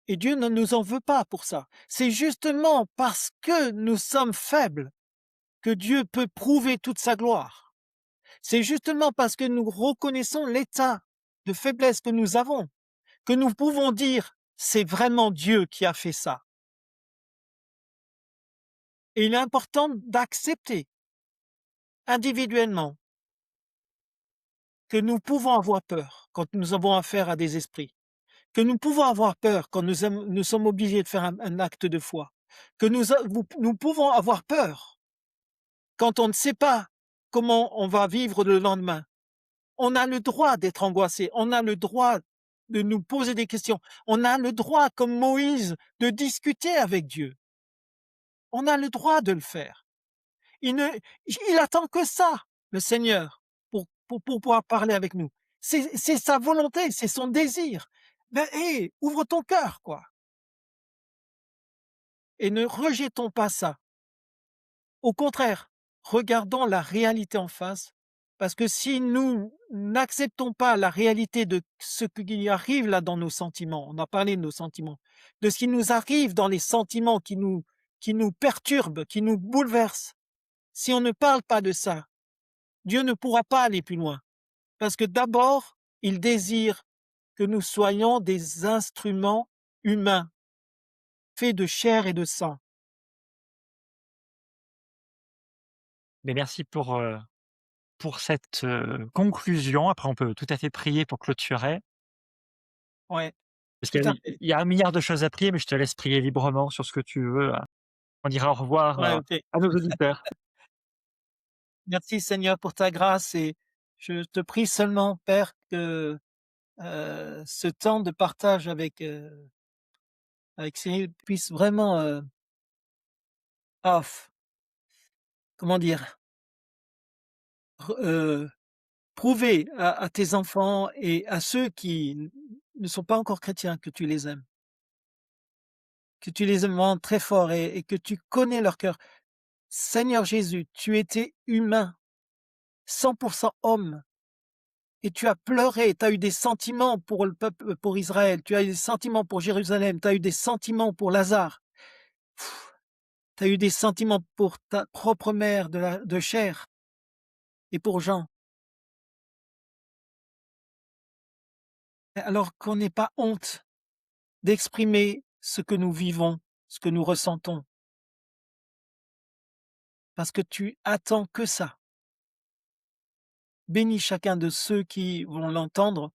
et Dieu ne nous en veut pas pour ça. C'est justement parce que nous sommes faibles que Dieu peut prouver toute sa gloire. C'est justement parce que nous reconnaissons l'état de faiblesse que nous avons que nous pouvons dire: «C'est vraiment Dieu qui a fait ça». Et il est important d'accepter individuellement que nous pouvons avoir peur quand nous avons affaire à des esprits, que nous pouvons avoir peur quand nous sommes obligés de faire un acte de foi, que nous pouvons avoir peur quand on ne sait pas comment on va vivre le lendemain. On a le droit d'être angoissé, on a le droit de nous poser des questions, on a le droit, comme Moïse, de discuter avec Dieu. On a le droit de le faire. Il ne il attend que ça, le Seigneur, pour pouvoir parler avec nous. C'est sa volonté, c'est son désir. Ben, hé, ouvre ton cœur, quoi, et ne rejetons pas ça. Au contraire, regardons la réalité en face, parce que si nous n'acceptons pas la réalité de ce qui arrive là dans nos sentiments, on a parlé de nos sentiments, de ce qui nous arrive dans les sentiments qui nous perturbent, qui nous bouleversent, si on ne parle pas de ça, Dieu ne pourra pas aller plus loin. Parce que d'abord, il désire que nous soyons des instruments humains, faits de chair et de sang. Mais merci pour cette, conclusion. Après on peut tout à fait prier pour clôturer, Ouais, parce tout qu'il y à a fait. il y a 1 milliard de choses à prier, mais je te laisse prier librement sur ce que tu veux. On dira au revoir, Ouais, OK. à nos auditeurs. Merci Seigneur pour ta grâce, et je te prie seulement, Père, que, ce temps de partage avec Cyril puisse vraiment, ah, comment dire? prouver à tes enfants et à ceux qui ne sont pas encore chrétiens que tu les aimes, que tu les aimes vraiment très fort et que tu connais leur cœur. Seigneur Jésus, tu étais humain, 100% homme, et tu as pleuré, tu as eu des sentiments pour le peuple, pour Israël, tu as eu des sentiments pour Jérusalem, tu as eu des sentiments pour Lazare, tu as eu des sentiments pour ta propre mère de chair et pour Jean. Alors qu'on n'ait pas honte d'exprimer ce que nous vivons, ce que nous ressentons, parce que tu attends que ça. Bénis chacun de ceux qui vont l'entendre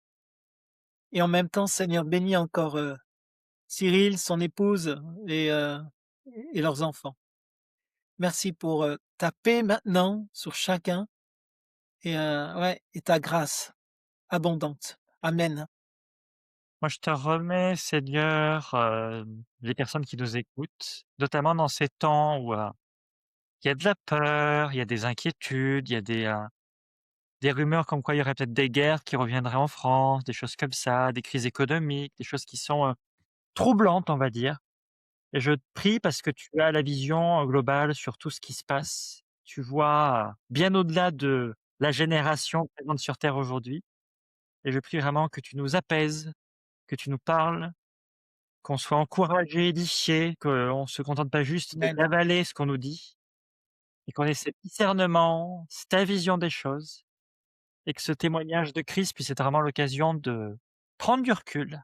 et en même temps, Seigneur, bénis encore Cyril, son épouse et, euh, et leurs enfants. Merci pour ta paix maintenant sur chacun et, ouais, et ta grâce abondante. Amen. Moi, je te remets, Seigneur, les personnes qui nous écoutent, notamment dans ces temps où, il y a de la peur, il y a des inquiétudes, il y a des rumeurs comme quoi il y aurait peut-être des guerres qui reviendraient en France, des choses comme ça, des crises économiques, des choses qui sont, troublantes, on va dire. Et je te prie parce que tu as la vision, globale sur tout ce qui se passe. Tu vois, bien au-delà de la génération présente sur terre aujourd'hui et je prie vraiment que tu nous apaises, que tu nous parles, qu'on soit encouragés, édifiés, qu'on se contente pas juste Amen. d'avaler ce qu'on nous dit et qu'on ait ce discernement, ta vision des choses et que ce témoignage de Christ puisse être vraiment l'occasion de prendre du recul,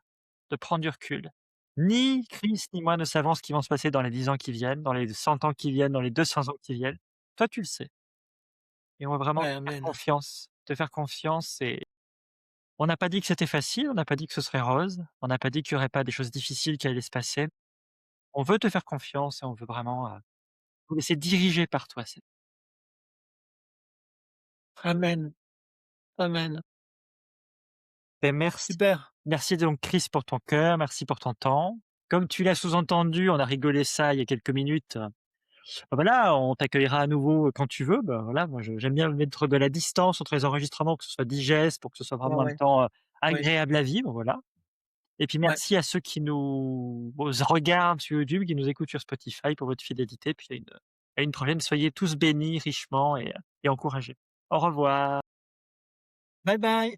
de prendre du recul. Ni Christ ni moi ne savons ce qui va se passer dans les 10 ans qui viennent, dans les 100 ans qui viennent, dans les 200 ans qui viennent. Toi, tu le sais et on va vraiment Ouais, te faire amen. confiance, et on n'a pas dit que c'était facile, on n'a pas dit que ce serait rose, on n'a pas dit qu'il y aurait pas des choses difficiles qui allaient se passer. On veut te faire confiance et on veut vraiment, nous laisser diriger par toi. Amen. Amen. Merci. Super. Merci donc Chris pour ton cœur, merci pour ton temps. Comme tu l'as sous-entendu, on a rigolé ça il y a quelques minutes, voilà, on t'accueillera à nouveau quand tu veux. Bah, voilà, moi j'aime bien mettre de la distance entre les enregistrements, que ce soit digeste, pour que ce soit Ouais, vraiment un ouais, temps, ouais, agréable à vivre, voilà. Et puis ouais. merci à ceux qui nous regardent sur YouTube, qui nous écoutent sur Spotify pour votre fidélité. Puis à une prochaine, soyez tous bénis richement et encouragés. Au revoir. Bye bye.